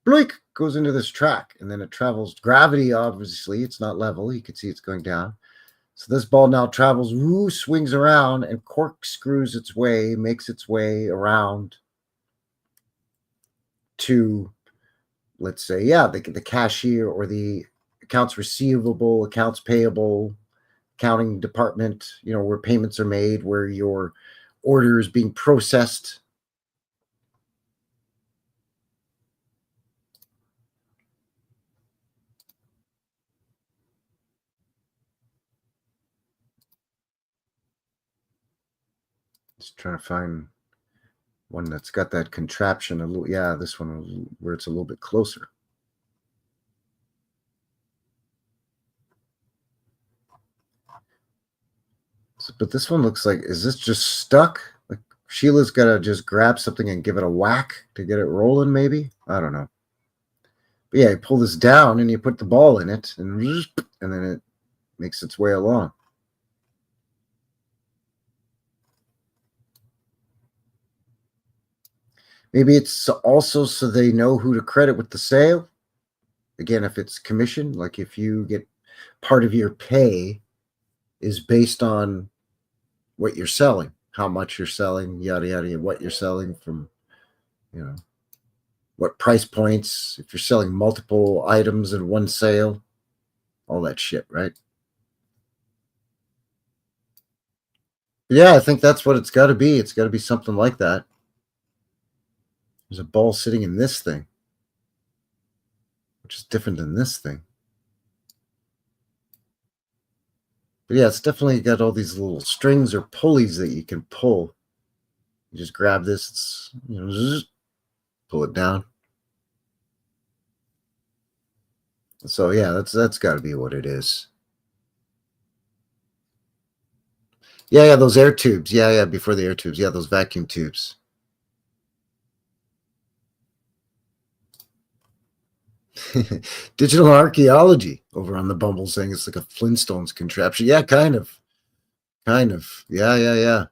blink, goes into this track, and then it travels. Gravity, obviously, it's not level. You can see it's going down. So this ball now travels, swings around, and corkscrews its way, makes its way around to, let's say, the cashier or the accounts receivable, accounts payable, accounting department, where payments are made, where your order is being processed. Just trying to find one that's got that contraption a little. Yeah, this one where it's a little bit closer. But this one looks like, is this just stuck? Like Sheila's got to just grab something and give it a whack to get it rolling, maybe? I don't know. But yeah, you pull this down and you put the ball in it, and then it makes its way along. Maybe it's also so they know who to credit with the sale. Again, if it's commission, like if you get part of your pay is based on what you're selling, how much you're selling, yada, yada, what you're selling from, what price points, if you're selling multiple items in one sale, all that shit, right? Yeah, I think that's what it's got to be. It's got to be something like that. There's a ball sitting in this thing, which is different than this thing. But yeah, it's definitely got all these little strings or pulleys that you can pull. You just grab this, it's, you know, zzz, pull it down. So yeah, that's got to be what it is. Yeah, those air tubes. Yeah, before the air tubes. Yeah, those vacuum tubes. Digital archaeology over on the Bumble saying it's like a Flintstones contraption. Yeah, kind of. Kind of. Yeah.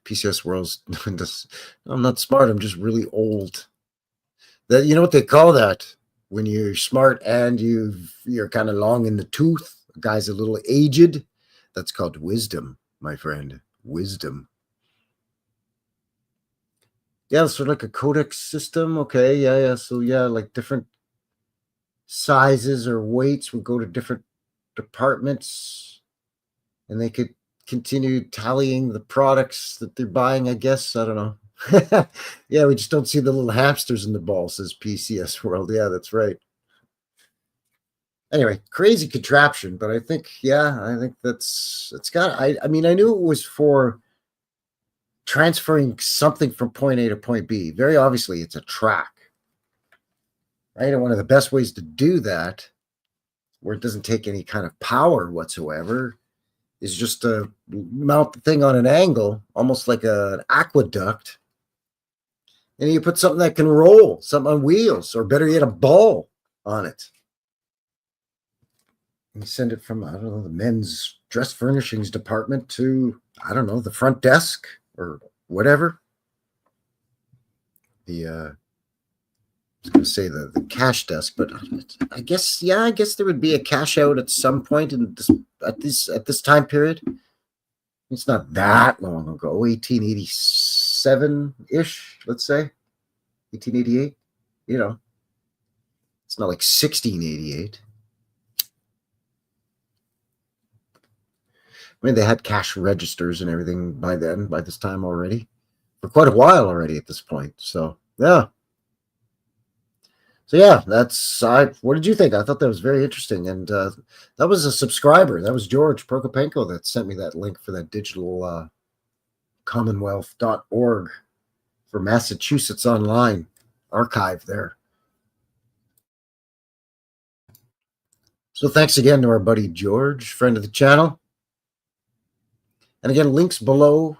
PCS World's I'm not smart, I'm just really old. That, you know what they call that? When you're smart and you're kind of long in the tooth, a guy's a little aged. That's called wisdom, my friend. Wisdom. Yeah, sort of like a codex system. Okay, yeah. So yeah, like different sizes or weights would go to different departments, and they could continue tallying the products that they're buying, I guess. I don't know. Yeah, we just don't see the little hamsters in the ball, says PCS World. Yeah, that's right. Anyway, crazy contraption, but I think that's it's got. I mean, I knew it was for transferring something from point A to point B. Very obviously, it's a track, right? And one of the best ways to do that, where it doesn't take any kind of power whatsoever, is just to mount the thing on an angle, almost like an aqueduct. And you put something that can roll, something on wheels, or better yet, a ball on it. And you send it from, I don't know, the men's dress furnishings department to, I don't know, the front desk or whatever. I was going to say the cash desk, but I guess there would be a cash out at some point in at this time period. It's not that long ago, 1887-ish, let's say, 1888. You know, it's not like 1688. I mean, they had cash registers and everything by this time already, for quite a while already at this point. So yeah. So yeah, what did you think? I thought that was very interesting. And that was a subscriber. That was George Prokopenko that sent me that link for that digital commonwealth.org for Massachusetts Online archive there. So thanks again to our buddy George, friend of the channel. And again, links below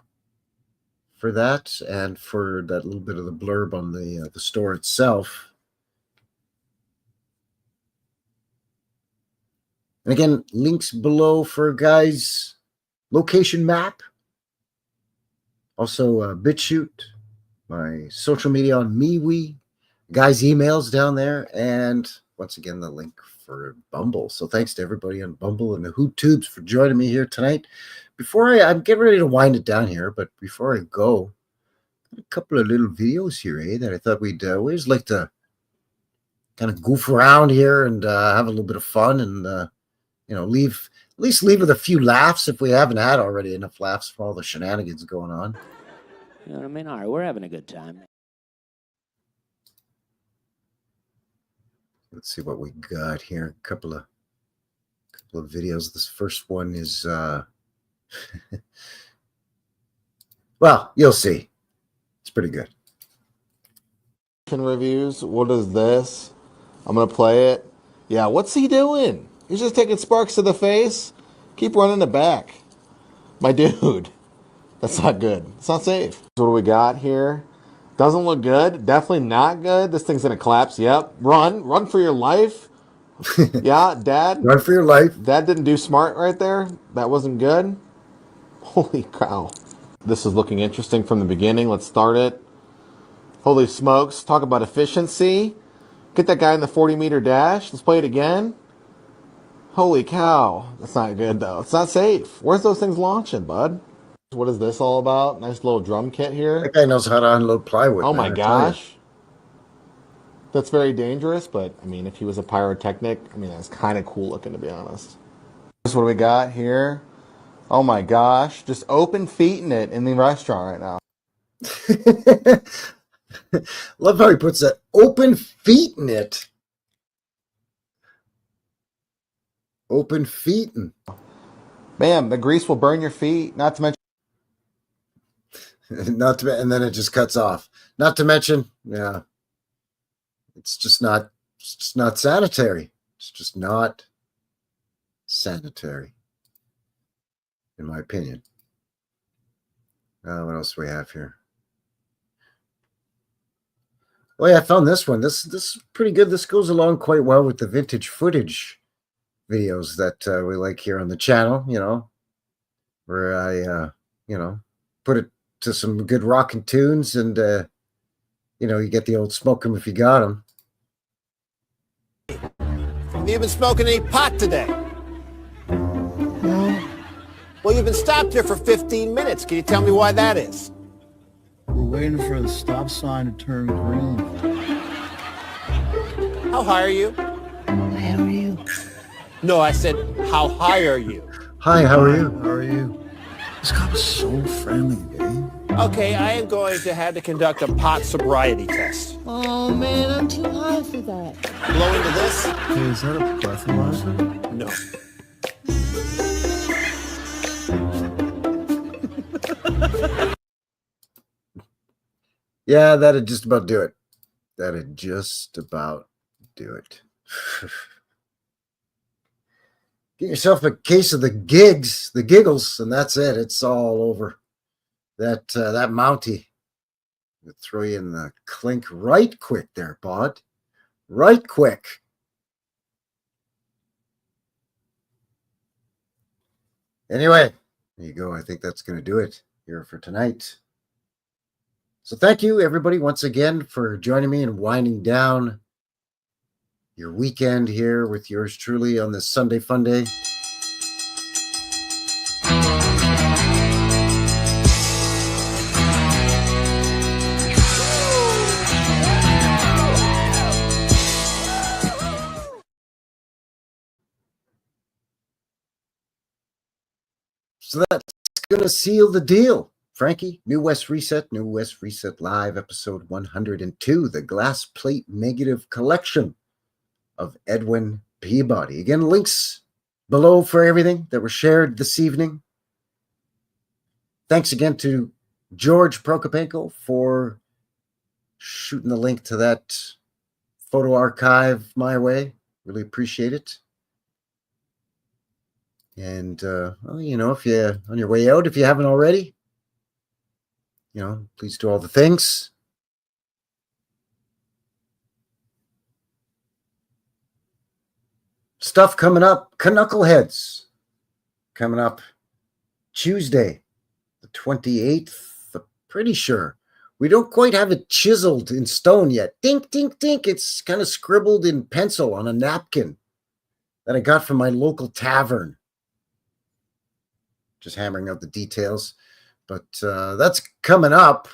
for that and for that little bit of the blurb on the store itself. And again, links below for guys' location map. Also, BitChute, my social media on MeWe, guys' emails down there, and once again, the link for Bumble. So thanks to everybody on Bumble and the HootTubes for joining me here tonight. Before I'm getting ready to wind it down here, but before I go, a couple of little videos here, that I thought we'd always like to kind of goof around here and have a little bit of fun and leave with a few laughs if we haven't had already enough laughs from all the shenanigans going on. You know what I mean? All right, we're having a good time. Let's see what we got here. A couple of videos. This first one is well, you'll see. It's pretty good. Reviews. What is this? I'm gonna play it. Yeah, what's he doing? He's just taking sparks to the face. Keep running it back. My dude. That's not good. It's not safe. So what do we got here? Doesn't look good. Definitely not good. This thing's gonna collapse. Yep. Run for your life. Yeah, Dad. Run for your life. Dad didn't do smart right there. That wasn't good. Holy cow. This is looking interesting from the beginning. Let's start it. Holy smokes. Talk about efficiency. Get that guy in the 40-meter dash. Let's play it again. Holy cow. That's not good, though. It's not safe. Where's those things launching, bud? What is this all about? Nice little drum kit here. That guy knows how to unload plywood. Oh, my gosh. That's very dangerous, but I mean, if he was a pyrotechnic, I mean, that's kind of cool looking, to be honest. This is what we got here. Oh my gosh, just open feeting it in the restaurant right now. Love how he puts that open feet in it. Open feet. Man, the grease will burn your feet, not to mention. And then it just cuts off. Not to mention, yeah, it's just not sanitary. It's just not sanitary, in my opinion. What else do we have here? Oh yeah, I found this one. This is pretty good. This goes along quite well with the vintage footage videos that we like here on the channel, you know, where I, you know, put it to some good rockin' tunes and, you know, you get the old smoke 'em if you got 'em. Have you been smoking any pot today? No. Well, you've been stopped here for 15 minutes. Can you tell me why that is? We're waiting for the stop sign to turn green. How high are you? How are you? No, I said, how high are you? Hi, how are you? How are you? This guy was so friendly, eh? Okay, I am going to have to conduct a pot sobriety test. Oh, man, I'm too high for that. Blow into this? Hey, is that a breathalyzer? No. Yeah, that'd just about do it. That'd just about do it. Get yourself a case of the giggles, and that's it. It's all over. That Mountie would throw you in the clink right quick there, bud. Right quick. Anyway, there you go. I think that's going to do it here for tonight. So thank you, everybody, once again for joining me and winding down your weekend here with yours truly on this Sunday Fun Day. So that's going to seal the deal. Frankie, New West Reset Live, episode 102, the Glass Plate Negative Collection of Edwin Peabody. Again, links below for everything that was shared this evening. Thanks again to George Prokopenko for shooting the link to that photo archive my way. Really appreciate it. And, well, you know, if you're on your way out, if you haven't already, you know, please do all the things. Stuff coming up. Knuckleheads coming up Tuesday, the 28th. I'm pretty sure. We don't quite have it chiseled in stone yet. Dink, dink, dink. It's kind of scribbled in pencil on a napkin that I got from my local tavern. Just hammering out the details. But that's coming up.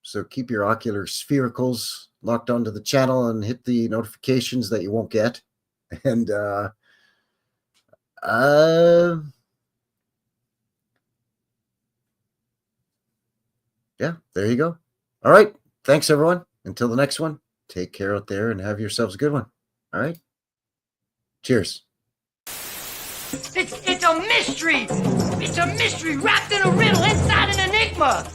So keep your ocular sphericals locked onto the channel and hit the notifications that you won't get. And yeah, there you go. All right. Thanks, everyone. Until the next one, take care out there and have yourselves a good one. All right. Cheers. It's a mystery. It's a mystery wrapped in a riddle inside an enigma.